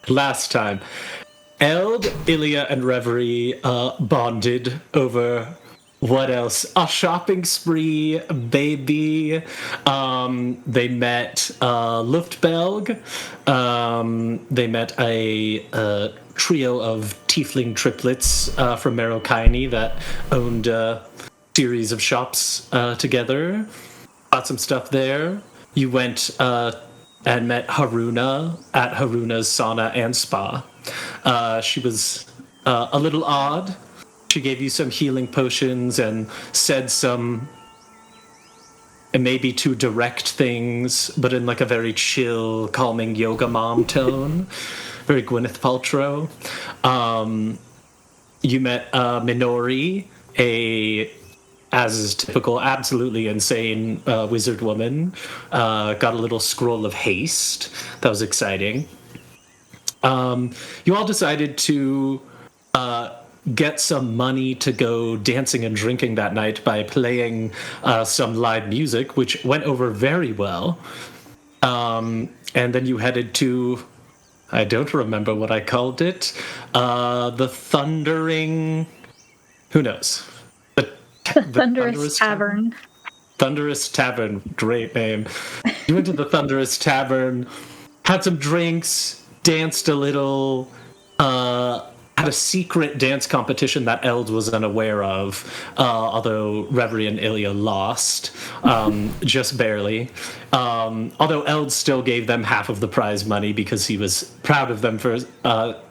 last time, Eld, Ilya, and Reverie bonded over what else? A shopping spree, baby. They met Luftbelg. They met a trio of tiefling triplets from Merokaini that owned a series of shops together. Bought some stuff there. You went and met Haruna at Haruna's sauna and spa. She was a little odd. She gave you some healing potions and said some maybe too direct things, but in like a very chill, calming yoga mom tone. Very Gwyneth Paltrow. You met Minori, as is typical, absolutely insane wizard woman. Got a little scroll of haste. That was exciting. You all decided to get some money to go dancing and drinking that night by playing some live music, which went over very well. And then you headed to, I don't remember what I called it, the Thundering, who knows? The Thunderous Tavern. Thunderous Tavern, great name. You went to the Thunderous Tavern, had some drinks, danced a little, had a secret dance competition that Eld was unaware of, although Reverie and Ilya lost, just barely. Although Eld still gave them half of the prize money because he was proud of them for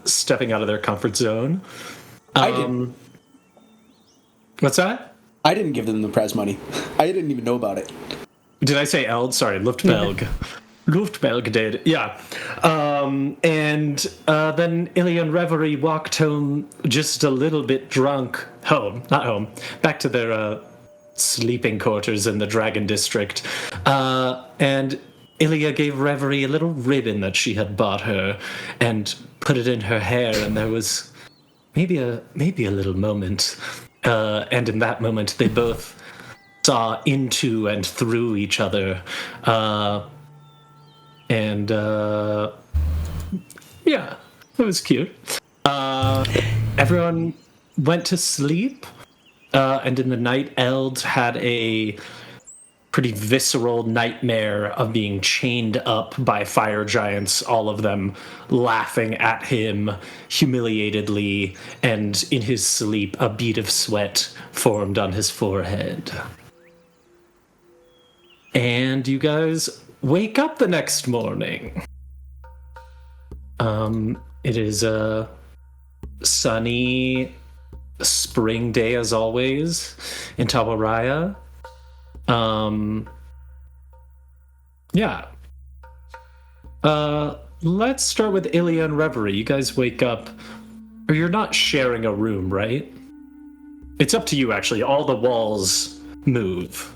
stepping out of their comfort zone. I didn't. What's that? I didn't give them the prize money. I didn't even know about it. Did I say Eld? Sorry, Luftbelg. Luftbelg did, yeah. And then Ilya and Reverie walked home just a little bit drunk. Not home. Back to their sleeping quarters in the Dragon District. And Ilya gave Reverie a little ribbon that she had bought her and put it in her hair, and there was maybe a little moment. And in that moment, they both saw into and through each other. And yeah, it was cute. Everyone went to sleep, and in the night, Eld had a pretty visceral nightmare of being chained up by fire giants, all of them laughing at him humiliatedly, and in his sleep, a bead of sweat formed on his forehead. And you guys wake up the next morning. It is a sunny spring day as always in Tawaraya. Yeah. Let's start with Ilya and Reverie. You guys wake up, or you're not sharing a room, right? It's up to you, actually. All the walls move.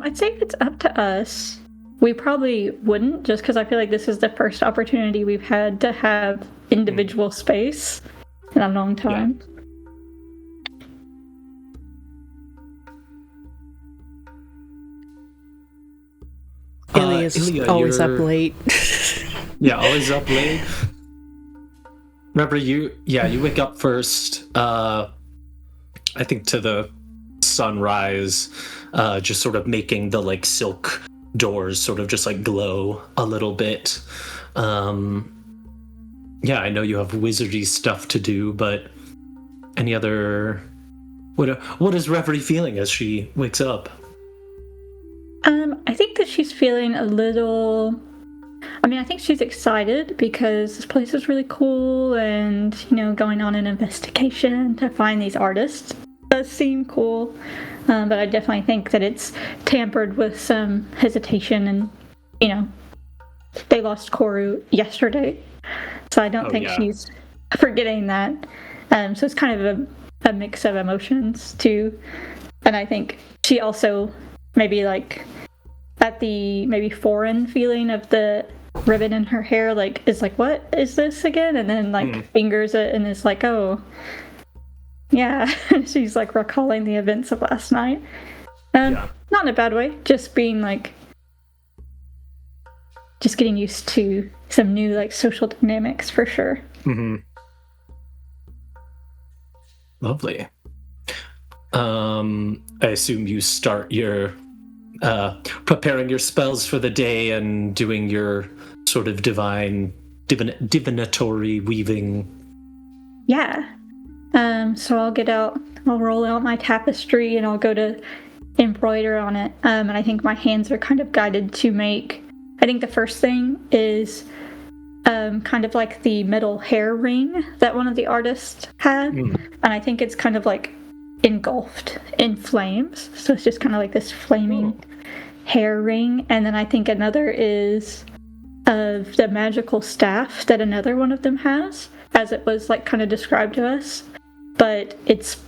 I'd say it's up to us. We probably wouldn't, just because I feel like this is the first opportunity we've had to have individual space in a long time. Yeah. Ilya's always up late. Yeah, always up late. Remember, you wake up first, I think to the sunrise, just sort of making the like silk doors sort of just like glow a little bit. Yeah, I know you have wizardy stuff to do, but any other... What is Reverie feeling as she wakes up? I think that she's feeling a little... I think she's excited because this place is really cool and, going on an investigation to find these artists does seem cool. But I definitely think that it's tampered with some hesitation and, they lost Koru yesterday. So I don't think she's forgetting that. So it's kind of a mix of emotions too. And I think she also maybe like at the maybe foreign feeling of the ribbon in her hair, like is like, what is this again? And then like fingers it and is like, oh yeah. She's like recalling the events of last night. Not in a bad way, just being like just getting used to some new like social dynamics for sure. Mm-hmm. Lovely. I assume you start your preparing your spells for the day and doing your sort of divinatory weaving. Yeah. So I'll roll out my tapestry and I'll go to embroider on it. And I think my hands are kind of guided to make, I think the first thing is kind of like the metal hair ring that one of the artists had. And I think it's kind of like engulfed in flames. So it's just kind of like this flaming hair ring. And then I think another is of the magical staff that another one of them has, as it was like kind of described to us, but it's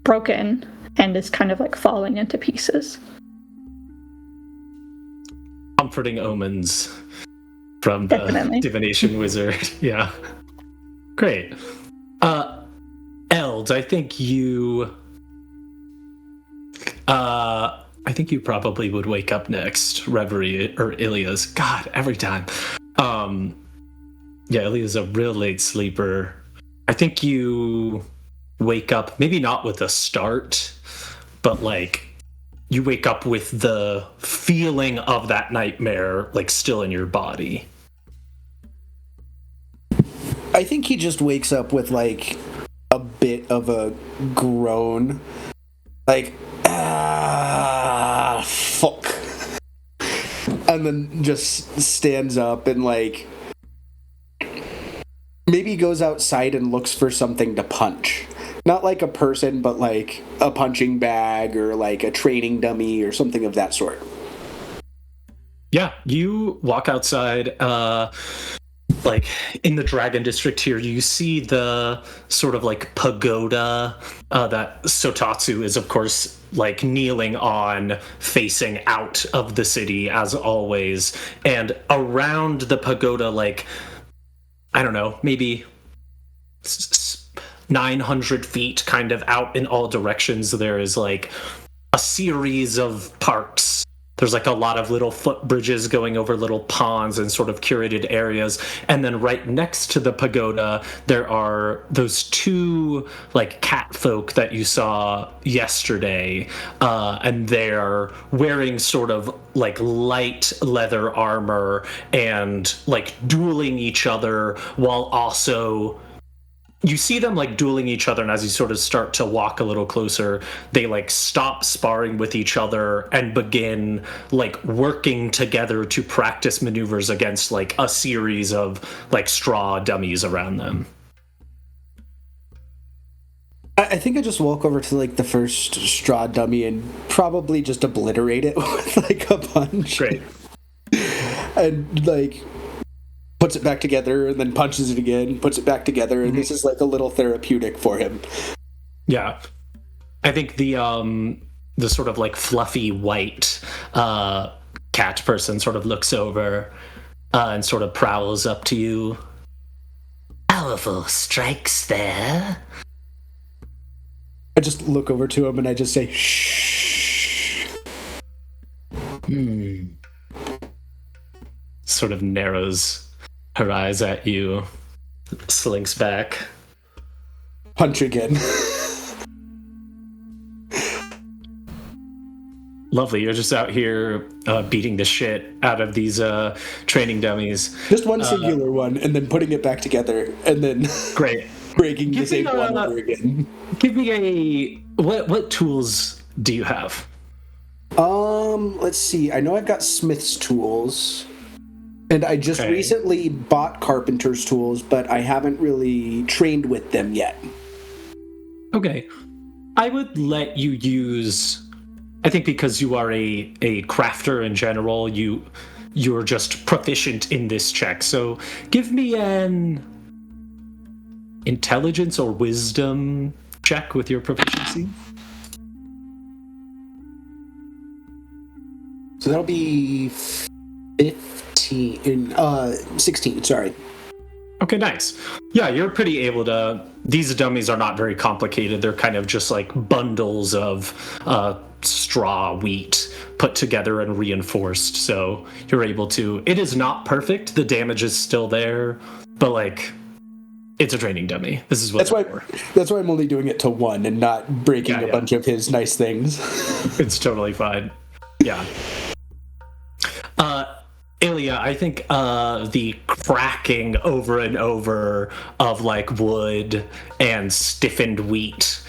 broken and is kind of like falling into pieces. Comforting omens from the divination wizard. Yeah. Great. Eld, I think you probably would wake up next. Reverie or Ilia's. God, every time. Yeah, Ilia's a real late sleeper. I think you wake up, maybe not with a start, but like you wake up with the feeling of that nightmare like still in your body. I think he just wakes up with like a bit of a groan. Like, fuck. And then just stands up and like maybe goes outside and looks for something to punch. Not like a person, but like a punching bag or like a training dummy or something of that sort. Yeah, you walk outside, like in the Dragon District here, you see the sort of like pagoda that Sotatsu is, of course, like kneeling on, facing out of the city as always. And around the pagoda, like, I don't know, maybe 900 feet kind of out in all directions, there is like a series of parks. There's like a lot of little footbridges going over little ponds and sort of curated areas. And then right next to the pagoda, there are those two like cat folk that you saw yesterday. And they're wearing sort of like light leather armor and like dueling each other while also... You see them like dueling each other, and as you sort of start to walk a little closer, they like stop sparring with each other and begin like working together to practice maneuvers against like a series of like straw dummies around them. I think I just walk over to like the first straw dummy and probably just obliterate it with like a punch. Great. And like puts it back together and then punches it again, puts it back together, and this is like a little therapeutic for him. Yeah. I think the sort of like fluffy white cat person sort of looks over and sort of prowls up to you. Powerful strikes there. I just look over to him and I just say, shh. Sort of narrows her eyes at you, slinks back. Punch again. Lovely, you're just out here beating the shit out of these training dummies. Just one singular one, and then putting it back together, and then great. breaking the same one over again. Give me what tools do you have? Let's see. I know I've got Smith's tools. And I just recently bought carpenter's tools, but I haven't really trained with them yet. Okay. I would let you use... I think because you are a crafter in general, you're just proficient in this check. So give me an intelligence or wisdom check with your proficiency. So that'll be 16, sorry. Okay, nice. Yeah, you're pretty able to... These dummies are not very complicated. They're kind of just like bundles of straw wheat put together and reinforced, so you're able to. It is not perfect. The damage is still there, but like, it's a training dummy. This is what that's why I'm only doing it to 1 and not breaking a bunch of his nice things. It's totally fine. Yeah. Ilya, I think the cracking over and over of like wood and stiffened wheat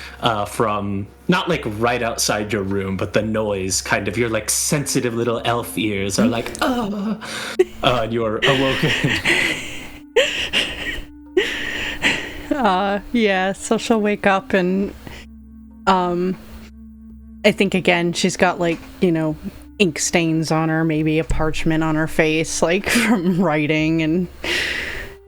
from not like right outside your room, but the noise kind of your like sensitive little elf ears are like, and you're awoken. Yeah, so she'll wake up and I think again she's got like, ink stains on her, maybe a parchment on her face, like from writing, and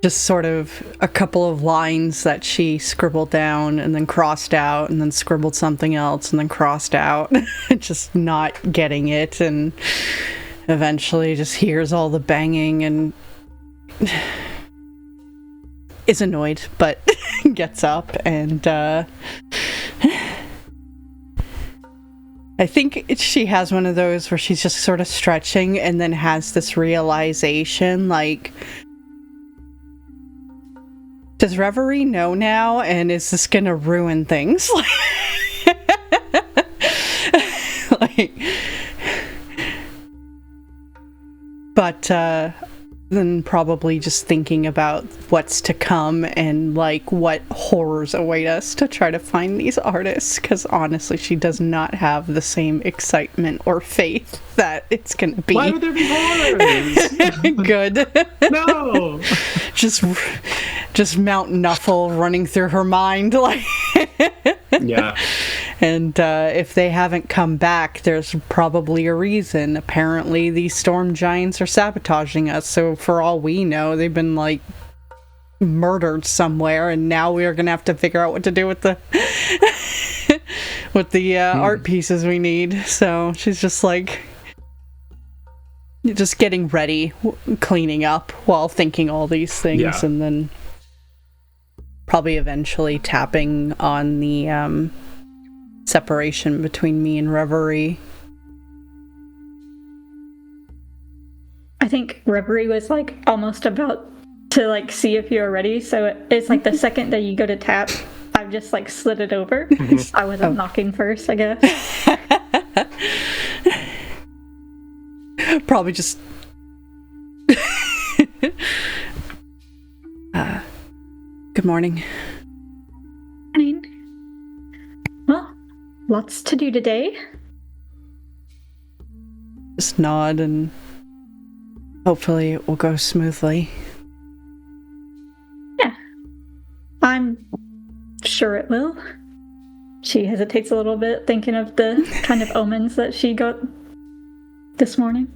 just sort of a couple of lines that she scribbled down and then crossed out and then scribbled something else and then crossed out, just not getting it, and eventually just hears all the banging and is annoyed, but gets up and I think she has one of those where she's just sort of stretching and then has this realization, like, does Reverie know now, and is this gonna ruin things? Like, but then probably just thinking about what's to come and like what horrors await us to try to find these artists, because honestly she does not have the same excitement or faith that it's gonna be. Why would there be horrors? Good. No. just Mount Nuffle running through her mind, like. Yeah. And if they haven't come back, there's probably a reason. Apparently these storm giants are sabotaging us, so for all we know, they've been like murdered somewhere, and now we are gonna have to figure out what to do with the art pieces we need. So she's just like just getting ready, cleaning up while thinking all these things, and then probably eventually tapping on the separation between me and Reverie. I think Reverie was like almost about to like see if you were ready, so it's like the second that you go to tap, I've just like slid it over. I wasn't knocking first, I guess. Probably just good morning. Morning. Well, lots to do today. Just nod and hopefully it will go smoothly. Yeah. I'm sure it will. She hesitates a little bit, thinking of the kind of omens that she got this morning.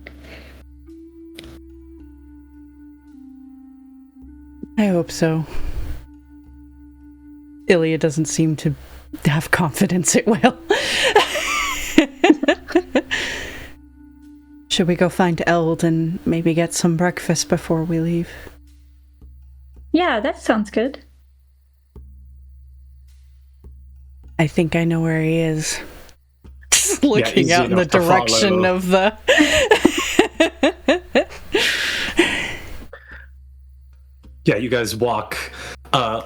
I hope so. Ilya doesn't seem to have confidence it will. Should we go find Eld and maybe get some breakfast before we leave? Yeah, that sounds good. I think I know where he is. Just looking out in the direction of the... Yeah, you guys walk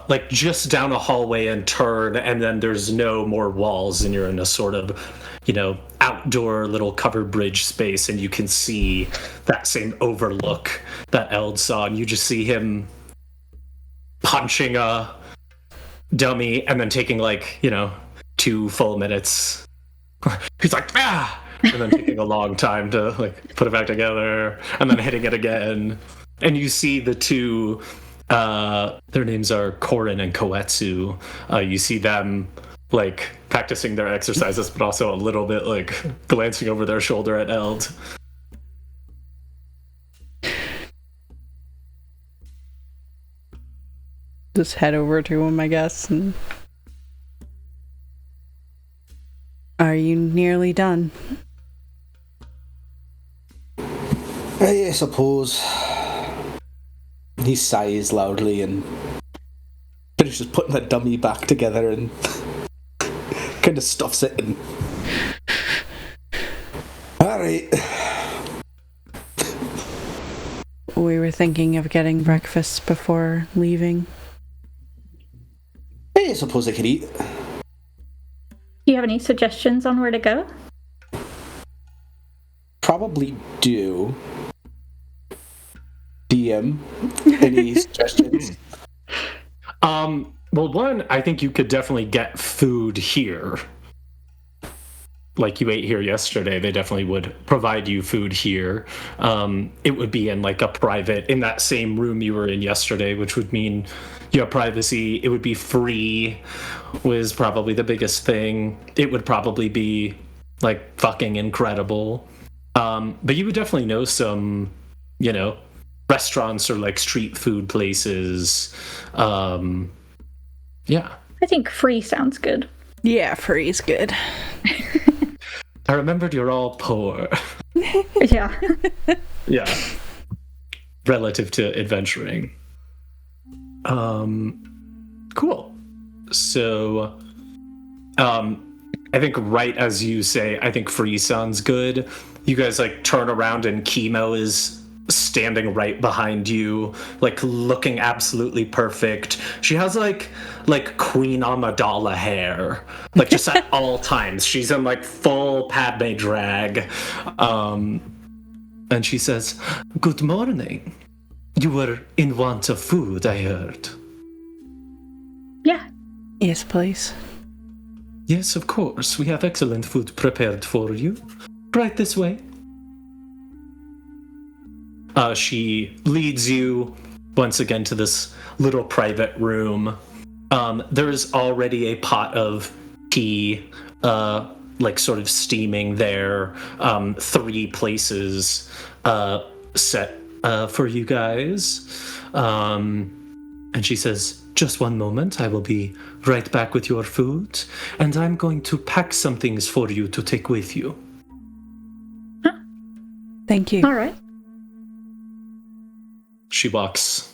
like just down a hallway and turn, and then there's no more walls, and you're in a sort of, outdoor little covered bridge space, and you can see that same overlook that Eld saw, and you just see him punching a dummy and then taking 2 full minutes. He's like, ah! And then taking a long time to put it back together, and then hitting it again. And you see the two, their names are Korin and Koetsu. You see them practicing their exercises, but also a little bit glancing over their shoulder at Eld. Just head over to him, I guess. And... Are you nearly done? I suppose. He sighs loudly and finishes putting the dummy back together and kind of stuffs it in. All right. We were thinking of getting breakfast before leaving. Hey, I suppose I could eat. Do you have any suggestions on where to go? Probably do. DM, any suggestions? Well, one, I think you could definitely get food here. Like you ate here yesterday, they definitely would provide you food here. It would be in like a private, in that same room you were in yesterday, which would mean you have privacy. It would be free, was probably the biggest thing. It would probably be like fucking incredible. But you would definitely know some, restaurants or like street food places. Yeah. I think free sounds good. Yeah, free's good. I remembered you're all poor. Yeah. Yeah. Relative to adventuring. Cool. So, I think right as you say, I think free sounds good. You guys like turn around and Chemo is standing right behind you, like looking absolutely perfect. She has like Queen Amidala hair, like just at all times. She's in like full Padme drag. And she says, "Good morning. You were in want of food, I heard." Yeah. Yes, please. Yes, of course. We have excellent food prepared for you. Right this way. She leads you once again to this little private room. There's already a pot of tea, like sort of steaming there. 3 places set for you guys. And she says, "Just one moment. I will be right back with your food. And I'm going to pack some things for you to take with you." Thank you. All right. She walks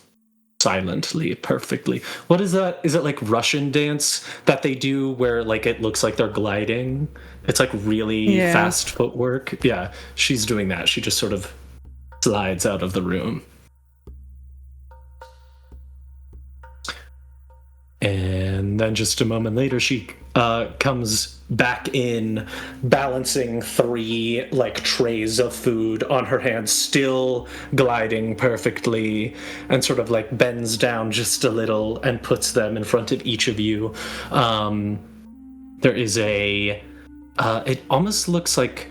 silently, perfectly. What is that? Is it like Russian dance that they do where like it looks like they're gliding? It's like really fast footwork. Yeah, she's doing that. She just sort of slides out of the room. And then just a moment later, she comes back in, balancing 3 like trays of food on her hand, still gliding perfectly, and sort of like bends down just a little and puts them in front of each of you. There is it almost looks like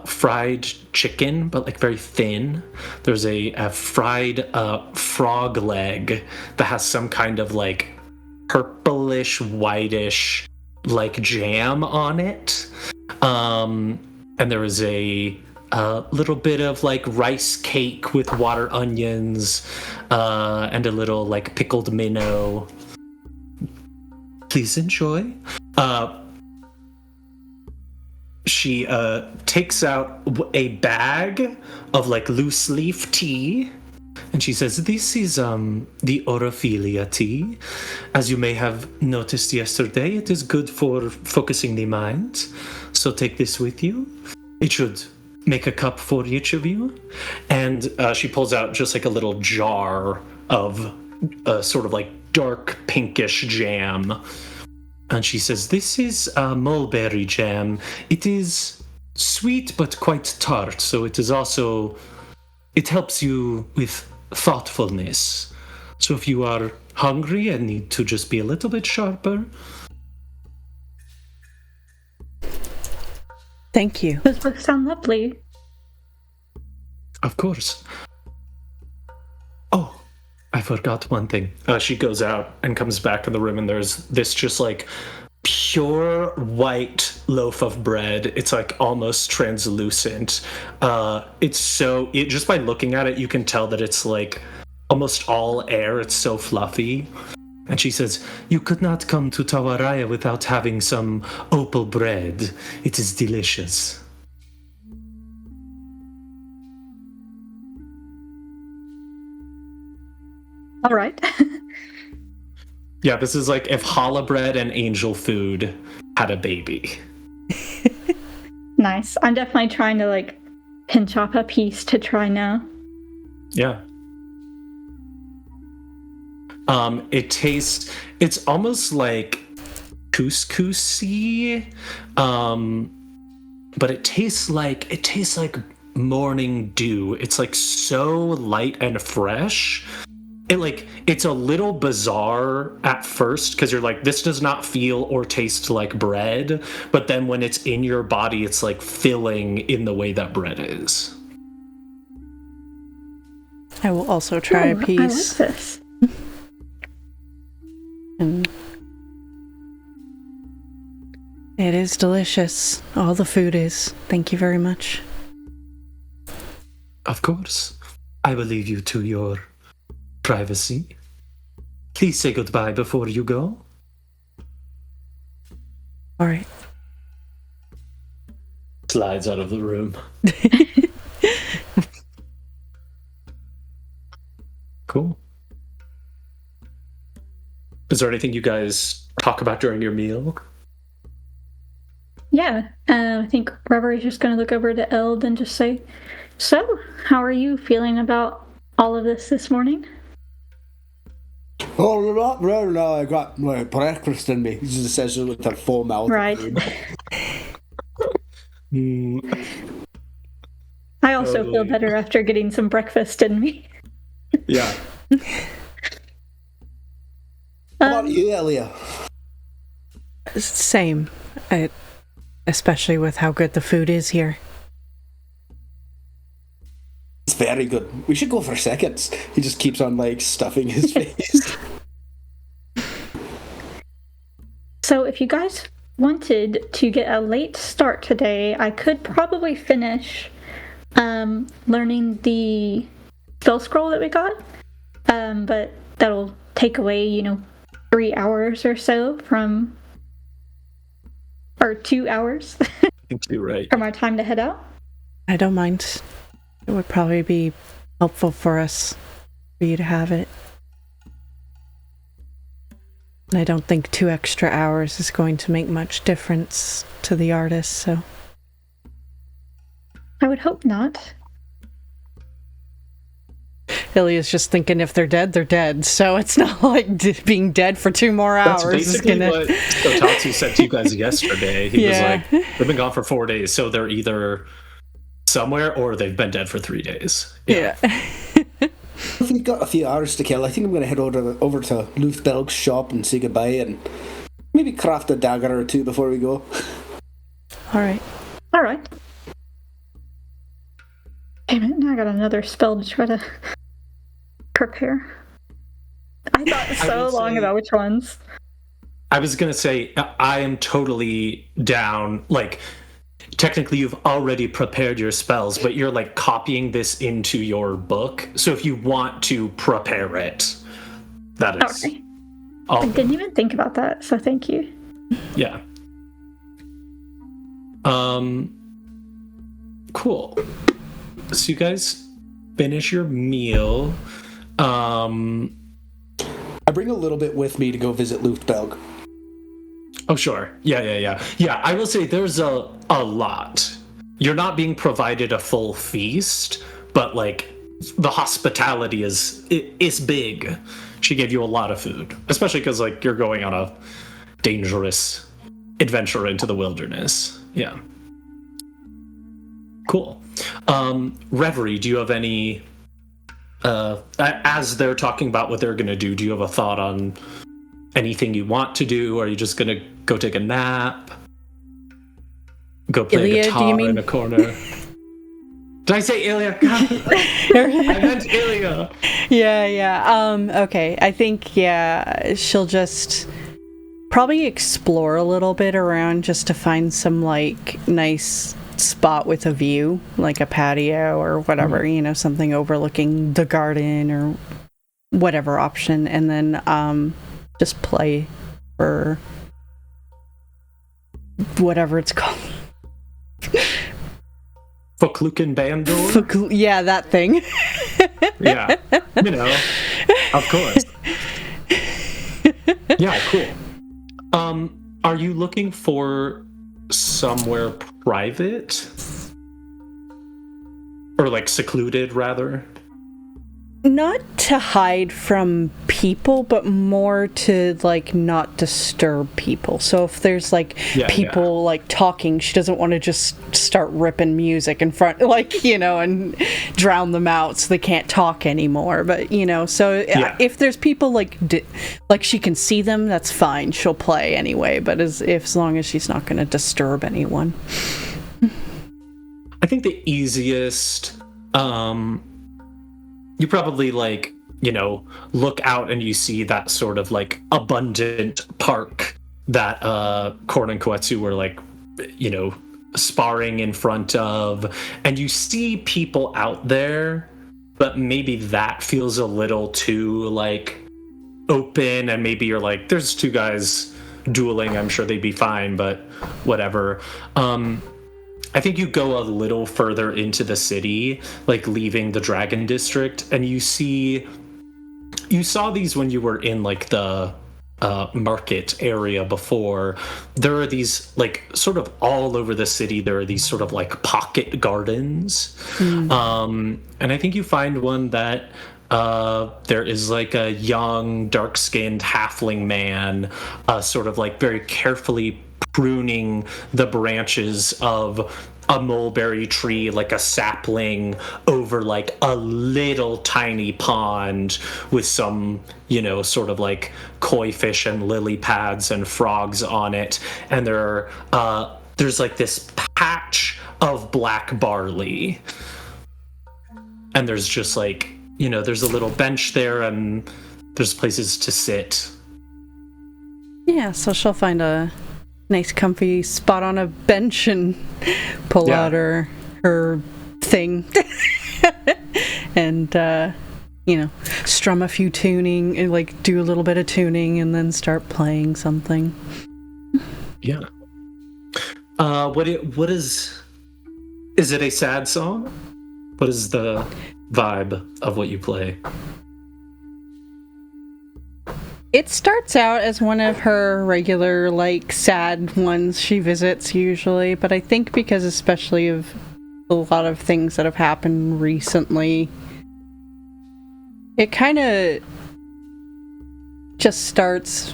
fried chicken, but like very thin. There's a fried frog leg that has some kind of like purplish, whitish, like jam on it. And there is a little bit of like rice cake with water onions, and a little like pickled minnow. Please enjoy. She takes out a bag of like loose leaf tea. And she says, "This is the Orophilia tea. As you may have noticed yesterday, it is good for focusing the mind. So take this with you. It should make a cup for each of you." And she pulls out just like a little jar of sort of like dark pinkish jam. And she says, "This is mulberry jam. It is sweet but quite tart. So it is also, it helps you with thoughtfulness. So if you are hungry and need to just be a little bit sharper." Thank you. Those books sound lovely. Of course. Oh, I forgot one thing. She goes out and comes back in the room, and there's this just like pure white loaf of bread. It's like almost translucent. Just by looking at it, you can tell that it's like almost all air. It's so fluffy. And she says, "You could not come to Tawaraya without having some opal bread. It is delicious." All right. Yeah, this is like if challah bread and angel food had a baby. Nice. I'm definitely trying to like pinch off a piece to try now. Yeah. It's almost like couscousy, but it tastes like morning dew. It's like so light and fresh. It's a little bizarre at first because you're like, this does not feel or taste like bread, but then when it's in your body, it's like filling in the way that bread is. I will also try a piece. I like this. And it is delicious. All the food is. Thank you very much. Of course. I will leave you to your privacy. Please say goodbye before you go. All right. Slides out of the room. Cool. Is there anything you guys talk about during your meal? Yeah, I think Reverie's just going to look over to Eld and just say, so, how are you feeling about all of this morning? Oh, not right now. I got my breakfast in me. He just says it with a full mouth. Right. I also feel better after getting some breakfast in me. Yeah. How about you, Elia? Same. Especially with how good the food is here. It's very good. We should go for seconds. He just keeps on, like, stuffing his face. So if you guys wanted to get a late start today, I could probably finish learning the spell scroll that we got. But that'll take away, 3 hours or so from... Or 2 hours. I think you're right. From our time to head out. I don't mind. It would probably be helpful for us, for you to have it. And I don't think 2 extra hours is going to make much difference to the artist, so... I would hope not. Ilia's just thinking if they're dead, so it's not like being dead for 2 more hours. That's basically what Kotatsu said to you guys yesterday. He was like, they've been gone for 4 days, so they're either somewhere or they've been dead for 3 days. Yeah. If we've got a few hours to kill, I think I'm going to head over to Luthbelg's shop and say goodbye and maybe craft a dagger or two before we go. Alright. Damn it, now I got another spell to try to prepare. I thought so long about which ones. I was going to say, I am totally down. Like, technically you've already prepared your spells, but you're like copying this into your book. So if you want to prepare it, that is... Okay. I didn't even think about that, so thank you. Yeah. Cool. So you guys finish your meal. I bring a little bit with me to go visit Luthbelg. Oh, sure. Yeah. Yeah, I will say there's a lot. You're not being provided a full feast, but, like, the hospitality is big. She gave you a lot of food, especially because, like, you're going on a dangerous adventure into the wilderness. Yeah. Cool. Reverie, do you have any... as they're talking about what they're going to do you have a thought on anything you want to do? Or are you just going to go take a nap? Go play Ilya, guitar do you mean... in a corner? Did I say Ilya? God, I meant Ilya. Yeah. Okay. I think, she'll just probably explore a little bit around just to find some, like, nice spot with a view, like a patio or whatever, something overlooking the garden or whatever option, and then just play for whatever it's called. Folkluken Bandor? Yeah, that thing. Yeah, of course. Yeah, cool. Are you looking for somewhere private? Or like secluded, rather? Not to hide from people, but more to like not disturb people. So if there's like people like talking, she doesn't want to just start ripping music in front, like, you know, and drown them out so they can't talk anymore. But, you know, so if there's people like she can see them, that's fine. She'll play anyway. But as long as she's not going to disturb anyone. I think the easiest, you probably like, you know, look out and you see that sort of like abundant park that Korn and Koetsu were like, you know, sparring in front of, and you see people out there, but maybe that feels a little too like open, and maybe you're like, there's two guys dueling, I'm sure they'd be fine, but whatever. I think you go a little further into the city, like leaving the Dragon District, and you saw these when you were in like the market area before. There are these like sort of all over the city, there are these sort of like pocket gardens. And I think you find one that there is like a young, dark-skinned halfling man sort of like very carefully pruning the branches of a mulberry tree, like a sapling, over like a little tiny pond with some, you know, sort of like koi fish and lily pads and frogs on it. And there's like this patch of black barley. And there's just like, you know, there's a little bench there and there's places to sit. Yeah, so she'll find a nice comfy spot on a bench and pull out her thing and you know, strum a few tuning and like do a little bit of tuning and then start playing something. What is it a sad song? What is the vibe of what you play? It starts out as one of her regular, like, sad ones she visits usually, but I think because especially of a lot of things that have happened recently, it kind of just starts...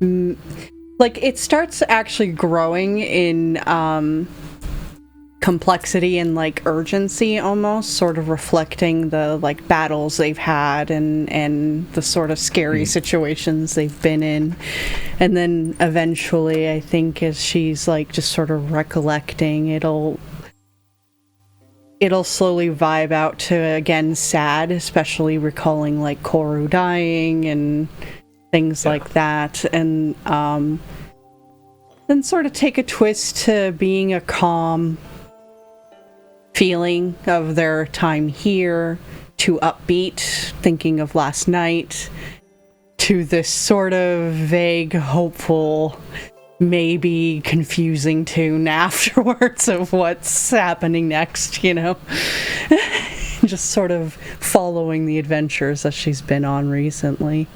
like, it starts actually growing in complexity and like urgency, almost sort of reflecting the like battles they've had and the sort of scary situations they've been in. And then eventually, I think as she's like just sort of recollecting, it'll slowly vibe out to again sad, especially recalling like Koru dying and things like that, and then sort of take a twist to being a calm feeling of their time here, to upbeat, thinking of last night, to this sort of vague, hopeful, maybe confusing tune afterwards of what's happening next, you know? Just sort of following the adventures that she's been on recently.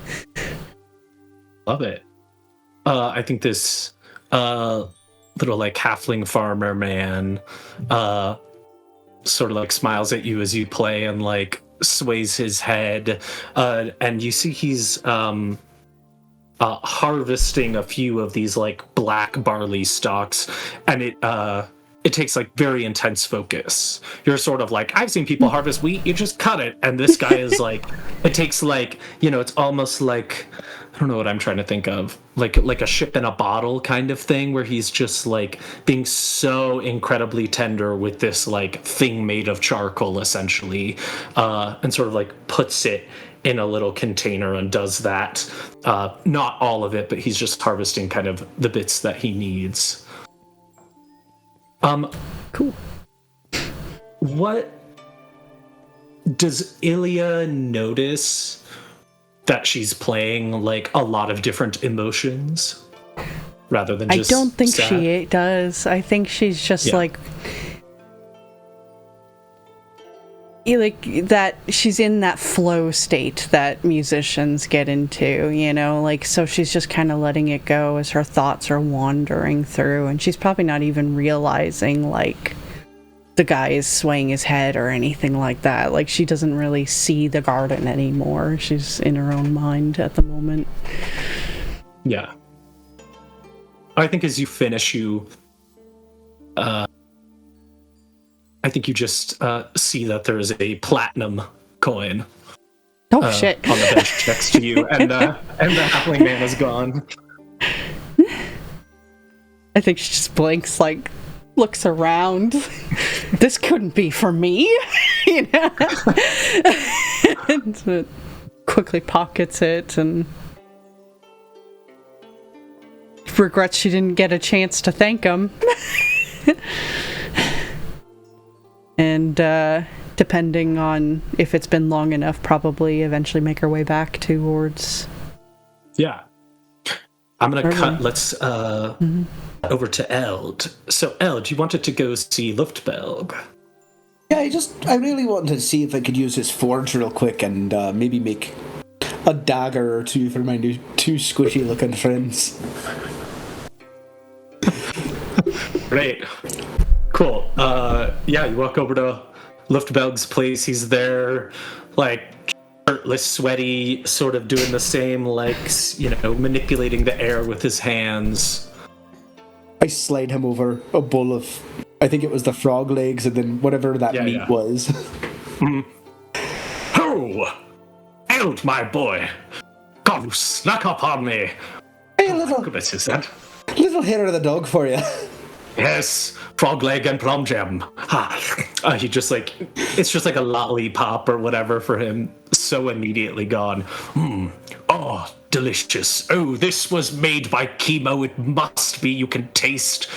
Love it. I think this little like halfling farmer man sort of like smiles at you as you play and like sways his head, and you see he's harvesting a few of these like black barley stalks, and it takes like very intense focus. You're sort of like, I've seen people harvest wheat, you just cut it, and this guy is like, it takes like, you know, it's almost like, I don't know what I'm trying to think of, like a ship in a bottle kind of thing, where he's just like being so incredibly tender with this like thing made of charcoal essentially, and sort of like puts it in a little container and does that. Not all of it, but he's just harvesting kind of the bits that he needs. Cool. What does Ilya notice that she's playing like a lot of different emotions rather than just I don't think sad? she does. I think she's just like, like that she's in that flow state that musicians get into, you know, like, so she's just kind of letting it go as her thoughts are wandering through, and she's probably not even realizing like the guy is swaying his head or anything like that. Like, she doesn't really see the garden anymore. She's in her own mind at the moment. Yeah. I think as you finish, I think you just see that there is a platinum coin Shit. on the bench next to you, and the halfling man is gone. I think she just blinks, like, looks around. This couldn't be for me, you know? And quickly pockets it and regrets she didn't get a chance to thank him. And depending on if it's been long enough, probably eventually make her way back towards... Yeah. I'm gonna cut, let's, over to Eld. So, Eld, you wanted to go see Luftbelg. Yeah, I really wanted to see if I could use his forge real quick and maybe make a dagger or two for my new two squishy-looking friends. Great. Cool. Yeah, you walk over to Luftbelg's place. He's there, like, shirtless, sweaty, sort of doing the same, like, you know, manipulating the air with his hands. I slide him over a bowl of, I think it was the frog legs and then whatever that meat was. Oh! Eld, my boy! God, you snuck up on me! Hey, little hair of the dog for you. Yes, frog leg and plum jam. He just like, it's just like a lollipop or whatever for him. So immediately gone. Oh, delicious. Oh, this was made by chemo. It must be. You can taste.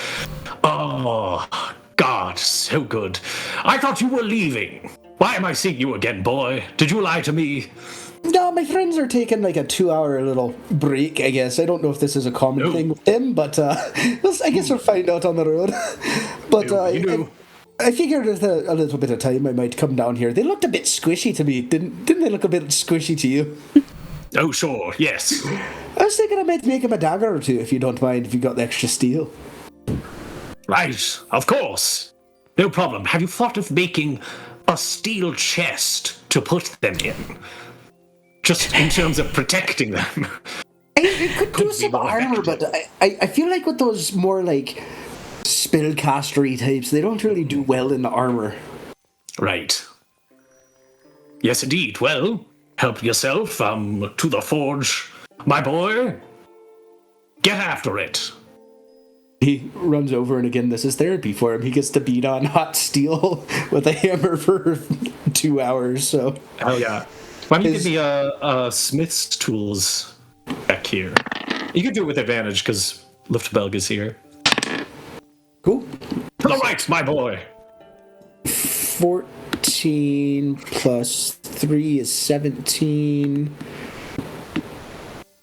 Oh, God, so good. I thought you were leaving. Why am I seeing you again, boy? Did you lie to me? No, my friends are taking like a 2-hour little break, I guess. I don't know if this is a common thing with them, but I guess we'll find out on the road. But I figured with a little bit of time I might come down here. They looked a bit squishy to me. Didn't they look a bit squishy to you? Oh, sure, yes. I was thinking I might make him a dagger or two, if you don't mind, if you got the extra steel. Right, of course. No problem. Have you thought of making a steel chest to put them in? Just in terms of protecting them. It could do some armor, but I feel like with those more like spellcastery types, they don't really do well in the armor. Right. Yes, indeed. Well, help yourself to the forge, my boy. Get after it. He runs over, and again, this is therapy for him. He gets to beat on hot steel with a hammer for 2 hours. So. Hell yeah. Why don't you give me a Smith's tools back here? You can do it with advantage because Luftbelg is here. Cool. To the right, my boy. 14 plus 3 is 17.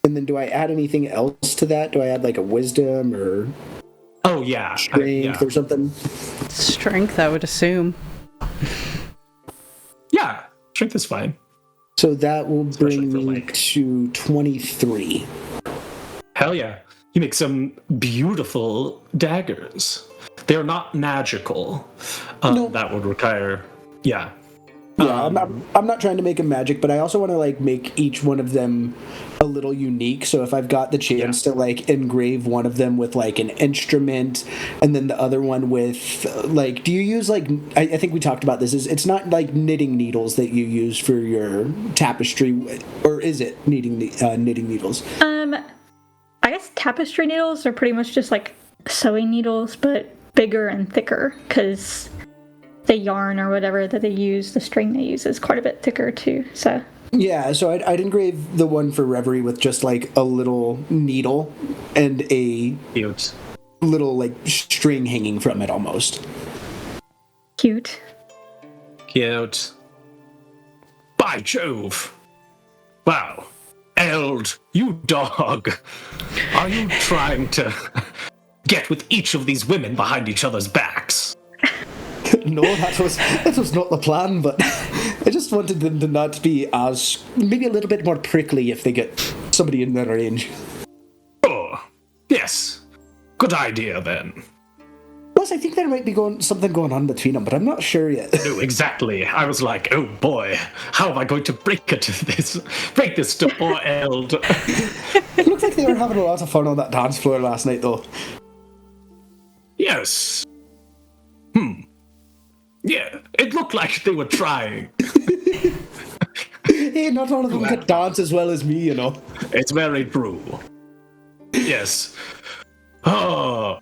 And then do I add anything else to that? Do I add like a wisdom or strength or something? Strength, I would assume. Yeah, strength is fine. So that will bring me to 23. Hell yeah. You make some beautiful daggers. They're not magical. No. That would require... Yeah. Yeah, I'm not trying to make them magic, but I also want to like make each one of them a little unique. So if I've got the chance to like engrave one of them with like an instrument, and then the other one with like, do you use like? I think we talked about this. It's not like knitting needles that you use for your tapestry, or is it knitting needles? I guess tapestry needles are pretty much just like sewing needles, but bigger and thicker because the yarn or whatever that they use, the string they use is quite a bit thicker too. So yeah, so I'd engrave the one for Reverie with just like a little needle and a little like string hanging from it almost. Cute. By Jove! Wow. Eld, you dog. Are you trying to get with each of these women behind each other's backs? no, that was not the plan, but I just wanted them to not be as, maybe a little bit more prickly if they get somebody in their range. Oh, yes. Good idea, then. Plus, I think there might be something going on between them, but I'm not sure yet. No, exactly. I was like, oh boy, how am I going to break this to poor Eld? It looked like they were having a lot of fun on that dance floor last night, though. Yes. Yeah, it looked like they were trying. Hey, not all of them could dance as well as me, you know. It's very true. Yes. Oh.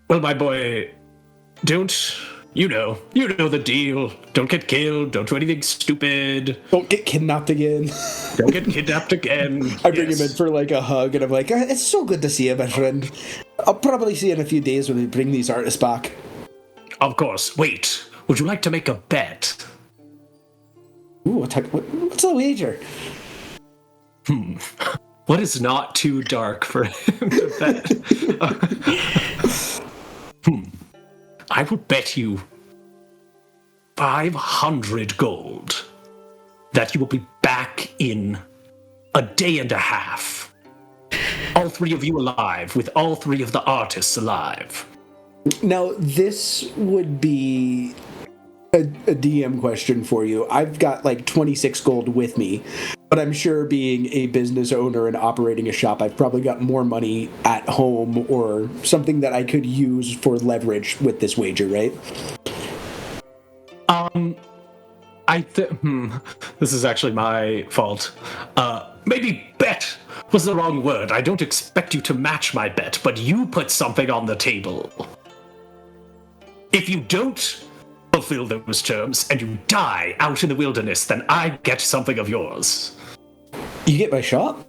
Well, my boy, you know the deal. Don't get killed. Don't do anything stupid. Don't get kidnapped again. Don't get kidnapped again. I bring him in for like a hug, and I'm like, it's so good to see you, my friend. I'll probably see you in a few days when we bring these artists back. Of course. Wait, would you like to make a bet? Ooh, what's the wager? What is not too dark for him to bet? I will bet you 500 gold that you will be back in a day and a half. All three of you alive, with all three of the artists alive. Now, this would be a DM question for you. I've got like 26 gold with me, but I'm sure being a business owner and operating a shop, I've probably got more money at home or something that I could use for leverage with this wager, right? This is actually my fault. Maybe bet was the wrong word. I don't expect you to match my bet, but you put something on the table. If you don't fulfill those terms and you die out in the wilderness, then I get something of yours. You get my shop?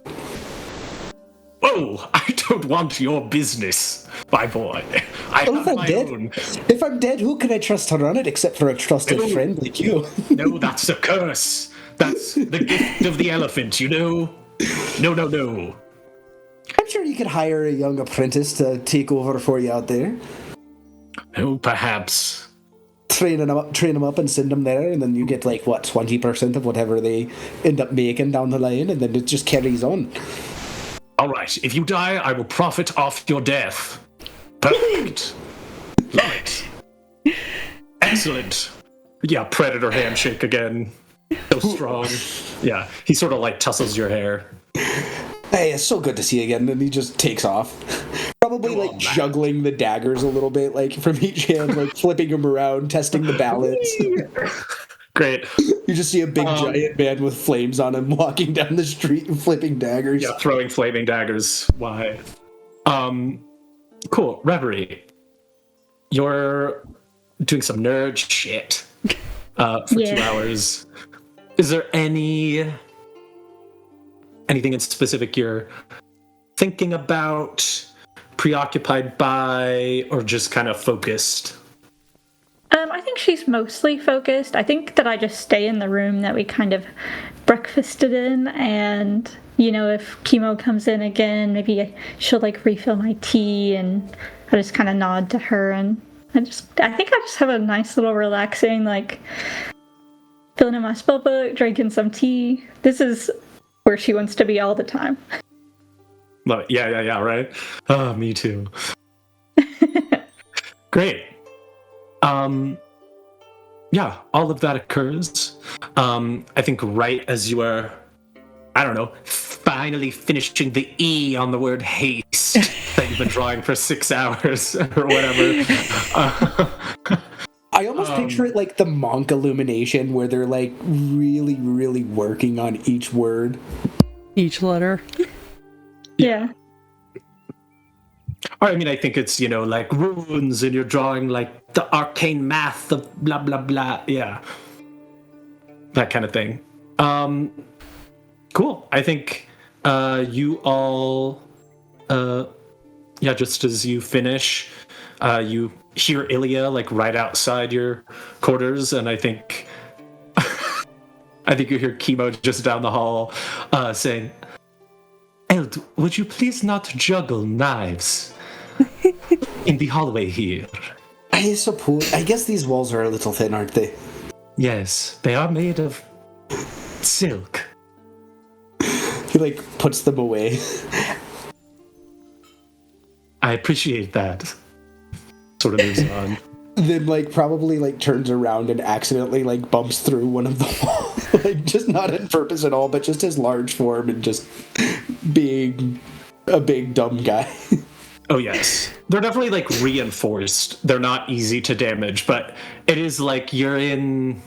Oh, I don't want your business, my boy. I have my own. If I'm dead, who can I trust to run it except for a trusted friend like you? No, that's a curse. That's the gift of the elephant, you know? No. I'm sure you could hire a young apprentice to take over for you out there. Oh, perhaps. Train them up and send them there, and then you get like, 20% of whatever they end up making down the line, and then it just carries on. All right, if you die, I will profit off your death. Perfect. Love it. Excellent. Yeah, predator handshake again. So strong. Yeah, he sort of like tussles your hair. Hey, it's so good to see you again. And he just takes off. Probably like juggling the daggers a little bit, like from each hand, like flipping them around, testing the balance. Great. You just see a big giant man with flames on him walking down the street and flipping daggers. Yeah, throwing flaming daggers. Why? Cool. Reverie. You're doing some nerd shit for 2 hours. Is there anything in specific you're thinking about, preoccupied by, or just kind of focused? I think she's mostly focused. I think that I just stay in the room that we kind of breakfasted in, and, if Chemo comes in again, maybe she'll, refill my tea, and I just kind of nod to her, and I think I just have a nice little relaxing, filling in my spell book, drinking some tea. This is where she wants to be all the time. Love it. Yeah, right? Me too. Great. Yeah, all of that occurs. I think right as you are, finally finishing the E on the word haste that you've been drawing for 6 hours or whatever. I almost picture it like the monk illumination where they're really, really working on each word. Each letter. Yeah. Or, I think it's, runes, and you're drawing, the arcane math of blah, blah, blah. Yeah. That kind of thing. Cool. I think you all, just as you finish, you hear Ilya, right outside your quarters, and I think you hear Chemo just down the hall saying, Eld, would you please not juggle knives in the hallway here? I suppose. I guess these walls are a little thin, aren't they? Yes, they are made of silk. He like puts them away. I appreciate that. Sort of moves on. Then like probably like turns around and accidentally like bumps through one of the walls. Like just not on purpose at all, but just his large form and just being a big dumb guy. Oh, yes. They're definitely, like, reinforced. They're not easy to damage, but it is like you're in...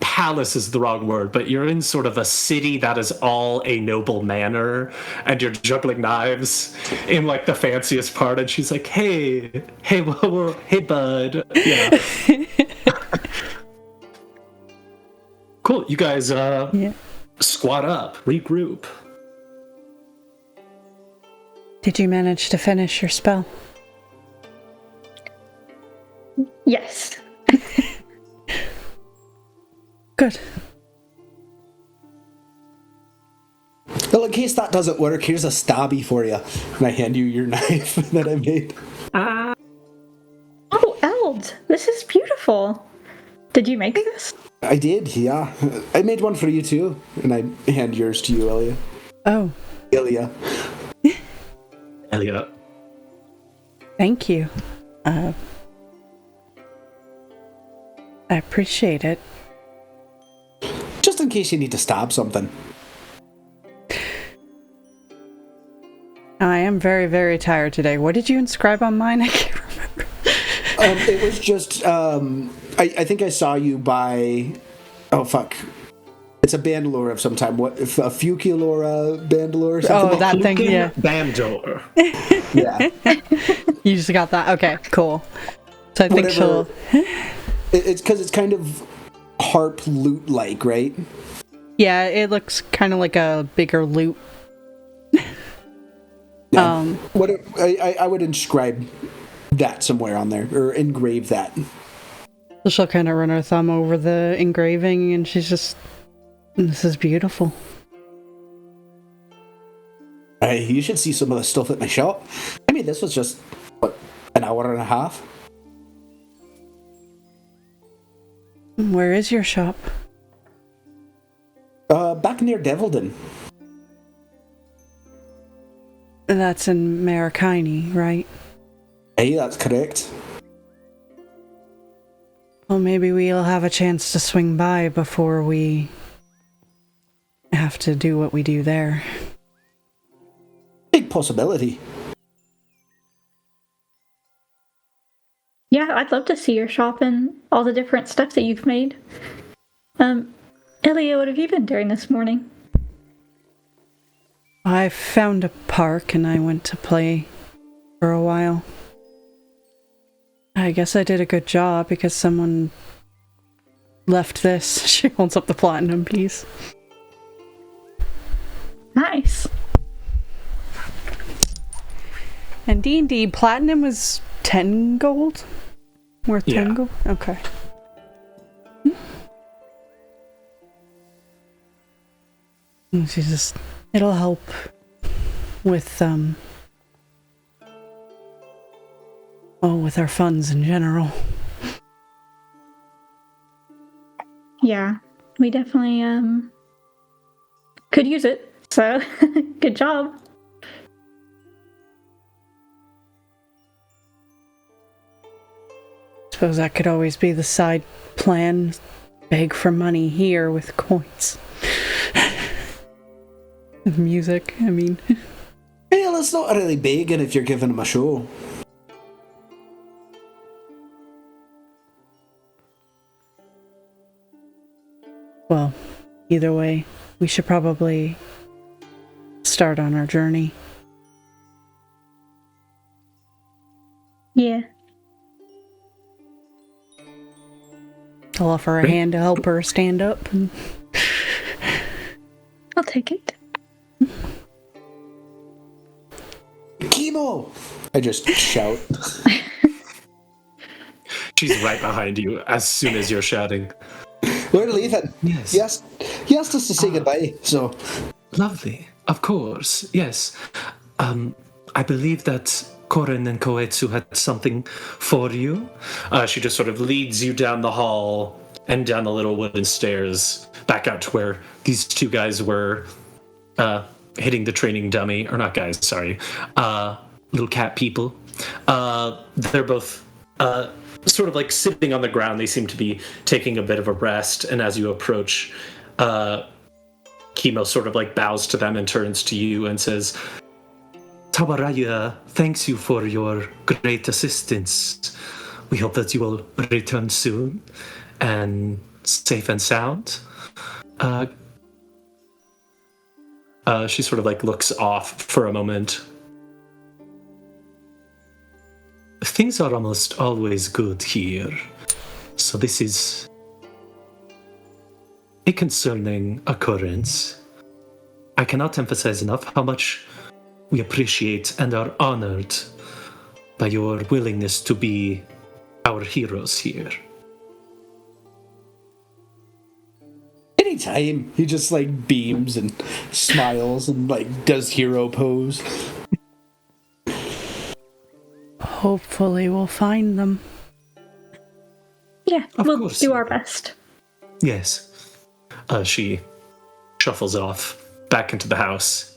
Palace is the wrong word, but you're in sort of a city that is all a noble manor, and you're juggling knives in, like, the fanciest part, and she's like, hey, whoa, hey, bud. Yeah. Cool. You guys, squat up, regroup. Did you manage to finish your spell? Yes. Good. Well, in case that doesn't work, here's a stabby for you. And I hand you your knife that I made. Oh, Eld, this is beautiful. Did you make this? I did, yeah. I made one for you too. And I hand yours to you, Elia. Oh, Elia. Elliot. thank you. I appreciate it. Just in case you need to stab something. I am very, very tired today. What did you inscribe on mine? I can't remember. It was just, I think I saw you buy, oh fuck. It's a bandolore of some time. What, if a Fuculora bandolore or something? Oh, that thing, yeah. Bandor. Yeah. You just got that? Okay, cool. So I think Whatever. she'll... It's because it's kind of harp lute-like, right? Yeah, it looks kind of like a bigger loot. Yeah. I would inscribe that somewhere on there, or engrave that. So she'll kind of run her thumb over the engraving, and she's just... This is beautiful. Hey, you should see some of the stuff at my shop. I mean, this was just, what, an hour and a half? Where is your shop? Back near Devilden. That's in Marikini, right? Hey, that's correct. Well, maybe we'll have a chance to swing by before we have to do what we do there. Big possibility. Yeah, I'd love to see your shop and all the different stuff that you've made. Elia, what have you been doing this morning? I found a park and I went to play for a while. I guess I did a good job because someone left this. She holds up the platinum piece. Nice. And D&D platinum was 10 gold? Worth 10 Yeah. gold? Okay. And she just... It'll help with, with our funds in general. Yeah, we definitely, could use it, so good job. Suppose that could always be the side plan. Beg for money here with coins. Music, I mean. Well, it's not really begging if you're giving them a show. Well, either way, we should probably start on our journey. Yeah. I'll offer a hand to help her stand up. I'll take it. Chemo! I just shout. She's right behind you as soon as you're shouting. We're leaving. Yes. He asked us to say goodbye, so... Lovely. Of course. Yes. I believe that Koren and Koetsu had something for you. She just sort of leads you down the hall and down the little wooden stairs back out to where these two guys were hitting the training dummy. Or not guys, sorry. Little cat people. They're both sort of like sitting on the ground. They seem to be taking a bit of a rest. And as you approach, Kimo sort of like bows to them and turns to you and says, Tabaraya thanks you for your great assistance. We hope that you will return soon and safe and sound. She sort of like looks off for a moment. Things are almost always good here, so this is a concerning occurrence. I cannot emphasize enough how much we appreciate and are honored by your willingness to be our heroes here. Anytime. He just like beams and smiles and like does hero pose. Hopefully we'll find them. Yeah, Of we'll course. do our best. Yes. She shuffles off back into the house.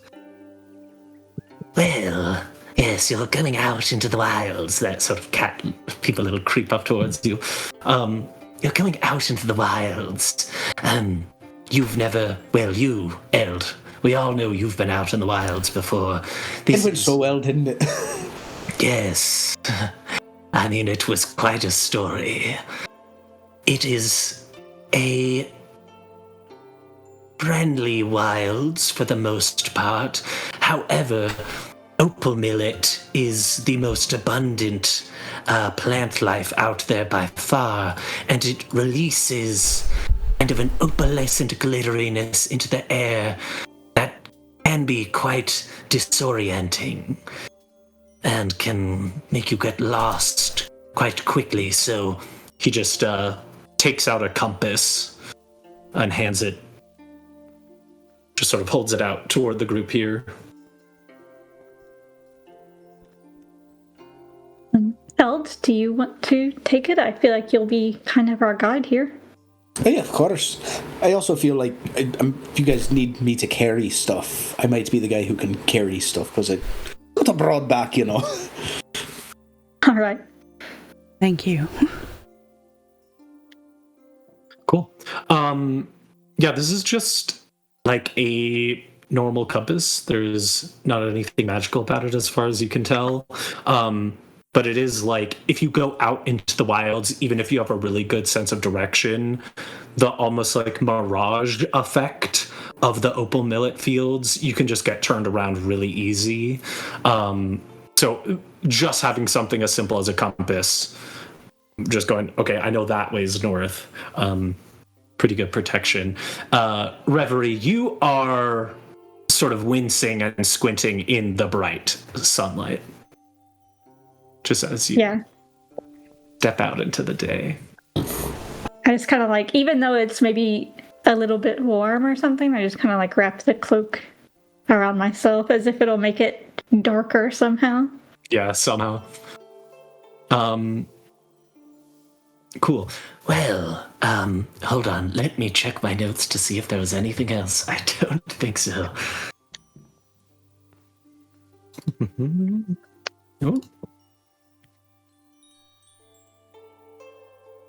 Well, yes, you're going out into the wilds. That sort of cat people that'll creep up towards you. You're going out into the wilds. You've never, well, you, Eld. We all know you've been out in the wilds before. It went so well, didn't it? Yes. I mean, it was quite a story. It is a friendly wilds for the most part. However, opal millet is the most abundant plant life out there by far, and it releases kind of an opalescent glitteriness into the air that can be quite disorienting and can make you get lost quite quickly. So he just takes out a compass and hands it, just sort of holds it out toward the group here. Eld, do you want to take it? I feel like you'll be kind of our guide here. Oh, yeah, of course. I also feel like if you guys need me to carry stuff, I might be the guy who can carry stuff because I got a broad back, you know. All right. Thank you. Cool. Yeah, this is just like a normal compass. There's not anything magical about it as far as you can tell. But it is like, if you go out into the wilds, even if you have a really good sense of direction, the almost like mirage effect of the opal millet fields, you can just get turned around really easy. So just having something as simple as a compass, just going, okay, I know that way's north. Pretty good protection. Reverie, you are sort of wincing and squinting in the bright sunlight. Just as you step out into the day. I just kind of like, even though it's maybe a little bit warm or something, I just kind of like wrap the cloak around myself as if it'll make it darker somehow. Yeah, somehow. Cool. Well, hold on. Let me check my notes to see if there was anything else. I don't think so. Oh.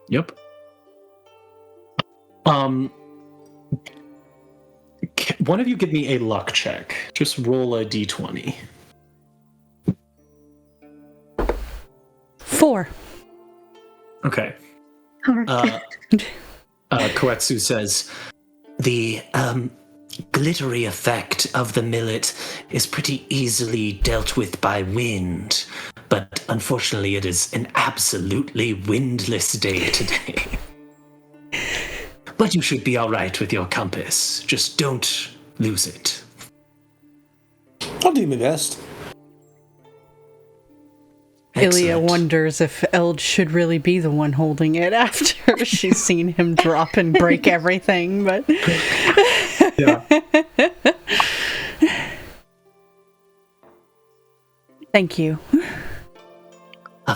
Yep. One of you give me a luck check. Just roll a d20. 4. Okay. All right. Koetsu says, the glittery effect of the millet is pretty easily dealt with by wind, but unfortunately it is an absolutely windless day today. But you should be all right with your compass. Just don't lose it. I'll do my best. Ilya Excellent. wonders if Eld should really be the one holding it after she's seen him drop and break everything, but... Yeah. Thank you.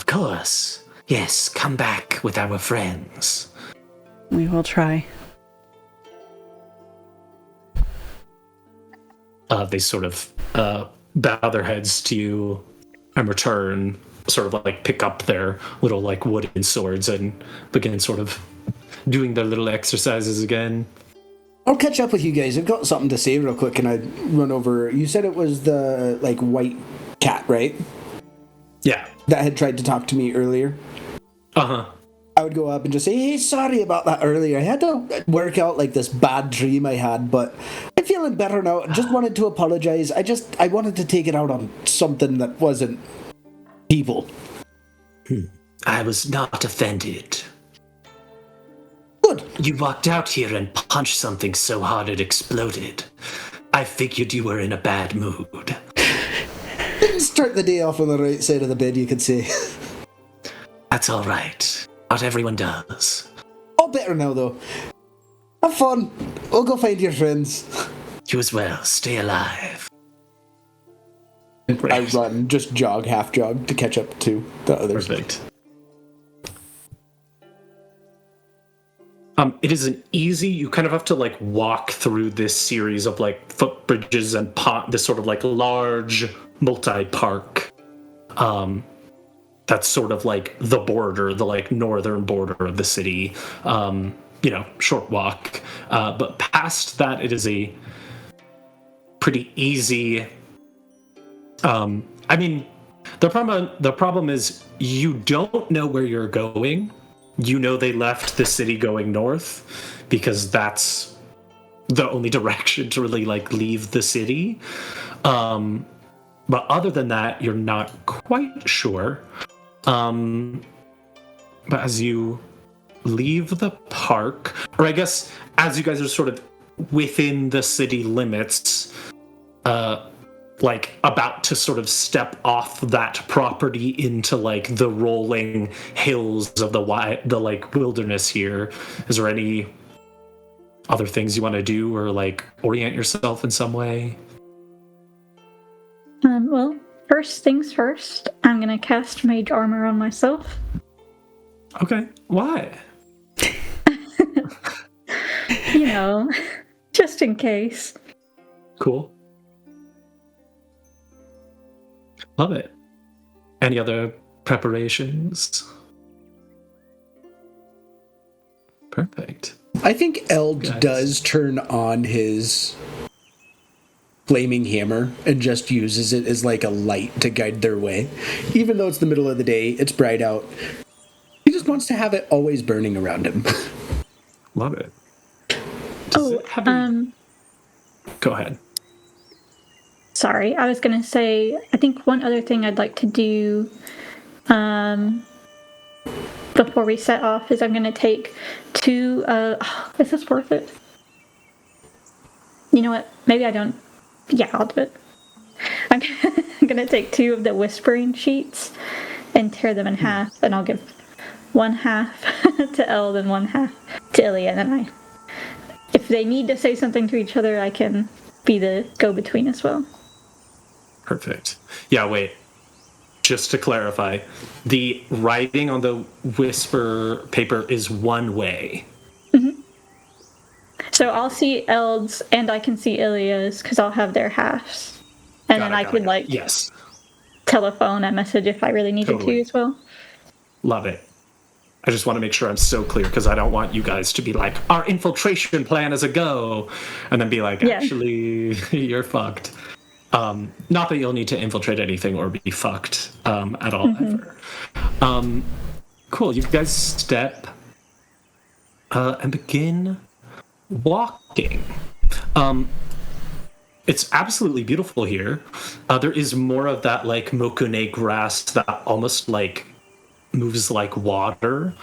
course. Yes, come back with our friends. We will try. They sort of bow their heads to you and return, sort of like pick up their little like wooden swords and begin sort of doing their little exercises again. I'll catch up with you guys. I've got something to say real quick. Can I run over? You said it was the like white cat, right? Yeah. That had tried to talk to me earlier. Uh-huh. I would go up and just say, hey, sorry about that earlier. I had to work out like this bad dream I had, but I'm feeling better now. Just wanted to apologize. I wanted to take it out on something that wasn't people. I was not offended. Good. You walked out here and punched something so hard it exploded. I figured you were in a bad mood. Didn't start the day off on the right side of the bed, you could say. That's all right. Not everyone does. All better now, though. Have fun. We'll go find your friends. You as well. Stay alive. I run, just jog, half jog, to catch up to the others. Perfect. It isn't easy. You kind of have to like walk through this series of like footbridges and this sort of like large multi-park. That's sort of like the border, the like northern border of the city. Short walk. But past that, it is a pretty easy. The problem is you don't know where you're going. You know they left the city going north because that's the only direction to really like leave the city. But other than that, you're not quite sure. But as you leave the park, or I guess as you guys are sort of within the city limits, like about to sort of step off that property into like the rolling hills of the like wilderness here, is there any other things you want to do or like orient yourself in some way? Well, first things first, I'm gonna cast mage armor on myself. Okay. Why? Just in case. Cool. Love it. Any other preparations? Perfect. I think Eld does turn on his flaming hammer and just uses it as like a light to guide their way. Even though it's the middle of the day, it's bright out. He just wants to have it always burning around him. Love it. Go ahead. Sorry, I was gonna say, I think one other thing I'd like to do before we set off is I'm gonna take two, is this worth it? You know what, maybe I don't, yeah, I'll do it. I'm gonna take two of the whispering sheets and tear them in half, and I'll give one half to Eld and one half to Ilya, and then if they need to say something to each other, I can be the go-between as well. Perfect. Yeah, wait. Just to clarify, the writing on the whisper paper is one way. Mm-hmm. So I'll see Eld's and I can see Ilya's because I'll have their halves. And then I could yes, telephone a message if I really needed to as well. Love it. I just want to make sure I'm so clear because I don't want you guys to be like, our infiltration plan is a go, and then be like, actually, you're fucked. Not that you'll need to infiltrate anything or be fucked at all, ever. Cool, you guys step and begin walking. It's absolutely beautiful here. There is more of that like mokune grass that almost like moves like water.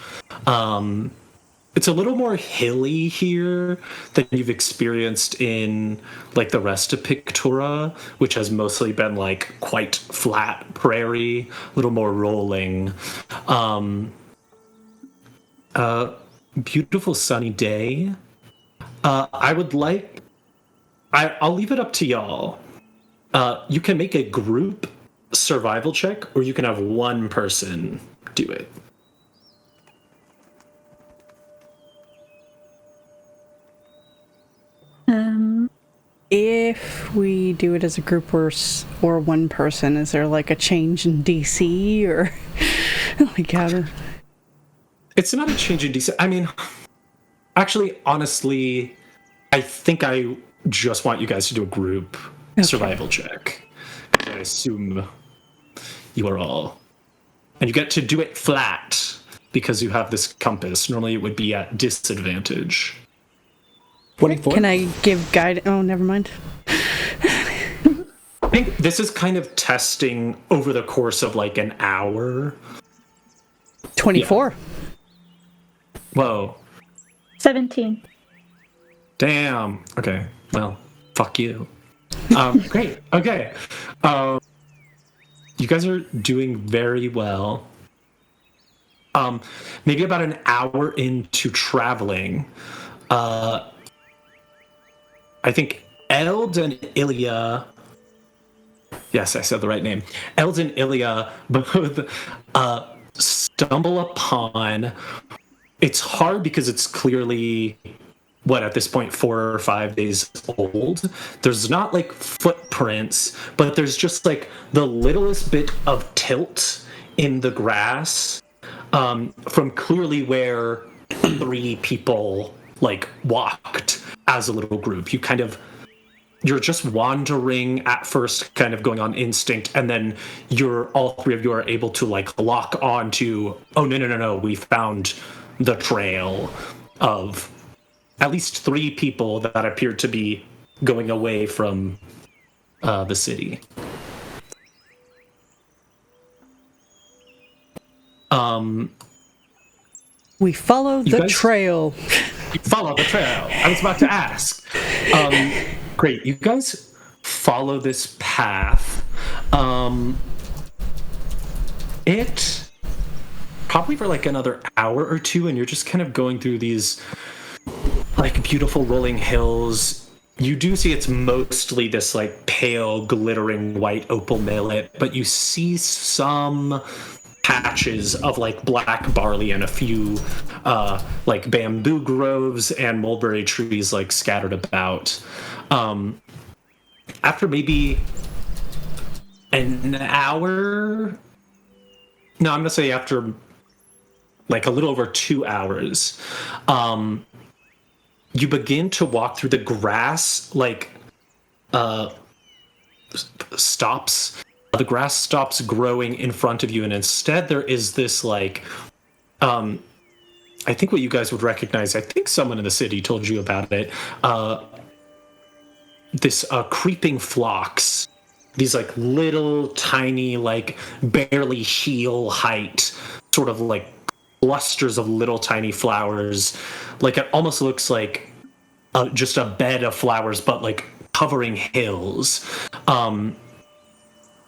It's a little more hilly here than you've experienced in like the rest of Pictura, which has mostly been like quite flat prairie, a little more rolling. Beautiful sunny day. I'll leave it up to y'all. You can make a group survival check, or you can have one person do it. If we do it as a group or one person, is there like a change in DC or like how to... It's not a change in DC. I mean, actually, honestly, I think I just want you guys to do a group survival check. I assume you are all. And you get to do it flat because you have this compass. Normally it would be at disadvantage. 24. Can I give guide? Oh, never mind. I think this is kind of testing over the course of like an hour. 24. Yeah. Whoa. 17. Damn. Okay. Well, fuck you. Great. Okay. You guys are doing very well. Maybe about an hour into traveling, I think Eld and Ilya. Yes, I said the right name. Eld and Ilya both stumble upon. It's hard because it's clearly, at this point, 4 or 5 days old. There's not like footprints, but there's just like the littlest bit of tilt in the grass from clearly where 3 people like walked as a little group. You're just wandering at first, kind of going on instinct, and then all 3 of you are able to like lock on to, oh, no, we found the trail of at least 3 people that appear to be going away from the city. We follow the trail. You follow the trail. I was about to ask. Great. You guys follow this path. It probably for like another hour or 2, and you're just kind of going through these like beautiful rolling hills. You do see it's mostly this like pale, glittering white opal millet, but you see some patches of like black barley and a few like bamboo groves and mulberry trees like scattered about. After maybe an hour, no, I'm gonna say after like a little over 2 hours, you begin to walk through the grass, like stops. The grass stops growing in front of you, and instead there is this like I think what you guys would recognize, I think someone in the city told you about it, this creeping phlox, these like little tiny, like barely heel height, sort of like clusters of little tiny flowers. Like it almost looks like just a bed of flowers, but like covering hills.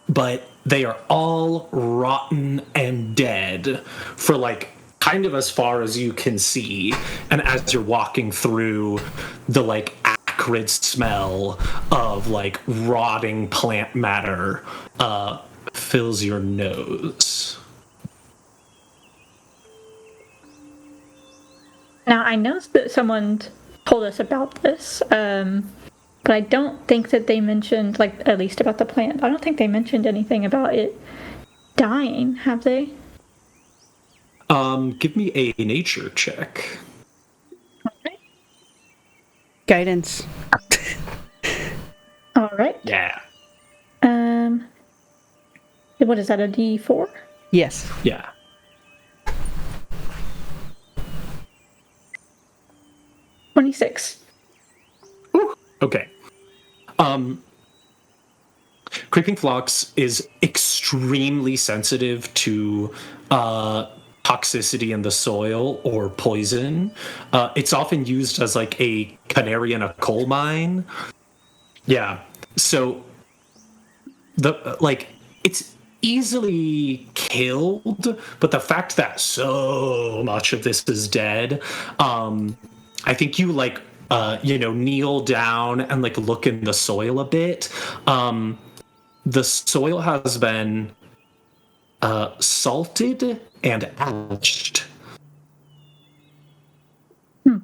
But they are all rotten and dead for like kind of as far as you can see. And as you're walking through, the like acrid smell of like rotting plant matter fills your nose. Now, I know that someone told us about this, but I don't think that they mentioned, like, at least about the plant. I don't think they mentioned anything about it dying, have they? Give me a nature check. Okay. Guidance. All right. Yeah. What is that, a D4? Yes. Yeah. $26. Okay. Creeping phlox is extremely sensitive to toxicity in the soil or poison. It's often used as like a canary in a coal mine. Yeah. So it's easily killed, but the fact that so much of this is dead, I think you like kneel down and like look in the soil a bit. The soil has been salted and ashed. And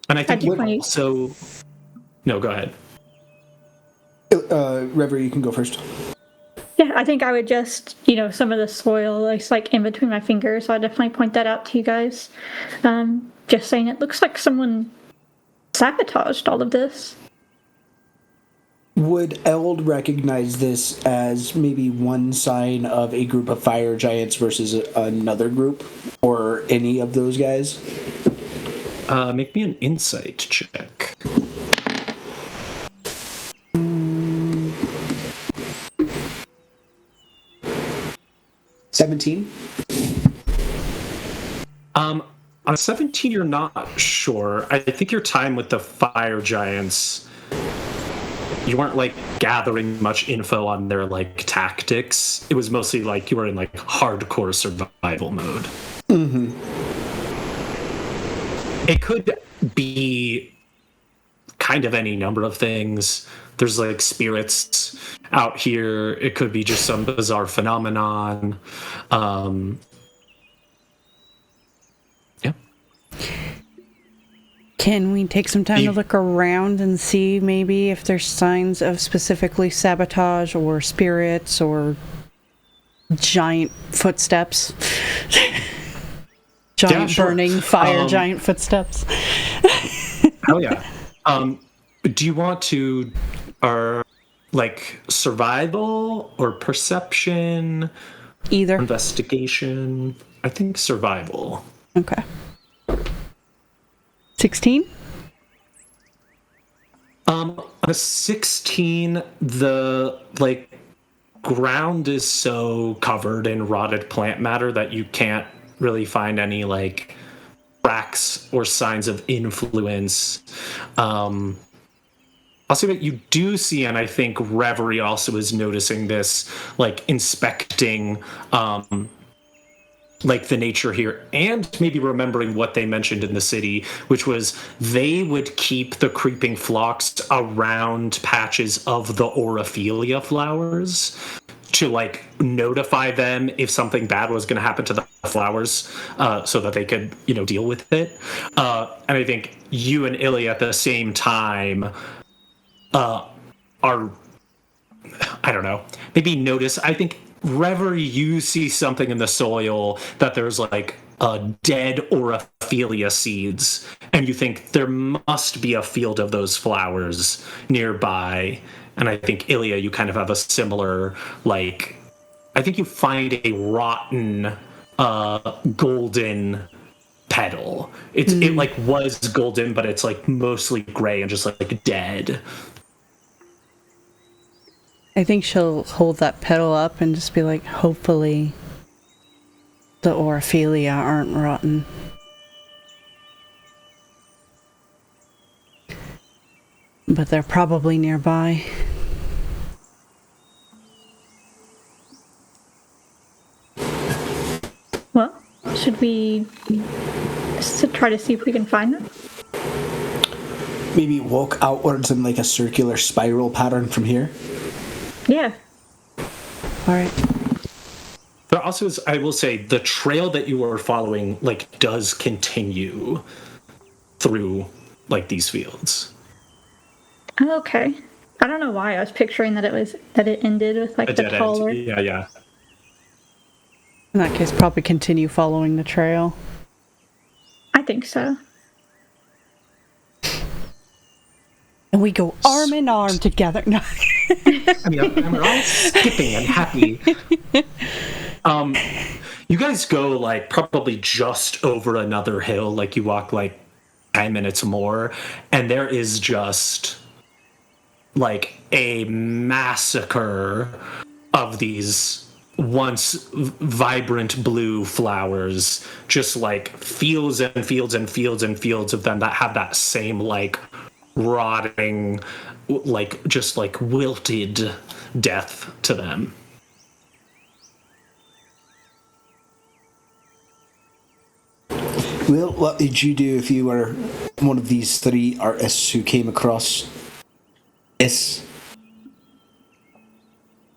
I think you definitely- also... No, go ahead. Reverie, you can go first. Yeah, I think I would just, some of the soil is like in between my fingers, so I definitely point that out to you guys. Just saying it looks like someone sabotaged all of this. Would Eld recognize this as maybe one sign of a group of fire giants versus another group, or any of those guys? Make me an insight check. 17? On a 17, you're not sure. I think your time with the fire giants, you weren't like gathering much info on their like tactics. It was mostly like you were in like hardcore survival mode. Mm-hmm. It could be kind of any number of things. There's like spirits out here. It could be just some bizarre phenomenon. Yeah. Can we take some time to look around and see maybe if there's signs of specifically sabotage or spirits or giant footsteps? Giant sure. burning fire giant footsteps. Oh yeah. Do you want to like survival or perception? Either. Investigation? I think survival. Okay. 16? On a 16, the like ground is so covered in rotted plant matter that you can't really find any like cracks or signs of influence. I'll say that you do see, and I think Reverie also is noticing this, like inspecting like the nature here, and maybe remembering what they mentioned in the city, which was they would keep the creeping flocks around patches of the Orophilia flowers to like notify them if something bad was going to happen to the flowers, so that they could, deal with it. And I think you and Ilya at the same time are, I don't know, maybe notice. I think Reverie, you see something in the soil that there's like a dead Orophilia seeds, and you think there must be a field of those flowers nearby. And I think Ilya, you kind of have a similar, like, I think you find a rotten golden petal. It like was golden, but it's like mostly gray and just like dead. I think she'll hold that petal up and just be like, hopefully the Orophilia aren't rotten. But they're probably nearby. Well, should we try to see if we can find them? Maybe walk outwards in like a circular spiral pattern from here? Yeah. All right. There also is, I will say, the trail that you are following like does continue through like these fields. Okay. I don't know why I was picturing that it ended with like A the dead taller. end. Yeah. In that case, probably continue following the trail. I think so. And we go arm in arm together. No. I mean, and we're all skipping and happy. You guys go like probably just over another hill. Like you walk like 10 minutes more, and there is just like a massacre of these once vibrant blue flowers, just like fields and fields and fields and fields of them that have that same like rotting, like just like wilted death to them. Well, what would you do if you were one of these three artists who came across this?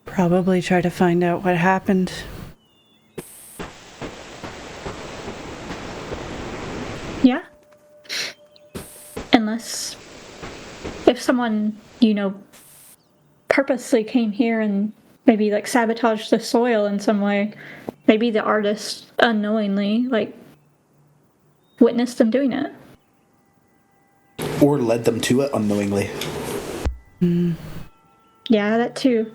Probably try to find out what happened. someone, purposely came here and maybe like sabotaged the soil in some way, maybe the artist unknowingly like witnessed them doing it. Or led them to it unknowingly. Yeah, that too.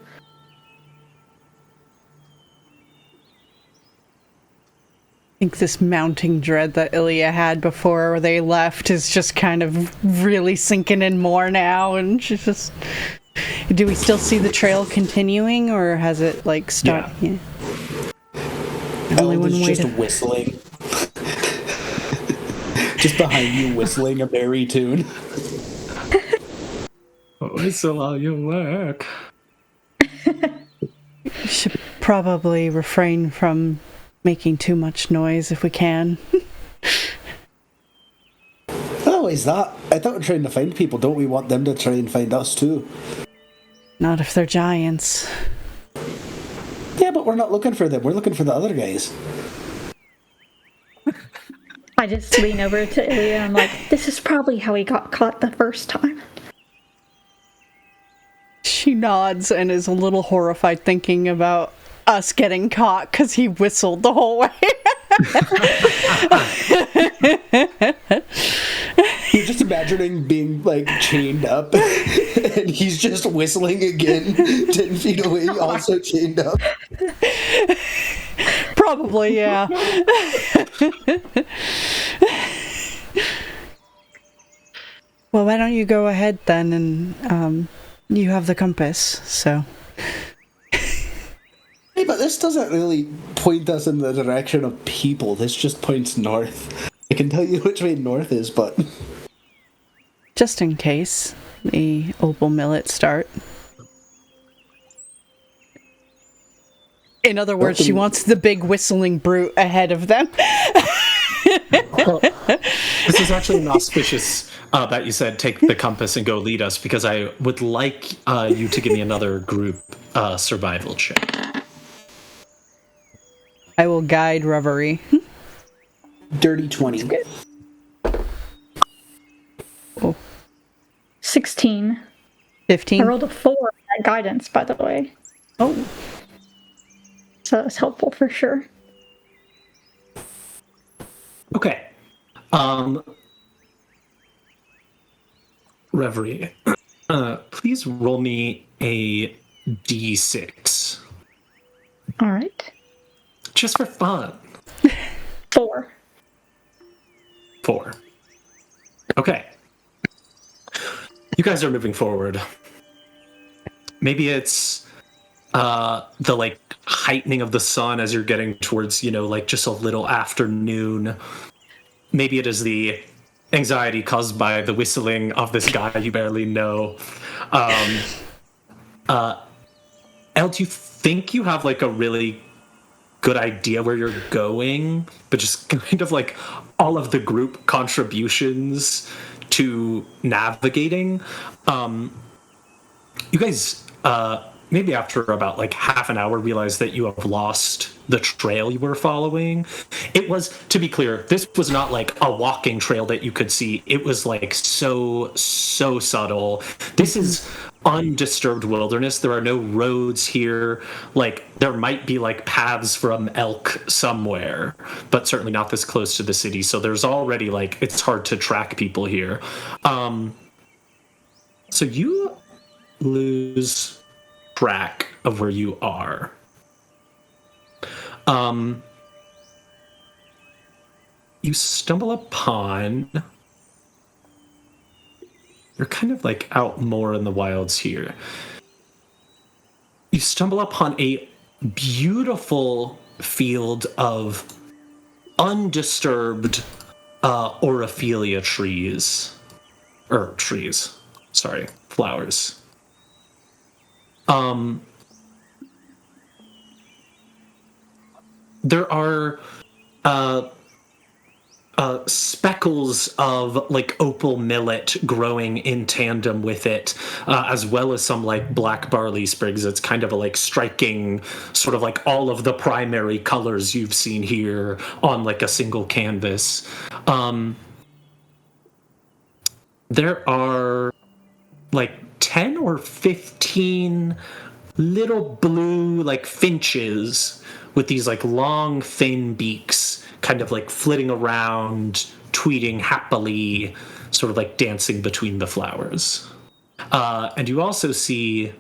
I think this mounting dread that Ilya had before they left is just kind of really sinking in more now, and she's just... Do we still see the trail continuing, or has it, like, stopped? Yeah. Eld is just whistling. Just behind you, whistling a merry tune. Whistle all your work. We should probably refrain from making too much noise if we can. Oh, is that? I thought we're trying to find people. Don't we want them to try and find us too? Not if they're giants. Yeah, but we're not looking for them. We're looking for the other guys. I just lean over to Ilya and I'm like, this is probably how he got caught the first time. She nods and is a little horrified thinking about us getting caught because he whistled the whole way. You're just imagining being, like, chained up, and he's just whistling again, 10 feet away, also chained up. Probably, yeah. Well, why don't you go ahead then, and you have the compass, so... Hey, but this doesn't really point us in the direction of people. This just points north. I can tell you which way north is, but... Just in case the opal millet start. In other words, she wants the big whistling brute ahead of them. Well, this is actually an auspicious that you said take the compass and go lead us, because I would like you to give me another group survival check. I will guide Reverie. Dirty 20. Oh. 16. 15. I rolled a 4 in that guidance, by the way. Oh. So that's helpful for sure. Okay. Reverie, please roll me a d6. All right. Just for fun. 4. 4. Okay. You guys are moving forward. Maybe it's the like heightening of the sun as you're getting towards, like just a little afternoon. Maybe it is the anxiety caused by the whistling of this guy you barely know. Elle, do you think you have like a really good idea where you're going, but just kind of like all of the group contributions to navigating? You guys maybe after about like half an hour realize that you have lost the trail you were following. It was, to be clear, this was not like a walking trail that you could see. It was like so subtle. This is undisturbed wilderness. There are no roads here. Like there might be like paths from elk somewhere, but certainly not this close to the city. So there's already like, it's hard to track people here. So you lose track of where you are. You stumble upon... You're kind of like out more in the wilds here. You stumble upon a beautiful field of undisturbed Orophilia flowers. There are speckles of like opal millet growing in tandem with it, as well as some like black barley sprigs. It's kind of a like striking sort of like all of the primary colors you've seen here on like a single canvas. There are like 10 or 15 little blue like finches with these like long thin beaks kind of like flitting around, tweeting happily, sort of like dancing between the flowers. And you also see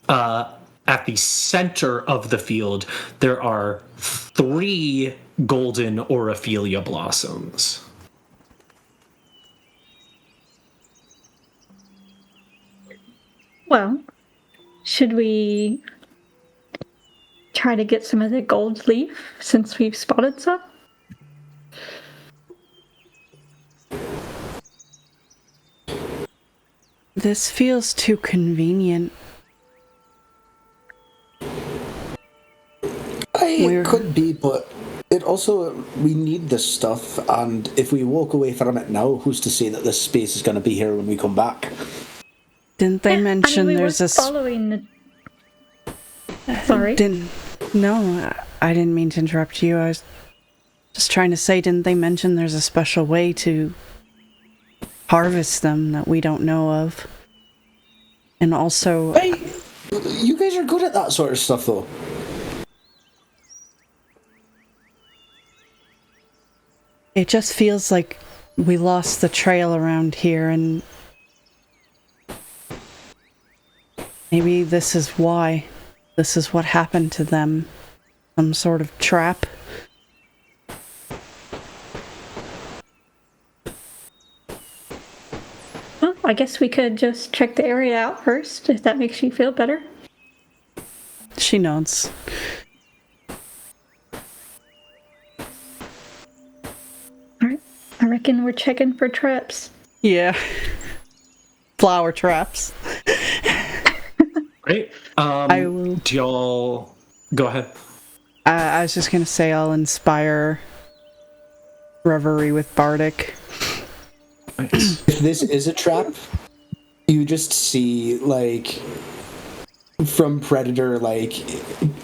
at the center of the field there are 3 golden Orophilia blossoms. Well, should we try to get some of the gold leaf since we've spotted some? This feels too convenient. It could be, but it also, we need this stuff, and if we walk away from it now, who's to say that this space is going to be here when we come back? Didn't they mention we there's were a... following the... Sorry? No, I didn't mean to interrupt you. I was just trying to say, didn't they mention there's a special way to harvest them that we don't know of? And also... Hey, you guys are good at that sort of stuff, though. It just feels like we lost the trail around here, and maybe this is why. This is what happened to them. Some sort of trap. Well, I guess we could just check the area out first, if that makes you feel better. She nods. Alright, I reckon we're checking for traps. Yeah. Flower traps. Great. I will... Do y'all go ahead? I was just gonna say I'll inspire Reverie with Bardic. Nice. If this is a trap, you just see, like, from Predator, like,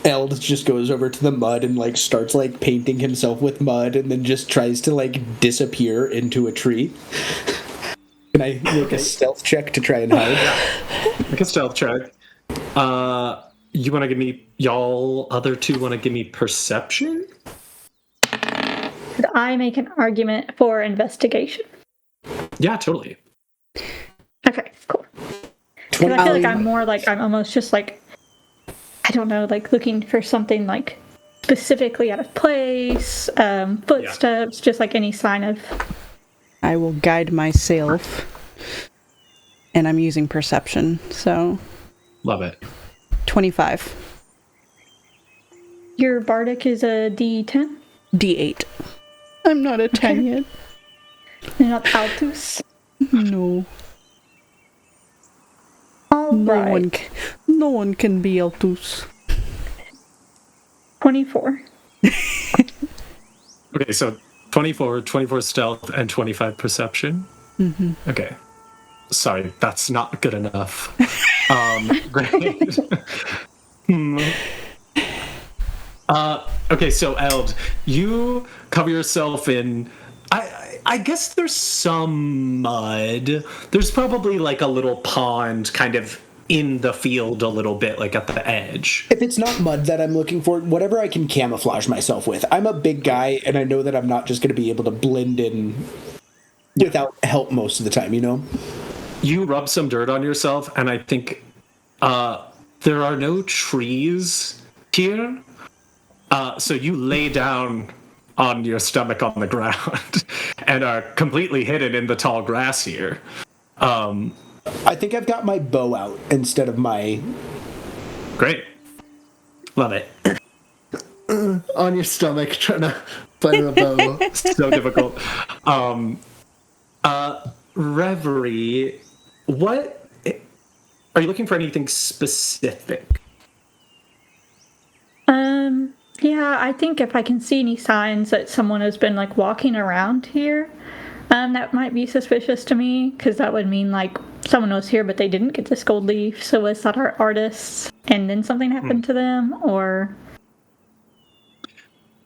Eld just goes over to the mud and, like, starts, like, painting himself with mud and then just tries to, like, disappear into a tree. Can I make a stealth check to try and hide? Make a stealth check. You want to give me, y'all other two want to give me perception? Could I make an argument for investigation? Yeah, totally. Okay, cool. Because I feel like I'm more like, I'm almost just like, I don't know, like looking for something like specifically out of place, footsteps, just like any sign of... I will guide myself. And I'm using perception, so... Love it. 25. Your Bardic is a D10? D8. I'm not a 10 yet. You're not Altus? No. Alright. No one can be Altus. 24. Okay, so 24 stealth, and 25 perception. Mm-hmm. Okay. Sorry, that's not good enough. Great. Okay, so Eld, you cover yourself in... I guess there's some mud. There's probably like a little pond kind of in the field a little bit, like at the edge. If it's not mud that I'm looking for, whatever I can camouflage myself with. I'm a big guy, and I know that I'm not just going to be able to blend in without help most of the time, you know? You rub some dirt on yourself, and I think there are no trees here. So you lay down on your stomach on the ground and are completely hidden in the tall grass here. I think I've got my bow out instead of my... Great. Love it. On your stomach, trying to fire a bow. So difficult. Reverie, what... Are you looking for anything specific? Yeah, I think if I can see any signs that someone has been like walking around here, that might be suspicious to me, because that would mean like someone was here but they didn't get this gold leaf, so was that our artists and then something happened to them, or...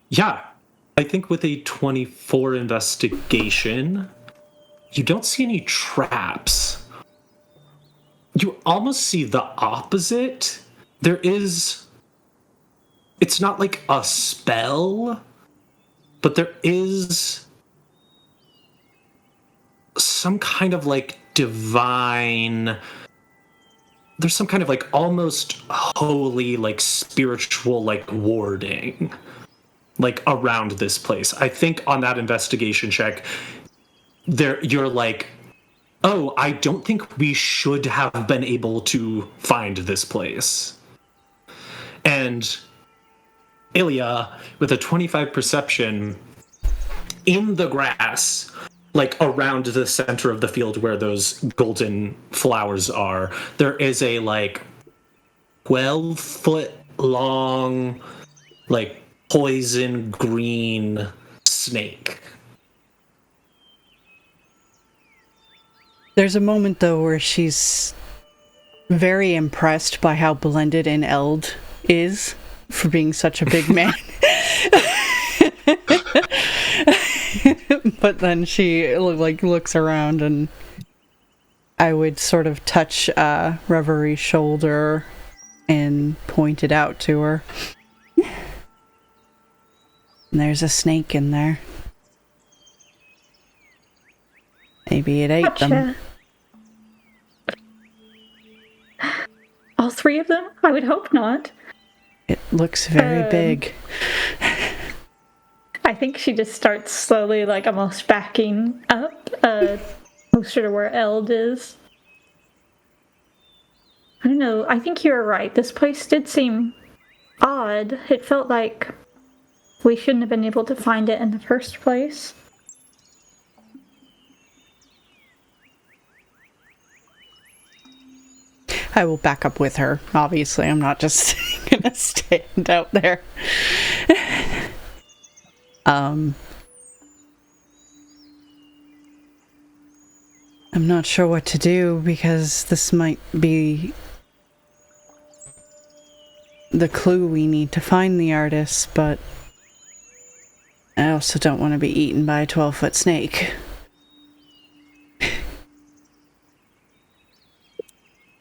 Yeah, I think with a 24 investigation, you don't see any traps you almost see the opposite. It's not like a spell, but there is some kind of like divine, there's some kind of like almost holy, like spiritual, like warding, like around this place. I think on that investigation check, you're like, oh, I don't think we should have been able to find this place. And Ilya, with a 25 perception, in the grass, like around the center of the field where those golden flowers are, there is a like 12-foot long, like poison green snake. There's a moment, though, where she's very impressed by how blended in Eld is for being such a big man. But then she like looks around, and I would sort of touch Reverie's shoulder and point it out to her. And there's a snake in there. Maybe it ate them. All three of them? I would hope not. It looks very big. I think she just starts slowly, like almost backing up, closer to where Eld is. I don't know. I think you're right. This place did seem odd. It felt like we shouldn't have been able to find it in the first place. I will back up with her. Obviously, I'm not just gonna stand out there. I'm not sure what to do, because this might be the clue we need to find the artist, but I also don't want to be eaten by a 12-foot snake.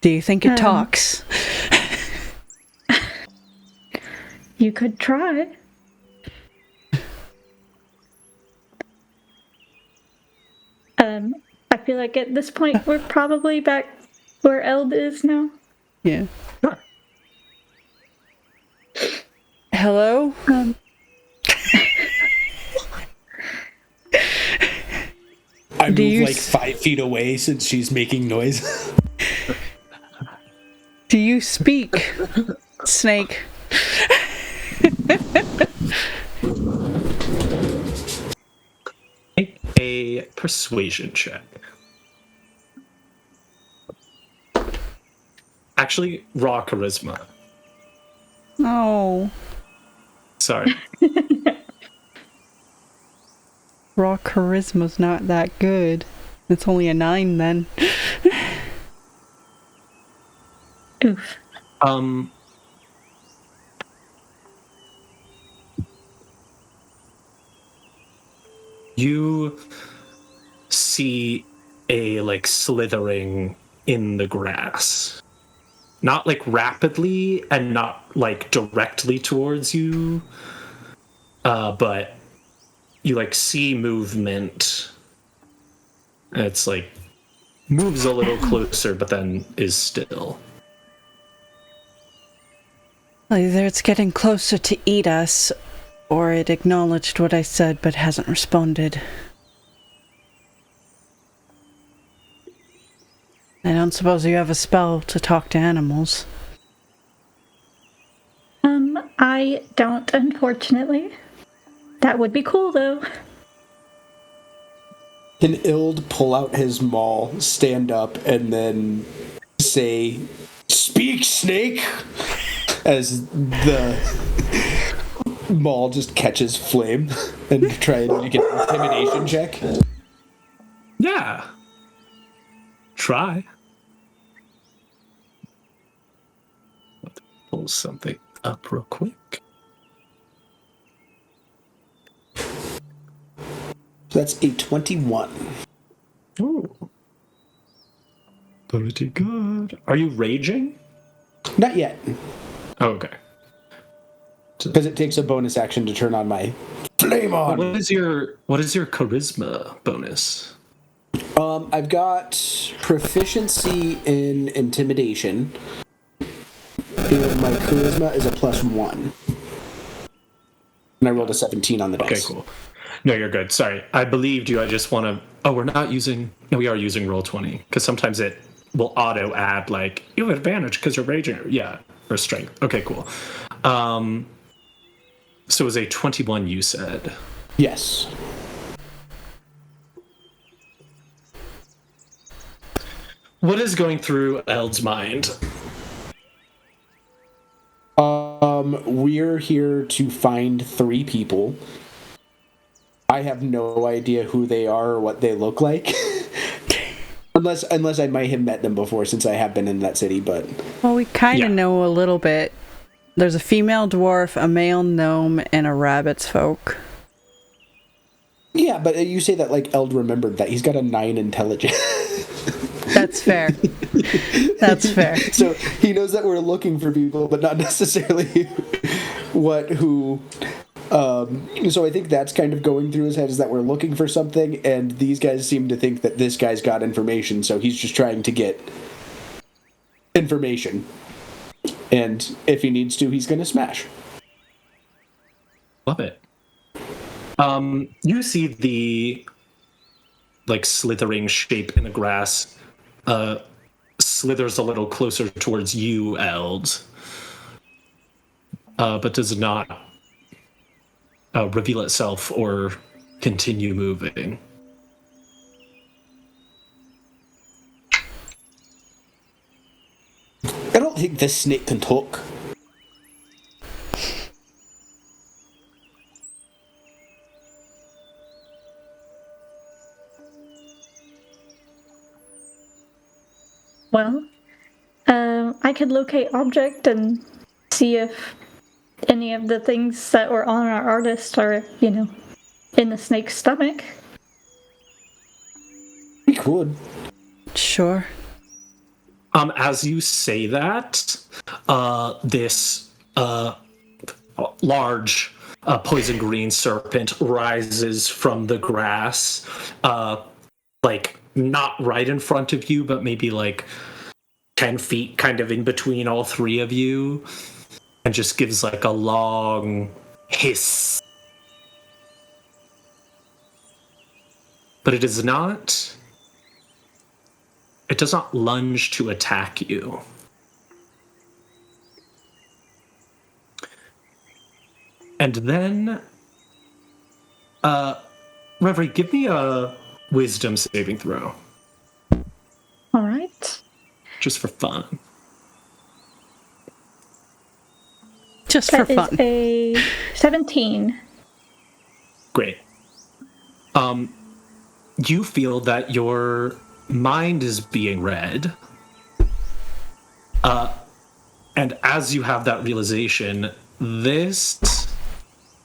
Do you think it talks? You could try. I feel like at this point we're probably back where Eld is now. Yeah. Hello? I move like 5 feet away since she's making noise. Do you speak, snake? Make a persuasion check. Actually, raw charisma. Oh. Sorry. Raw charisma's not that good. It's only a 9 then. Oof. You see a like slithering in the grass. Not like rapidly and not like directly towards you. But you like see movement. And it's like moves a little closer but then is still. Either it's getting closer to eat us, or it acknowledged what I said but hasn't responded. I don't suppose you have a spell to talk to animals. I don't, unfortunately. That would be cool, though. Can Ild pull out his maul, stand up, and then say, "Speak, snake!" as the maul just catches flame, and try and make an intimidation check? Yeah. Try. Let's pull something up real quick. So that's a 21. Ooh. Pretty good. Are you raging? Not yet, Oh, okay. because it takes a bonus action to turn on my flame on. What is your charisma bonus? I've got proficiency in intimidation, and my charisma is a +1. And I rolled a 17 on the dice. Okay, cool. No, you're good. Sorry, I believed you. I just want to. Oh, we're not using. No, we are using Roll20 because sometimes it will auto add like you have advantage because you're raging. Yeah, or strength. Okay, cool. So it was a 21. You said. Yes. What is going through Eld's mind? We're here to find 3 people. I have no idea who they are or what they look like. unless I might have met them before, since I have been in that city, but... Well, we kind of know a little bit. There's a female dwarf, a male gnome, and a rabbit's folk. Yeah, but you say that like Eld remembered that. He's got a 9 intelligence. That's fair. That's fair. So he knows that we're looking for people, but not necessarily who. So I think that's kind of going through his head, is that we're looking for something, and these guys seem to think that this guy's got information, so he's just trying to get information. And if he needs to, he's going to smash. Love it. You see the like slithering shape in the grass slithers a little closer towards you, Eld, but does not reveal itself or continue moving. I don't think this snake can talk. Well, I could locate object and see if any of the things that were on our artist are, in the snake's stomach. We could. Sure. As you say that, this large poison green serpent rises from the grass, like not right in front of you, but maybe like 10 feet kind of in between all 3 of you, and just gives like a long hiss. But it does not lunge to attack you. And then Reverie, give me a wisdom saving throw. All right. Just for fun. Just for That fun. is a 17. Great. You feel that your mind is being read. And as you have that realization, this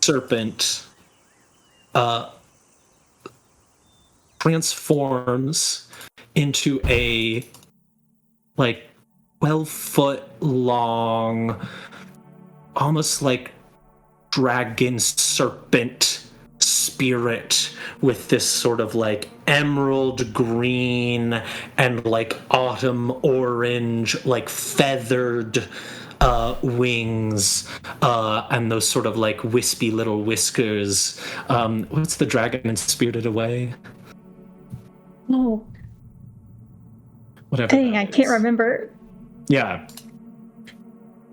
serpent transforms into a 12-foot long, almost like dragon serpent spirit with this sort of like emerald green and like autumn orange, like feathered wings, and those sort of like wispy little whiskers. What's the dragon in Spirited Away? Oh, Whatever. dang, that I can't is. remember. Yeah.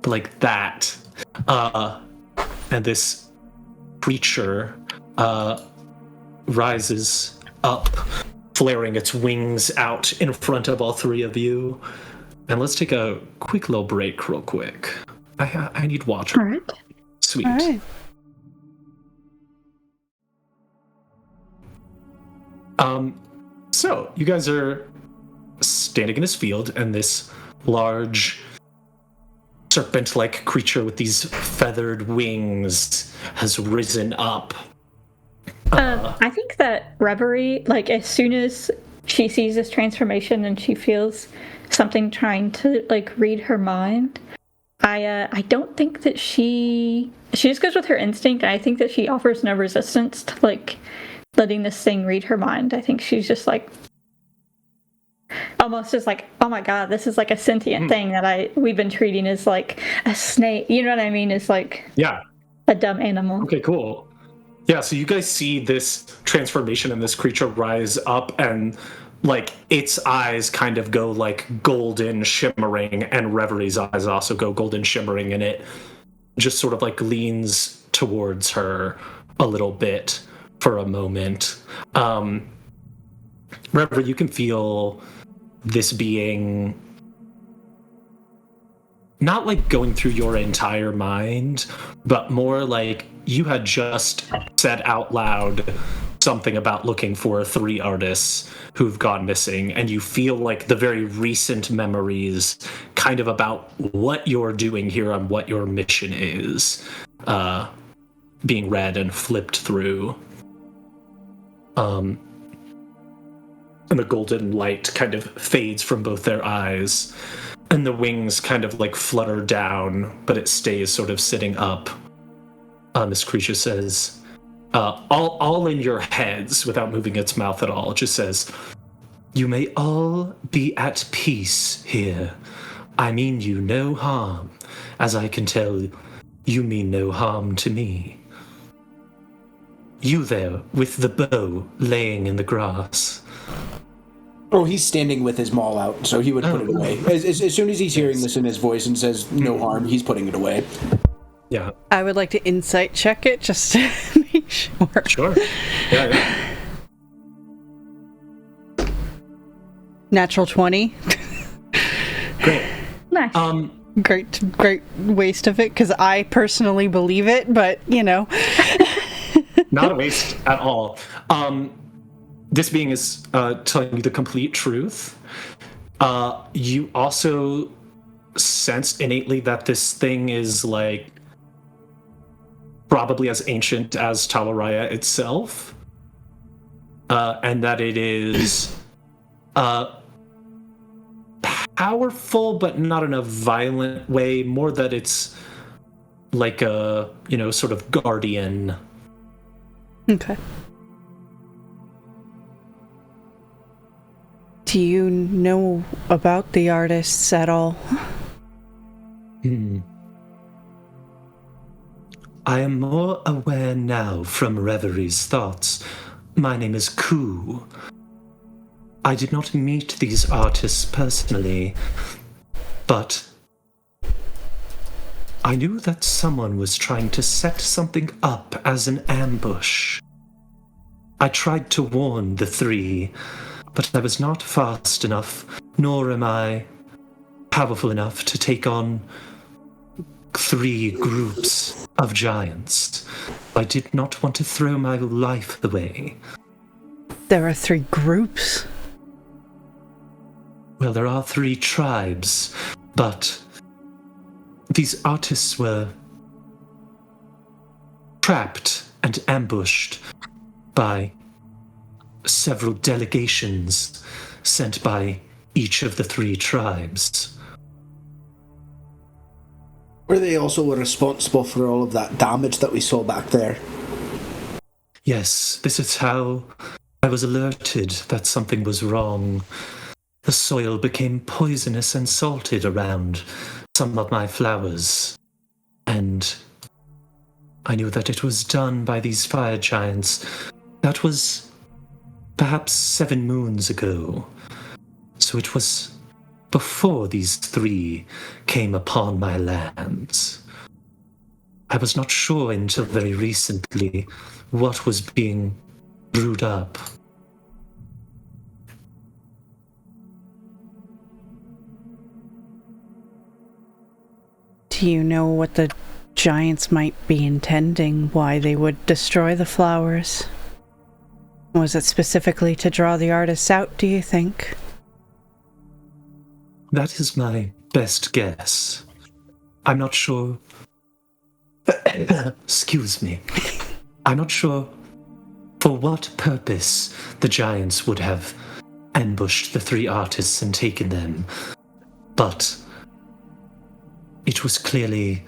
Like that. And this creature rises up, flaring its wings out in front of all 3 of you. And let's take a quick little break real quick. I need water. All right. Sweet. All right. So you guys are standing in this field, and this large serpent-like creature with these feathered wings has risen up. I think that Reverie, like, as soon as she sees this transformation and she feels something trying to like read her mind. I don't think that she just goes with her instinct. And I think that she offers no resistance to like letting this thing read her mind. I think she's just like almost just like, oh my god, this is like a sentient thing that we've been treating as like a snake. You know what I mean? It's like a dumb animal. Okay, cool. Yeah, so you guys see this transformation in this creature rise up, and like its eyes kind of go like golden shimmering, and Reverie's eyes also go golden shimmering, and it just sort of like leans towards her a little bit for a moment. Reverie, you can feel this being not like going through your entire mind, but more like you had just said out loud something about looking for 3 artists who've gone missing, and you feel like the very recent memories kind of about what you're doing here and what your mission is being read and flipped through. And the golden light kind of fades from both their eyes, and the wings kind of like flutter down, but it stays sort of sitting up. This creature says, all in your heads, without moving its mouth at all, it just says, "You may all be at peace here. I mean you no harm. As I can tell, you mean no harm to me. You there, with the bow laying in the grass." Oh, he's standing with his maul out, so he would put it away. As soon as he's hearing this in his voice and says no harm, he's putting it away. Yeah. I would like to insight check it just to make sure. Sure. Yeah. Natural 20. Great. Nice. Great waste of it, because I personally believe it, but, you know. Not a waste at all. This being is telling you the complete truth. You also sense innately that this thing is like probably as ancient as Talaraya itself, and that it is powerful, but not in a violent way. More that it's like a sort of guardian. Okay. Do you know about the artists at all? I am more aware now from Reverie's thoughts. My name is Ku. I did not meet these artists personally, but I knew that someone was trying to set something up as an ambush. I tried to warn the 3, but I was not fast enough, nor am I powerful enough to take on 3 groups of giants. I did not want to throw my life away. There are 3 groups? Well, there are 3 tribes, but these artists were trapped and ambushed by several delegations sent by each of the 3 tribes. Were they also responsible for all of that damage that we saw back there? Yes, this is how I was alerted that something was wrong. The soil became poisonous and salted around some of my flowers, and I knew that it was done by these fire giants. That was perhaps 7 moons ago, so it was before these 3 came upon my lands. I was not sure until very recently what was being brewed up. Do you know what the giants might be intending, why they would destroy the flowers? Was it specifically to draw the artists out, do you think? That is my best guess. I'm not sure. Excuse me. I'm not sure for what purpose the giants would have ambushed the 3 artists and taken them, But it was clearly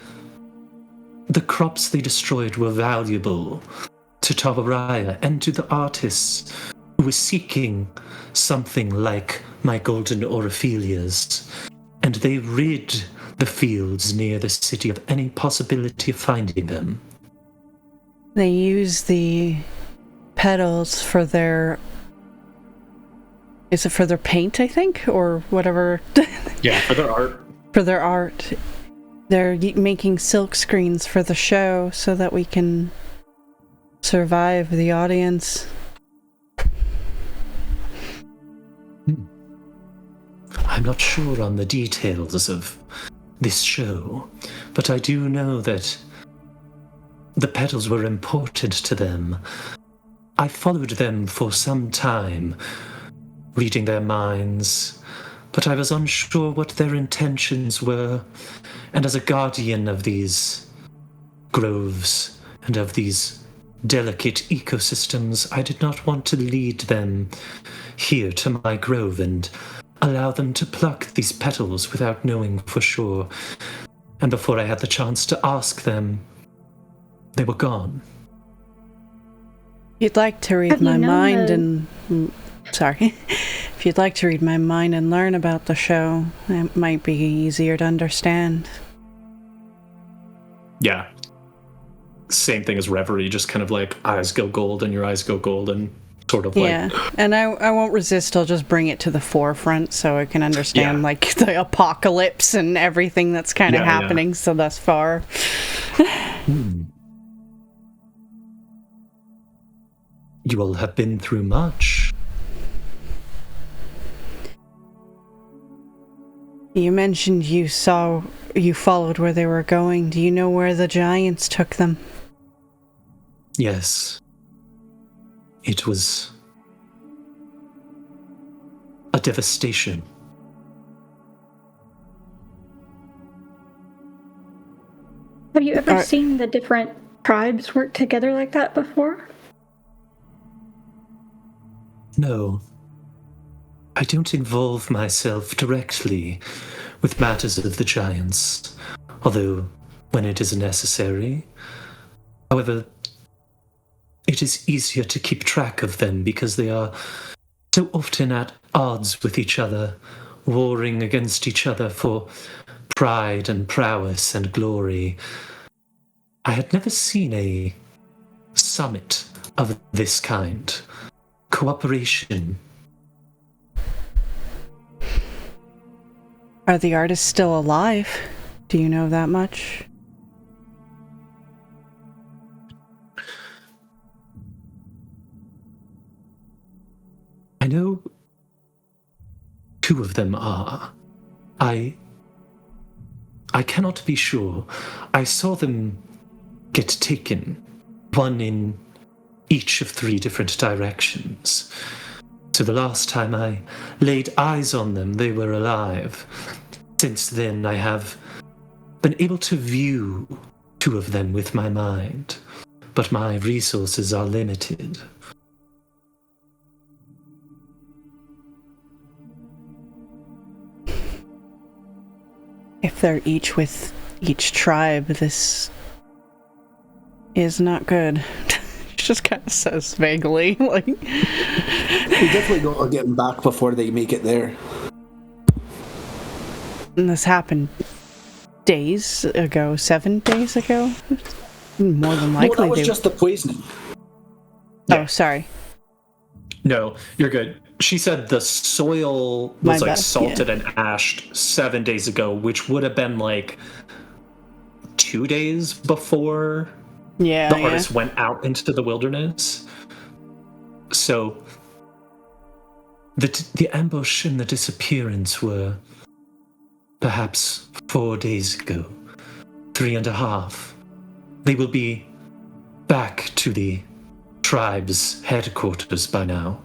the crops they destroyed were valuable to Tavaraya and to the artists who were seeking something like my golden Orophelias, and they rid the fields near the city of any possibility of finding them. They use the petals for their... Is it for their paint, I think? Or whatever? Yeah, for their art. For their art. They're making silk screens for the show so that we can survive the audience. I'm not sure on the details of this show, but I do know that the petals were important to them. I followed them for some time, reading their minds, but I was unsure what their intentions were, and as a guardian of these groves and of these delicate ecosystems, I did not want to lead them here to my grove and allow them to pluck these petals without knowing for sure. And before I had the chance to ask them, they were gone. If you'd like to read my mind and... Sorry. If you'd like to read my mind and learn about the show, it might be easier to understand. Yeah. Same thing as Reverie, just kind of like eyes go gold and your eyes go gold and sort of like... Yeah, and I won't resist, I'll just bring it to the forefront so I can understand like the apocalypse and everything that's kind of happening so thus far. You all have been through much. You mentioned you followed where they were going. Do you know where the giants took them? Yes. It was a devastation. Have you ever seen the different tribes work together like that before? No. I don't involve myself directly with matters of the giants, although when it is necessary. However, it is easier to keep track of them because they are so often at odds with each other, warring against each other for pride and prowess and glory. I had never seen a summit of this kind. Cooperation. Are the artists still alive? Do you know that much? I know 2 of them are. I cannot be sure. I saw them get taken, one in each of 3 different directions. So the last time I laid eyes on them, they were alive. Since then, I have been able to view 2 of them with my mind, but my resources are limited. If they're each with each tribe, this is not good. Just kind of says vaguely, like... We definitely don't get them back before they make it there. And this happened days ago, 7 days ago? More than likely. Well, that was just the poisoning. Oh, sorry. No, you're good. She said the soil was salted and ashed 7 days ago, which would have been like 2 days before the artist went out into the wilderness. So the ambush and the disappearance were perhaps 4 days ago, 3.5. They will be back to the tribe's headquarters by now.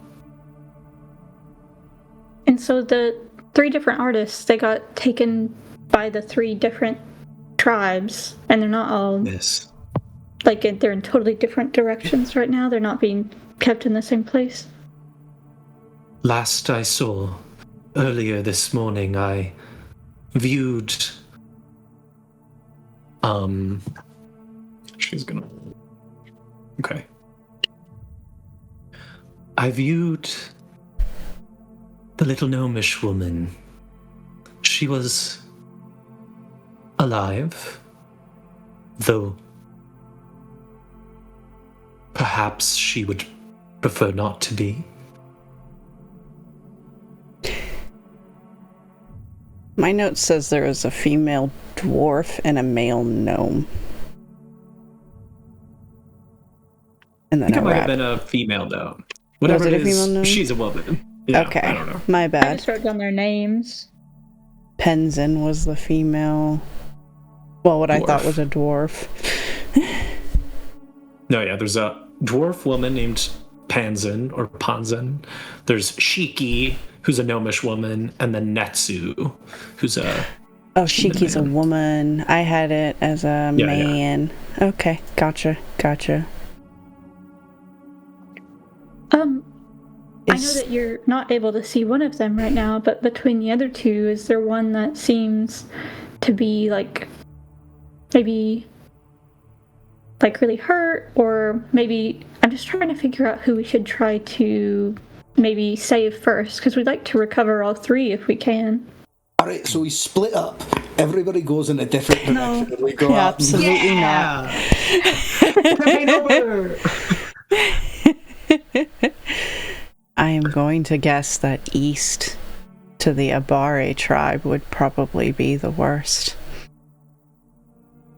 And so the 3 different artists, they got taken by the 3 different tribes, and they're not all... Yes. Like, they're in totally different directions right now? They're not being kept in the same place? Last I saw, earlier this morning, I viewed she's gonna okay. I viewed the little gnomish woman. She was alive, though perhaps she would prefer not to be. My note says there is a female dwarf and a male gnome. And I then think it a might have rat. been a female though. Whatever it it a female is, gnome? she's a woman. Yeah, Okay, I don't know. my I bad. just wrote down their names. Penzin was the female. Well, what I Dwarf. thought was a dwarf. No, yeah, there's a dwarf woman named Panzin or Panzin. There's Shiki, who's a gnomish woman, and then Netsu, who's a Oh, Shiki's a man. woman. I had it as a Yeah. man. Okay, gotcha. I know that you're not able to see one of them right now, but between the other two, is there one that seems to be like maybe like really hurt, or maybe I'm just trying to figure out who we should try to maybe save first, because we'd like to recover all three if we can. All right, so we split up. Everybody goes in a different direction. And we go up. Absolutely not. I am going to guess that east to the Abare tribe would probably be the worst.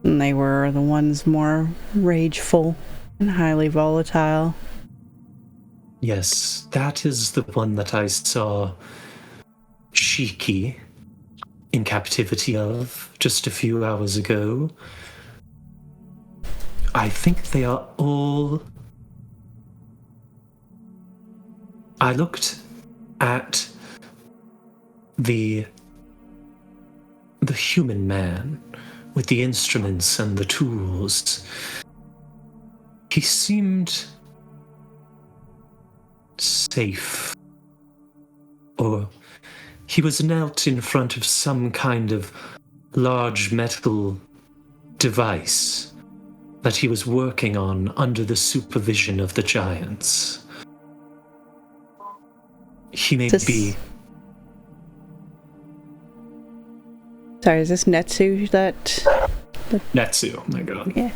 And they were the ones more rageful and highly volatile. Yes, that is the one that I saw Shiki in captivity of just a few hours ago. I think they are all... I looked at the human man with the instruments and the tools. He seemed safe, or he was knelt in front of some kind of large metal device that he was working on under the supervision of the giants. He may be... Sorry, is this Netsu that... Netsu, oh my god. Yeah.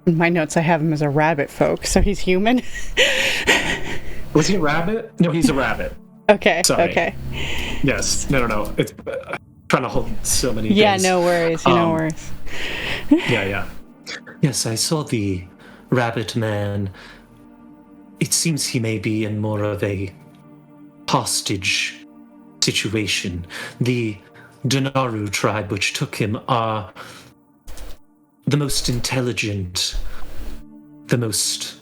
In my notes, I have him as a rabbit folk, so he's human. Was he a rabbit? No, he's a rabbit. Okay, Sorry. okay. Yes. No. It's trying to hold so many Yeah, things. no worries, no worries. Yeah. Yes, I saw the rabbit man. It seems he may be in more of a hostage situation. The Denaru tribe which took him are the most intelligent, the most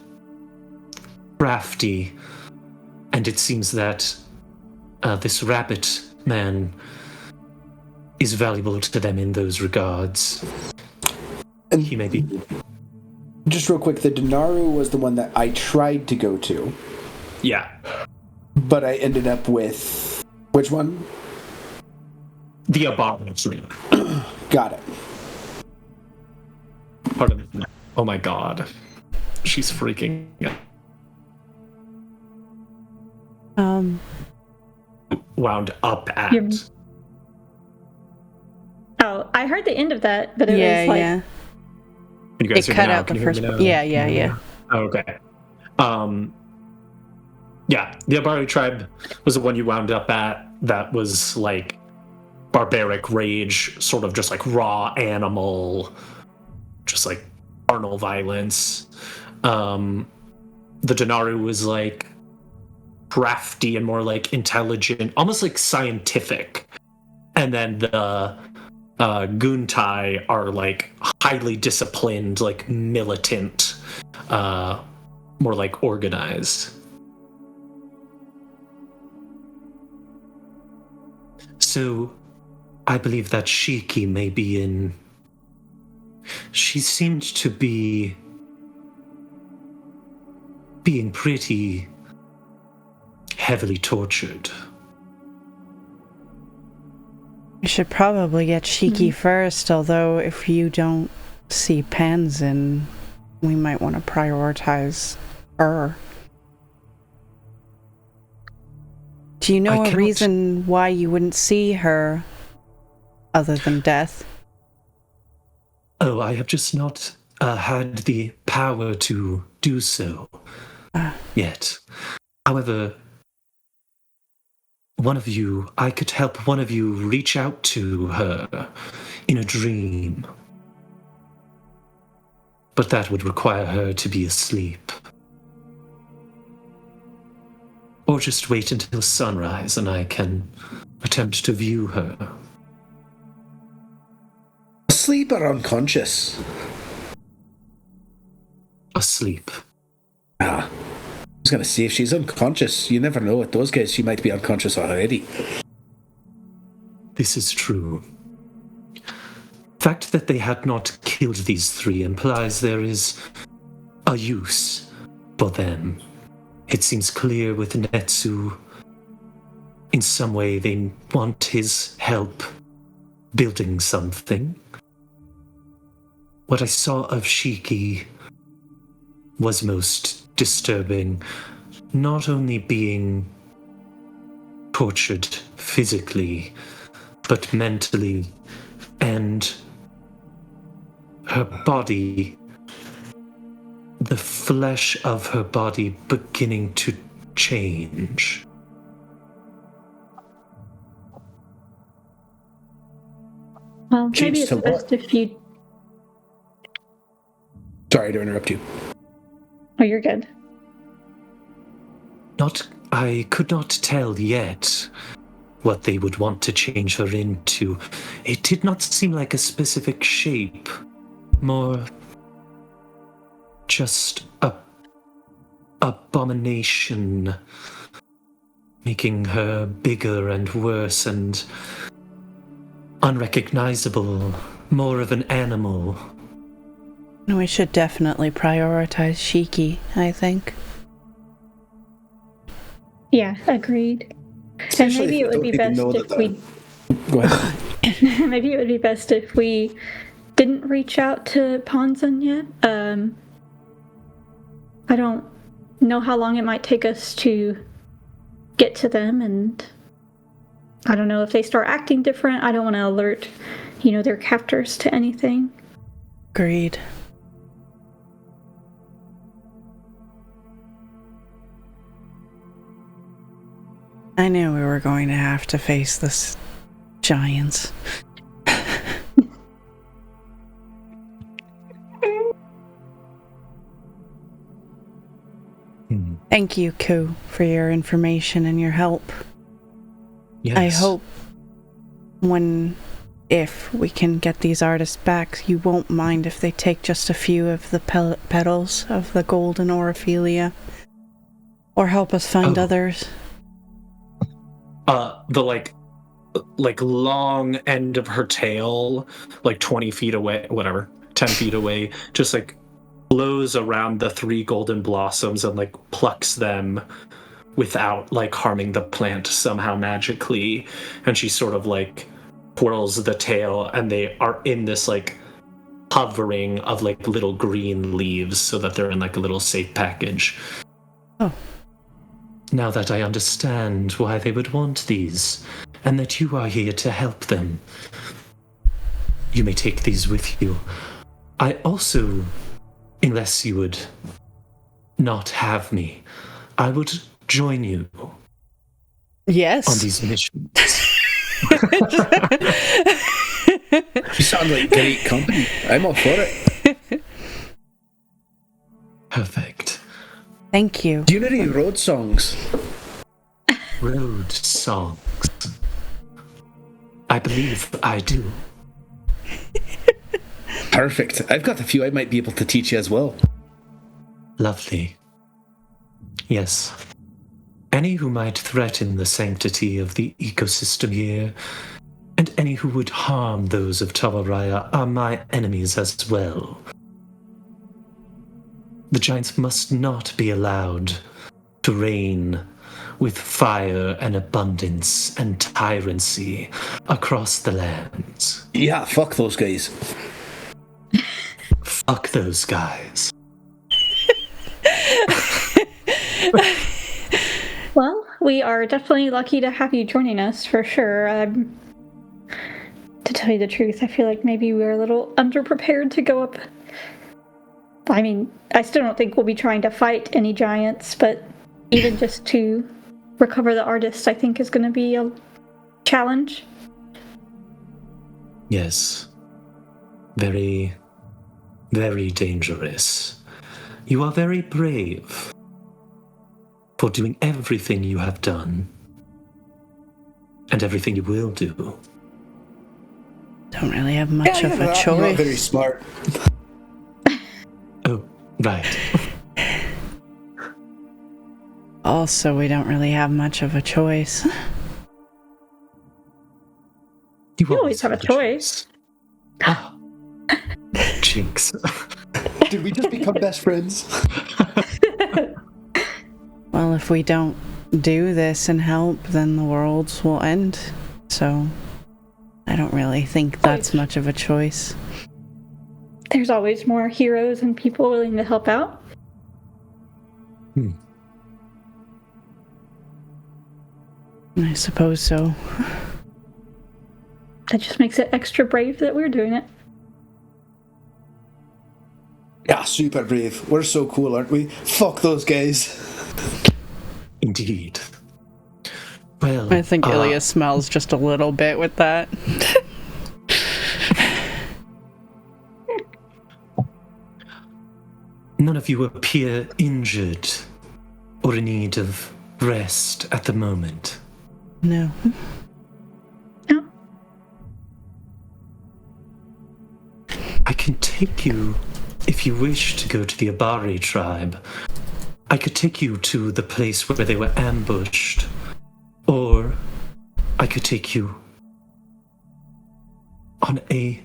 crafty, and it seems that this rabbit man is valuable to them in those regards. And He may be... just real quick, the Denaru was the one that I tried to go to, Yeah. but I ended up with which one? The abomination. Got it. Pardon me. Oh my god. She's freaking wound up at. You're- Oh, I heard the end of that, but it was like Can you guys It hear cut me now? out Can the you hear first me now? part. Yeah. Oh, okay. Yeah, the Abari tribe was the one you wound up at that was like barbaric rage, sort of just like raw animal, just like carnal violence. The Denaru was like crafty and more like intelligent, almost like scientific. And then the Guntai are like highly disciplined, like militant, more like organized. So I believe that Shiki may be in... She seemed to be being pretty heavily tortured. You should probably get Shiki first, although if you don't see Panzin, we might want to prioritize her. Do you know a reason why you wouldn't see her other than death? Oh, I have just not had the power to do so yet. However, I could help one of you reach out to her in a dream. But that would require her to be asleep. Or just wait until sunrise and I can attempt to view her. Asleep or unconscious? Asleep. I was going to say, if she's unconscious, you never know with those guys, she might be unconscious already. This is true. The fact that they had not killed these three implies there is a use for them. It seems clear with Netsu. In some way, they want his help building something. What I saw of Shiki was most disturbing, not only being tortured physically, but mentally, and her body, the flesh of her body beginning to change. Well, maybe it's best if you... Sorry to interrupt you. Oh, you're good. I could not tell yet what they would want to change her into. It did not seem like a specific shape. More just a abomination, making her bigger and worse and unrecognizable, more of an animal. We should definitely prioritize Shiki, I think. Yeah, agreed. And maybe it would be best if we... Go ahead. Maybe it would be best if we didn't reach out to Ponzin yet. I don't know how long it might take us to get to them, and I don't know if they start acting different. I don't want to alert, their captors to anything. Agreed. I knew we were going to have to face this giants. Thank you, Ku, for your information and your help. Yes. I hope if we can get these artists back, you won't mind if they take just a few of the petals of the golden Orophilia, or help us find others. The long end of her tail, 20 feet away, whatever, 10 feet away, just blows around the three golden blossoms and plucks them without harming the plant somehow magically. And she sort of twirls the tail, and they are in this hovering of little green leaves so that they're in a little safe package. Oh. Now that I understand why they would want these, and that you are here to help them, you may take these with you. I also, unless you would not have me, I would join you. Yes. On these missions. You sound like great company. I'm all for it. Perfect. Thank you. Do you know any road songs? Road songs. I believe I do. Perfect. I've got a few I might be able to teach you as well. Lovely. Yes. Any who might threaten the sanctity of the ecosystem here, and any who would harm those of Tawaraya, are my enemies as well. The giants must not be allowed to reign with fire and abundance and tyranny across the lands. Yeah, fuck those guys. Fuck those guys. Well, we are definitely lucky to have you joining us for sure. To tell you the truth, I feel like maybe we were a little underprepared to go up. I mean, I still don't think we'll be trying to fight any giants, but even just to recover the artist, I think is going to be a challenge. Yes. Very, very dangerous. You are very brave for doing everything you have done and everything you will do. Don't really have much of a choice. You're not very smart. Oh, right. Also, we don't really have much of a choice. You always have a choice. Ah. Jinx. Did we just become best friends? Well, if we don't do this and help, then the worlds will end. So, I don't really think that's much of a choice. There's always more heroes and people willing to help out. I suppose so. That just makes it extra brave that we're doing it. Yeah, super brave. We're so cool, aren't we? Fuck those guys. Indeed. Well, I think Ilya smells just a little bit with that. none of you appear injured or in need of rest at the moment. No. No. I can take you, if you wish to go to the Abari tribe, I could take you to the place where they were ambushed, or I could take you on a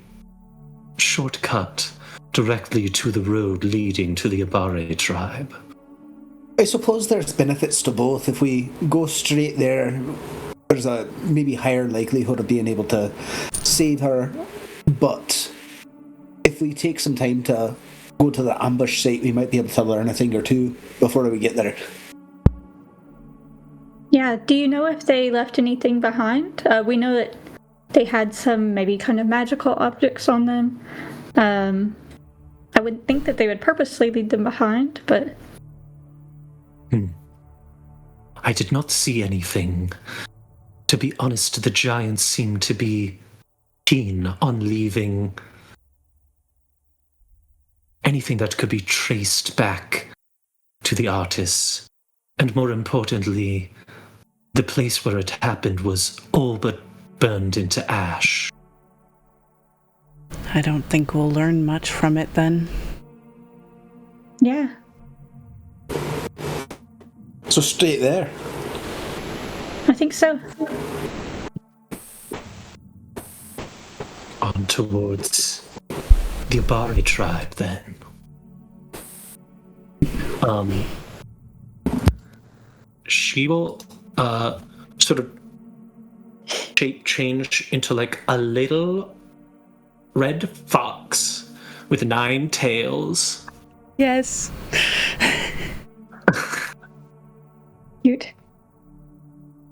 shortcut directly to the road leading to the Abari tribe. I suppose there's benefits to both. If we go straight there, there's a maybe higher likelihood of being able to save her. But if we take some time to go to the ambush site, we might be able to learn a thing or two before we get there. Yeah, do you know if they left anything behind? We know that they had some maybe kind of magical objects on them. I wouldn't think that they would purposely leave them behind, but... I did not see anything. To be honest, the giants seem to be keen on leaving anything that could be traced back to the artists. And more importantly, the place where it happened was all but burned into ash. I don't think we'll learn much from it then. Yeah. So straight there. I think so. On towards the Abari tribe, then. She will sort of shape change into like a little red fox with 9 tails. Yes. Cute.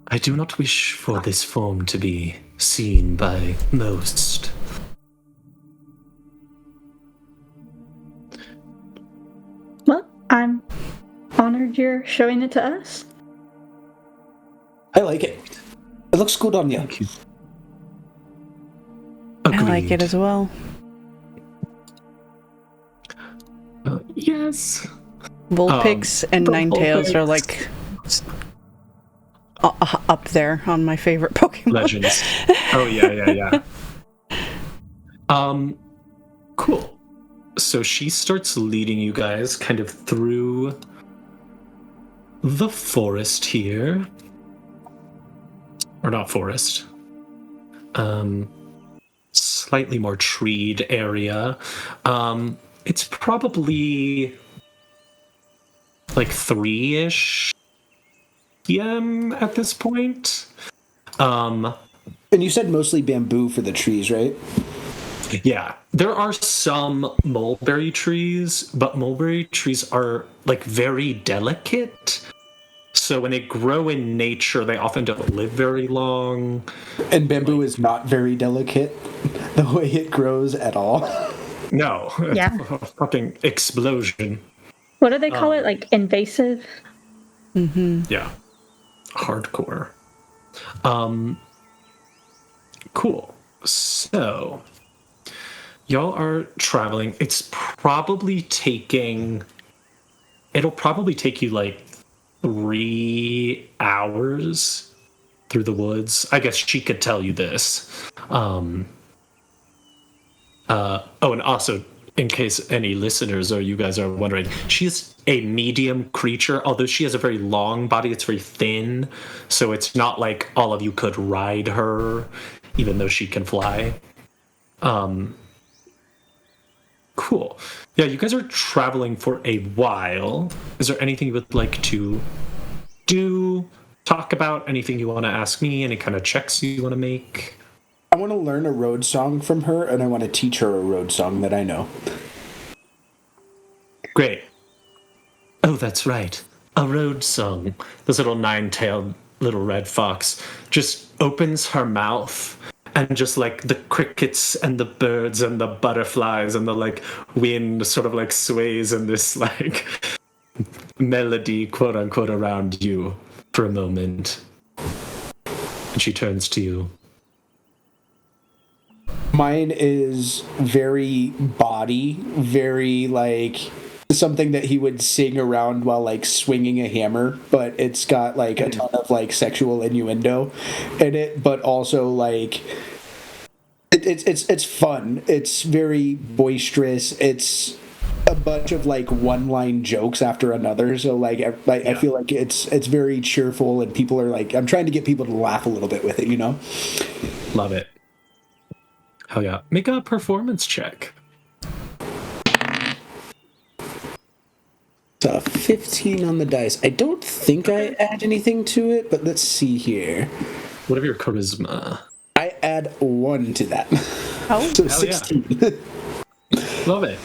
I do not wish for this form to be seen by most. Well, I'm honored you're showing it to us. I like it. It looks good on you. Thank you. I like it as well. Yes. Vulpix and Ninetales are like up there on my favorite Pokemon. Legends. Oh yeah. Cool. So she starts leading you guys kind of through the forest here. Or not forest. Slightly more treed area. It's probably like 3-ish p.m. at this point. And you said mostly bamboo for the trees, right? Yeah, there are some mulberry trees, but mulberry trees are like very delicate. So when they grow in nature, they often don't live very long. And bamboo is not very delicate the way it grows at all. No, Yeah. a fucking explosion. What do they call it? Like invasive? Yeah, hardcore. Cool. So y'all are traveling. It'll probably take you like 3 hours through the woods. I guess she could tell you this. And also, in case any listeners or you guys are wondering, she's a medium creature. Although she has a very long body, it's very thin. So it's not like all of you could ride her, even though she can fly. Cool. Yeah, you guys are traveling for a while. Is there anything you would like to do, talk about? Anything you want to ask me? Any kind of checks you want to make? I want to learn a road song from her, and I want to teach her a road song that I know. Great. Oh, that's right. A road song. This little nine-tailed little red fox just opens her mouth, and just like the crickets and the birds and the butterflies and the like wind sort of like sways in this like melody, quote unquote, around you for a moment. And she turns to you. Mine is very body, very like something that he would sing around while like swinging a hammer, but it's got like a ton of like sexual innuendo in it, but also like it's fun. It's very boisterous. It's a bunch of like one-line jokes after another. So like I feel like it's very cheerful, and people are like, I'm trying to get people to laugh a little bit with it, you know? Love it. Hell yeah. Make a performance check. It's a 15 on the dice. I don't think I add anything to it, but let's see here. What of your charisma? I add 1 to that. Oh, So yeah. 16. Love it.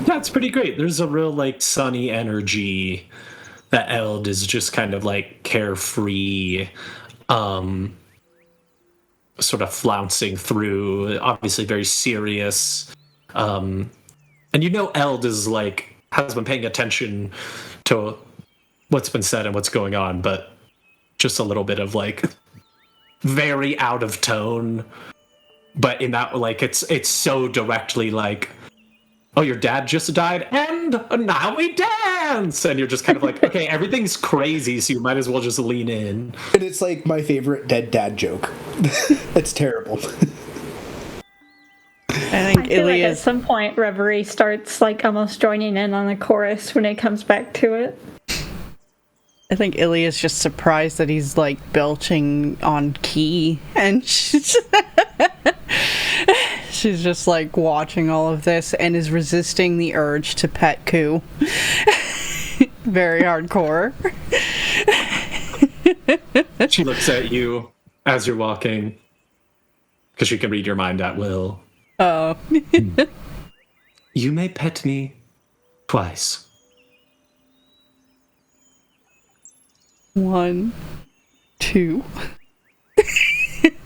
That's pretty great. There's a real like sunny energy that Eld is just kind of like carefree, sort of flouncing through, obviously very serious. And you know Eld is like has been paying attention to what's been said and what's going on, but just a little bit of like very out of tone. But in that like it's so directly like, oh, your dad just died, and now we dance! And you're just kind of like, okay, everything's crazy, so you might as well just lean in. And it's like my favorite dead dad joke. It's terrible. I think I feel like at Ilia's. some point Reverie starts like almost joining in on the chorus when it comes back to it. I think Ilia's just surprised that he's like belching on key, and she's just like watching all of this and is resisting the urge to pet Ku. Very hardcore. She looks at you as you're walking, because she can read your mind at will. Oh. You may pet me twice. 1, 2.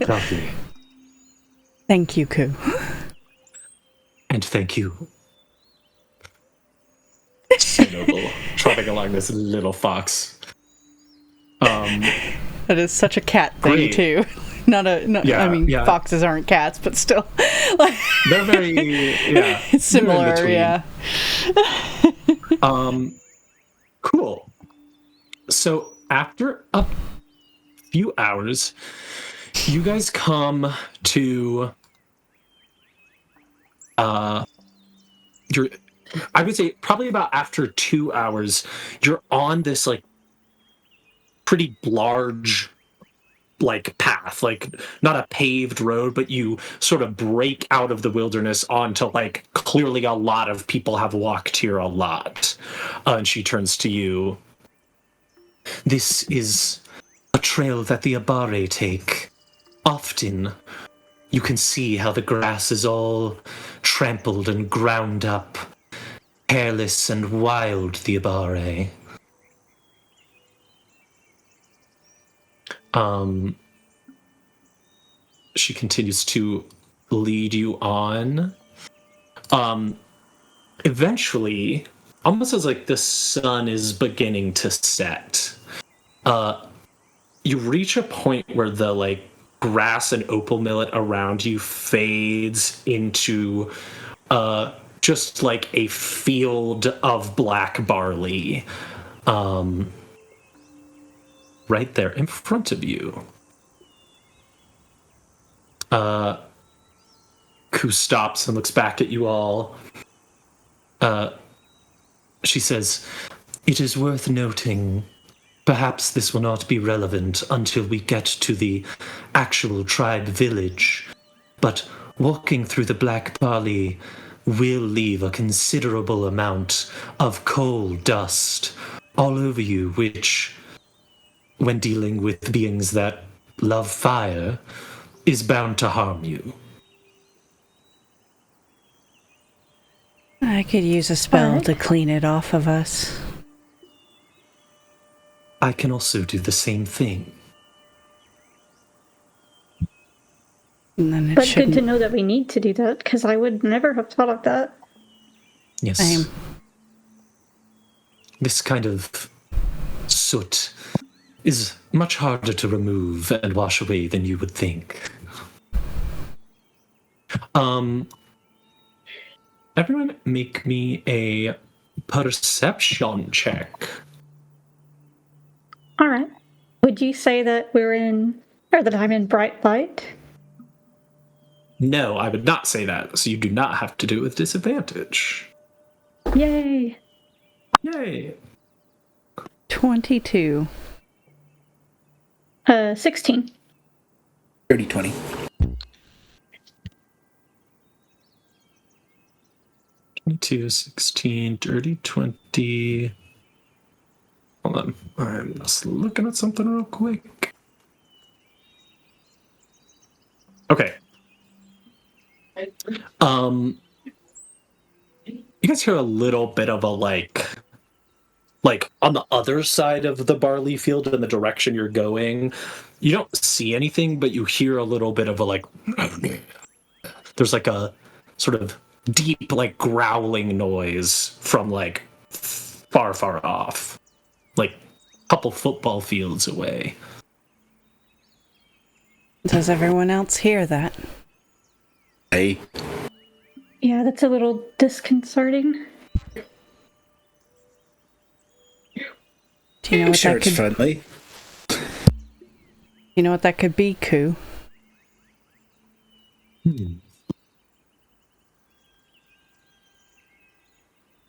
Lovely. Thank you, Ku. And thank you. So noble. Trotting along this little fox. That is such a cat thing, Great. too. Yeah, I mean, yeah. foxes aren't cats, but still. Like, They're very, yeah. it's similar, they're in yeah. Cool. So after a few hours, you guys come to you're I would say probably about after 2 hours, you're on this like pretty large like path, like not a paved road, but you sort of break out of the wilderness onto like clearly a lot of people have walked here a lot. And she turns to you. This is a trail that the Abare take. Often, you can see how the grass is all trampled and ground up. Hairless and wild, the Abare. She continues to lead you on. Eventually, almost as like the sun is beginning to set, you reach a point where the like grass and opal millet around you fades into just like a field of black barley right there in front of you. Ku stops and looks back at you all. She says, "It is worth noting, perhaps this will not be relevant until we get to the actual tribe village, but walking through the black barley will leave a considerable amount of coal dust all over you, which, when dealing with beings that love fire, is bound to harm you." I could use a spell to clean it off of us. I can also do the same thing. And then it But shouldn't. good to know that we need to do that, because I would never have thought of that. Yes. Same. This kind of soot is much harder to remove and wash away than you would think. Everyone make me a perception check. All right. Would you say that that I'm in bright light? No, I would not say that, so you do not have to do it with disadvantage. Yay! Yay. 22. 16. 30-20. 22, 16, dirty 20. Hold on. I'm just looking at something real quick. Okay. You guys hear a little bit of a like on the other side of the barley field in the direction you're going. You don't see anything, but you hear a little bit of a like there's like a sort of deep like growling noise from like far off, like a couple football fields away. Does everyone else hear that? Hey. Yeah, that's a little disconcerting. Do you know what Sure, that it's could? friendly. You know what that could be, Ku?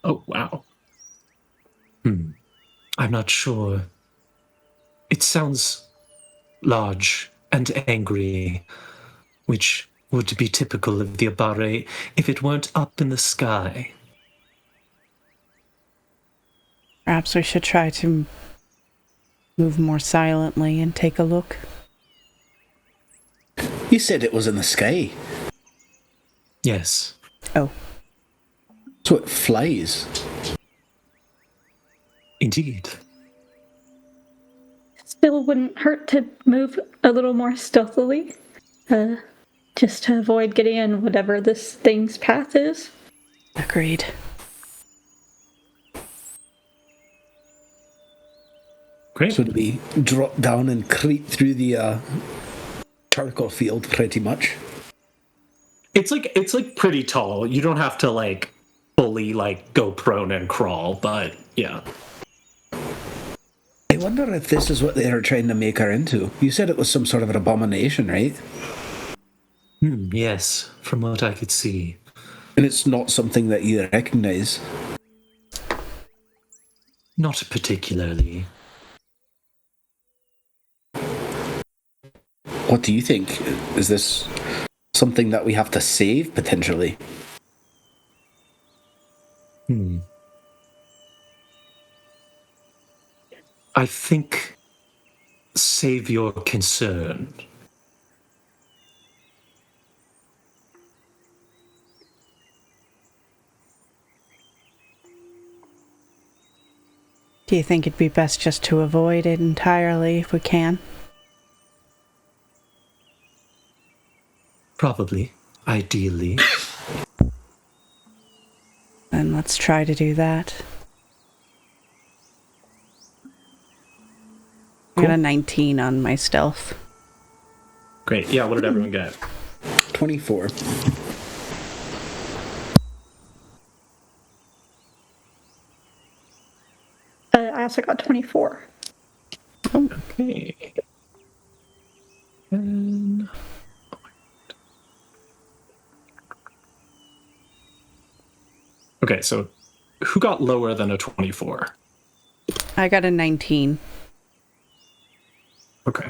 Oh, wow. I'm not sure. It sounds large and angry, which would be typical of the Abare if it weren't up in the sky. Perhaps we should try to move more silently and take a look. You said it was in the sky. Yes. Oh, So it flies. Indeed. Still wouldn't hurt to move a little more stealthily, just to avoid getting in whatever this thing's path is. agreed. Great. So do we drop down and creep through the charcoal field pretty much? It's like pretty tall. You don't have to like fully like go prone and crawl, but yeah. I wonder if this is what they are trying to make her into. You said it was some sort of an abomination, right? Yes, from what I could see. And it's not something that you recognize. Not particularly. What do you think? Is this something that we have to save, potentially? I think, save your concern. Do you think it'd be best just to avoid it entirely if we can? Probably. Ideally. Then let's try to do that. I got a 19 on my stealth. Great. Yeah, what did everyone get? 24. I also got 24. Okay. And... Okay, so who got lower than a 24? I got a 19. Okay.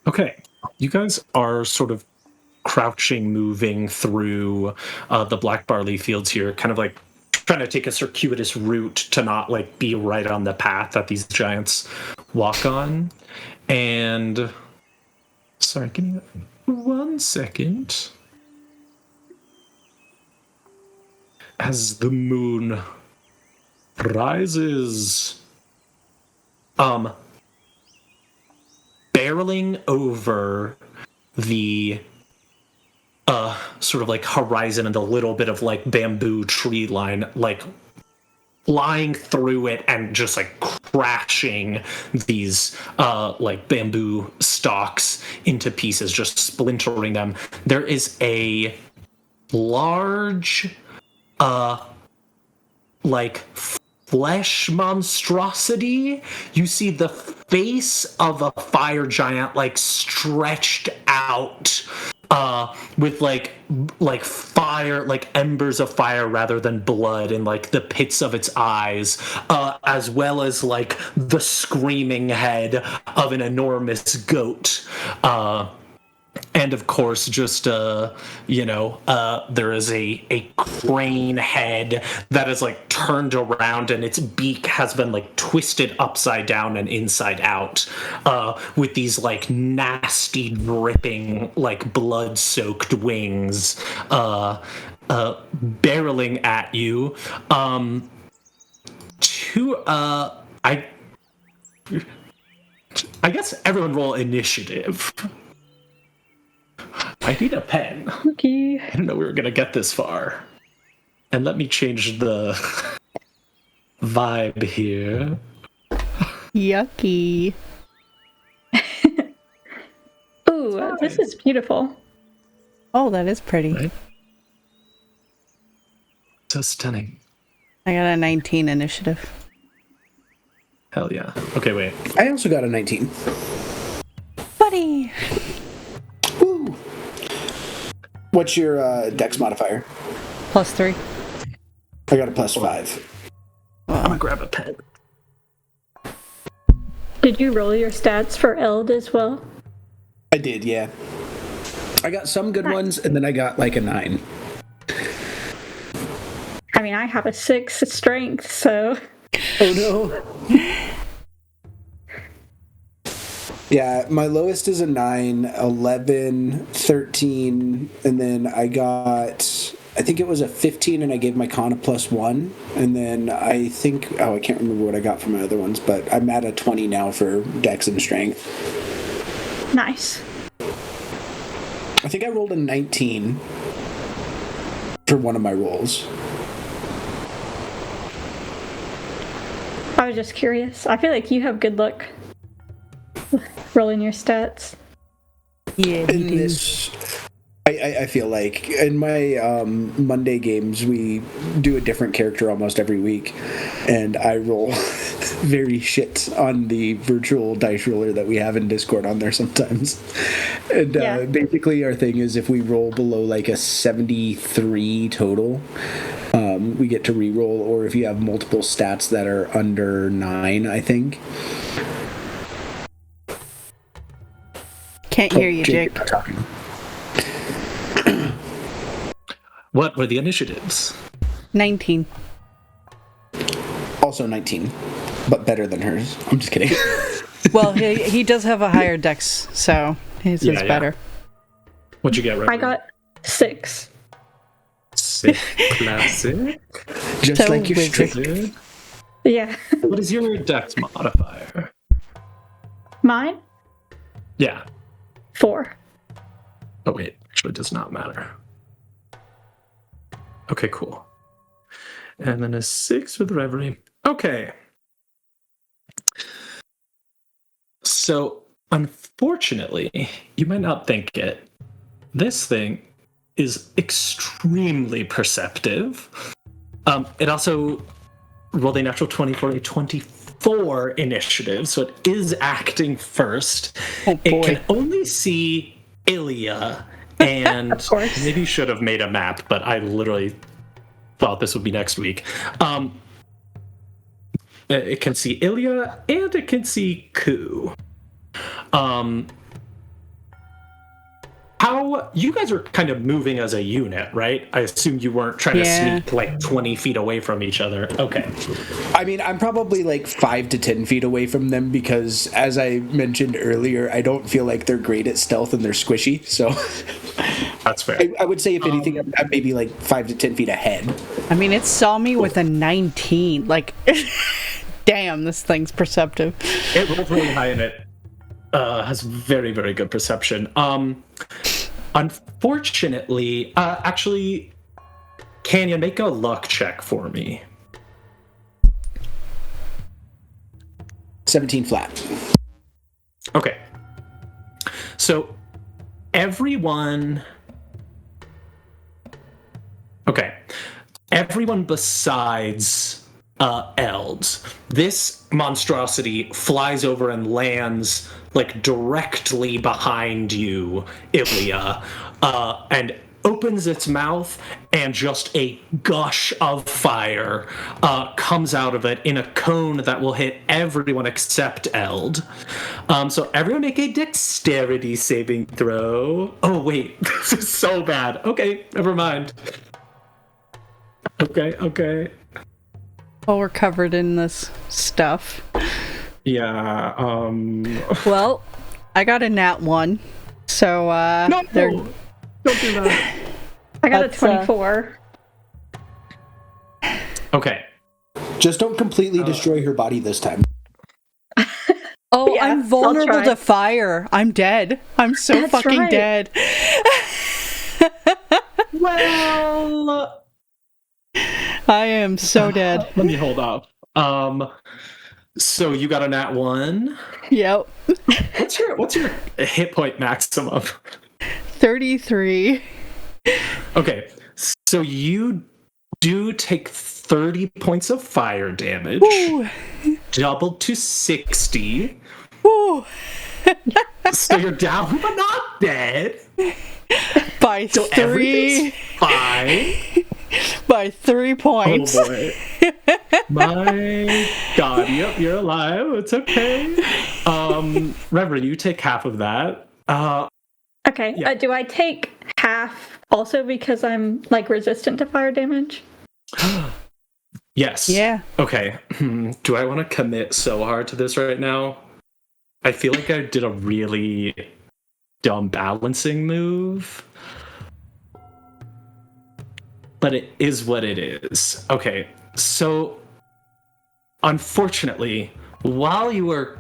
Okay, you guys are sort of crouching, moving through the black barley fields here, kind of like trying to take a circuitous route to not like be right on the path that these giants walk on. And sorry, give me 1 second. As the moon rises, barreling over the sort of like horizon and a little bit of like bamboo tree line, like flying through it and just like crashing these like bamboo stalks into pieces, just splintering them. There is a large like flesh monstrosity. You see the face of a fire giant like stretched out with like fire, like embers of fire rather than blood in like the pits of its eyes, as well as like the screaming head of an enormous goat. And of course, just, there is a crane head that is like turned around and its beak has been like twisted upside down and inside out, with these like nasty, dripping, like blood soaked wings, barreling at you. I guess everyone roll initiative. I need a pen. Okay. I didn't know we were going to get this far. And let me change the vibe here. Yucky. Ooh, this is beautiful. Oh, that is pretty. Right? So stunning. I got a 19 initiative. Hell yeah. Okay, wait. I also got a 19. Buddy! Woo! What's your dex modifier? +3. I got a +5. I'm going to grab a pen. Did you roll your stats for Eld as well? I did, yeah. I got some good ones, and then I got like a 9. I mean, I have a 6 strength, so... Oh no. Yeah, my lowest is a 9, 11, 13, and then I think it was a 15 and I gave my con a +1, and then I can't remember what I got for my other ones, but I'm at a 20 now for dex and strength. Nice. I think I rolled a 19 for one of my rolls. I was just curious. I feel like you have good luck rolling your stats. Yeah, In this, I feel like in my Monday games we do a different character almost every week, and I roll very shit on the virtual dice roller that we have in Discord on there sometimes. And basically our thing is if we roll below like a 73 total, we get to re-roll, or if you have multiple stats that are under 9, I think. Can't hear you, Jake. What were the initiatives? 19. Also 19, but better than hers. I'm just kidding. Well, he does have a higher dex, so his is better. What'd you get, Reverie? I got 6. Sick. Classic. Just So like your wizard. streak. Yeah. What is your dex modifier? Mine? Yeah. 4. Oh, wait. Actually, does not matter. Okay, cool. And then a 6 with Reverie. Okay. So, unfortunately, you might not think it. This thing is extremely perceptive. It also rolled a natural 20 for a 24 initiative, so it is acting first. Oh, boy. It can only see Ilya, and Of course. maybe you should have made a map, but I literally thought this would be next week. It can see Ilya, and it can see Ku. How you guys are kind of moving as a unit, right? I assume you weren't trying to sneak like 20 feet away from each other. Okay. I mean, I'm probably like 5 to 10 feet away from them because, as I mentioned earlier, I don't feel like they're great at stealth and they're squishy. So That's fair. I would say, if anything, I'm maybe like 5 to 10 feet ahead. I mean, it saw me with a 19. Like, damn, this thing's perceptive. It rolled really high and it has very, very good perception. Unfortunately, actually, can you make a luck check for me? 17 flat. Okay. So, everyone besides Eld, this monstrosity flies over and lands like directly behind you, Ilya, and opens its mouth, and just a gush of fire comes out of it in a cone that will hit everyone except Eld. So everyone make a dexterity saving throw. Oh wait, this is so bad. Okay, never mind. Okay. Well, we're covered in this stuff. Yeah, Well, I got a nat 1. So, No! they're- Don't do that. I got a That's, 24. Okay. Just don't completely destroy her body this time. Oh, Yeah, I'm I'll vulnerable try. to fire. I'm dead. I'm so That's fucking right. dead. Well, I am so dead. let me hold up. So you got a nat 1. Yep. What's your hit point maximum? 33. Okay, so you do take 30 points of fire damage, Woo. doubled to 60. Woo. So you're down but not dead. By So 3. everything's fine. By 3 points. Oh boy. My God, yep, you're alive. It's okay. Reverie, you take half of that. Okay. Yeah. Do I take half also because I'm like resistant to fire damage? Yes. Yeah. Okay. Do I want to commit so hard to this right now? I feel like I did a really dumb balancing move. But it is what it is. Okay. So, unfortunately, while you were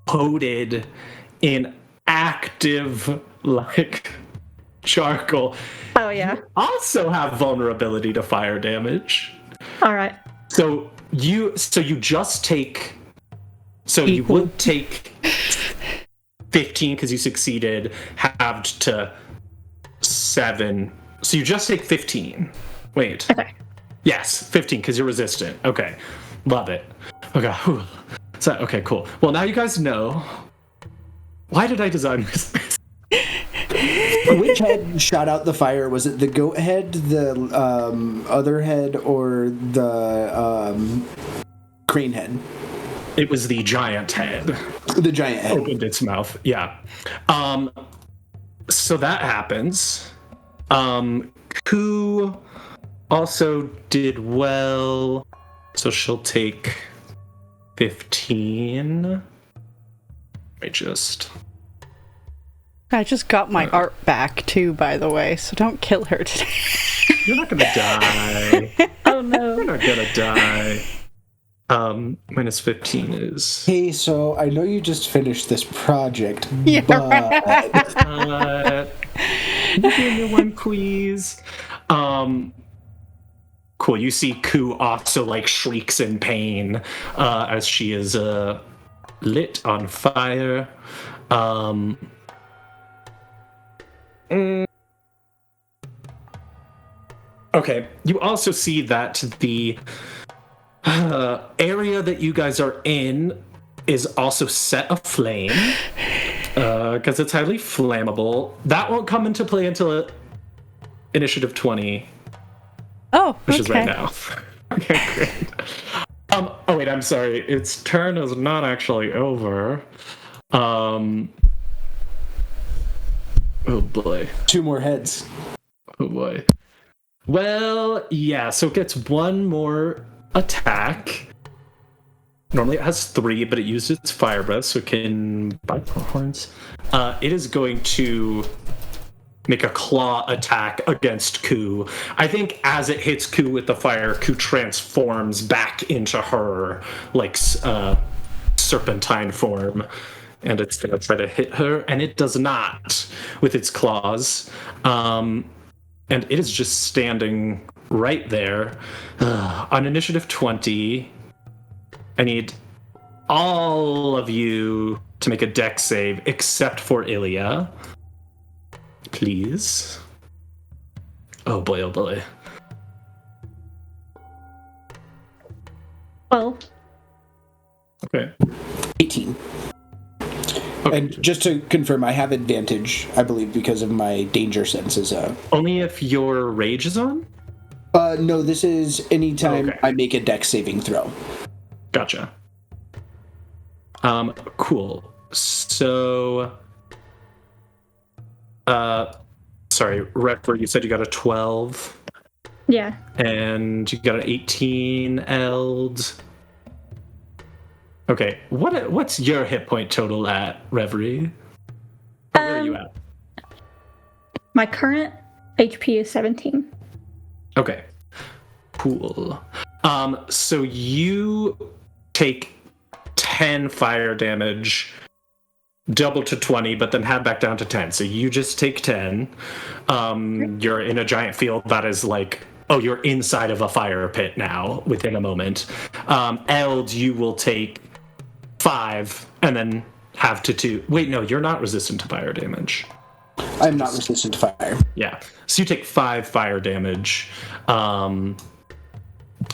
coated in active, like, charcoal, Oh yeah. also have vulnerability to fire damage. All right. So you just take. So you Equal. would take 15 because you succeeded, halved to 7. So you just take 15. Wait. Okay. Yes, 15 because you're resistant. Okay, love it. Okay. Whew. So okay, cool. Well, now you guys know. Why did I design this? Which head shot out the fire? Was it the goat head, the other head, or the crane head? It was the giant head. The giant head. Opened its mouth. Yeah. So that happens. Ku also did well. So she'll take 15. I just got my art back too, by the way, so don't kill her today. You're not gonna die. Oh no. You're not gonna die. Minus 15 is... Hey, so I know you just finished this project, Yeah, but Give me one, please. Cool. You see Ku also like shrieks in pain as she is lit on fire. Okay. You also see that the area that you guys are in is also set aflame because it's highly flammable. That won't come into play until initiative 20. Oh, which is right now. Okay, great. Oh wait, I'm sorry. Its turn is not actually over. Oh boy. 2 more heads. Oh boy. Well, yeah. So it gets 1 more attack. Normally it has 3, but it used its fire breath, so it can bite horns. It is going to make a claw attack against Ku. I think as it hits Ku with the fire, Ku transforms back into her like serpentine form, and it's gonna try to hit her, and it does not with its claws. And it is just standing right there. On initiative 20, I need all of you to make a dex save except for Ilya. Please. Oh boy, oh boy. Well, Okay. 18. Okay. And just to confirm, I have advantage, I believe, because of my danger senses. Only if your rage is on? No, this is anytime Okay. I make a dex saving throw. Gotcha. Cool. So sorry, Reverie, you said you got a 12 yeah. and you got an 18 Eld. Okay, what's your hit point total at, Reverie? Where are you at? My current HP is 17. Okay. Cool. So you take 10 fire damage, double to 20, but then have back down to 10. So you just take 10. You're in a giant field that is like, oh, you're inside of a fire pit now within a moment. Eld, you will take 5 and then have to 2. Wait, no, you're not resistant to fire damage. I'm not resistant to fire. Yeah. So you take 5 fire damage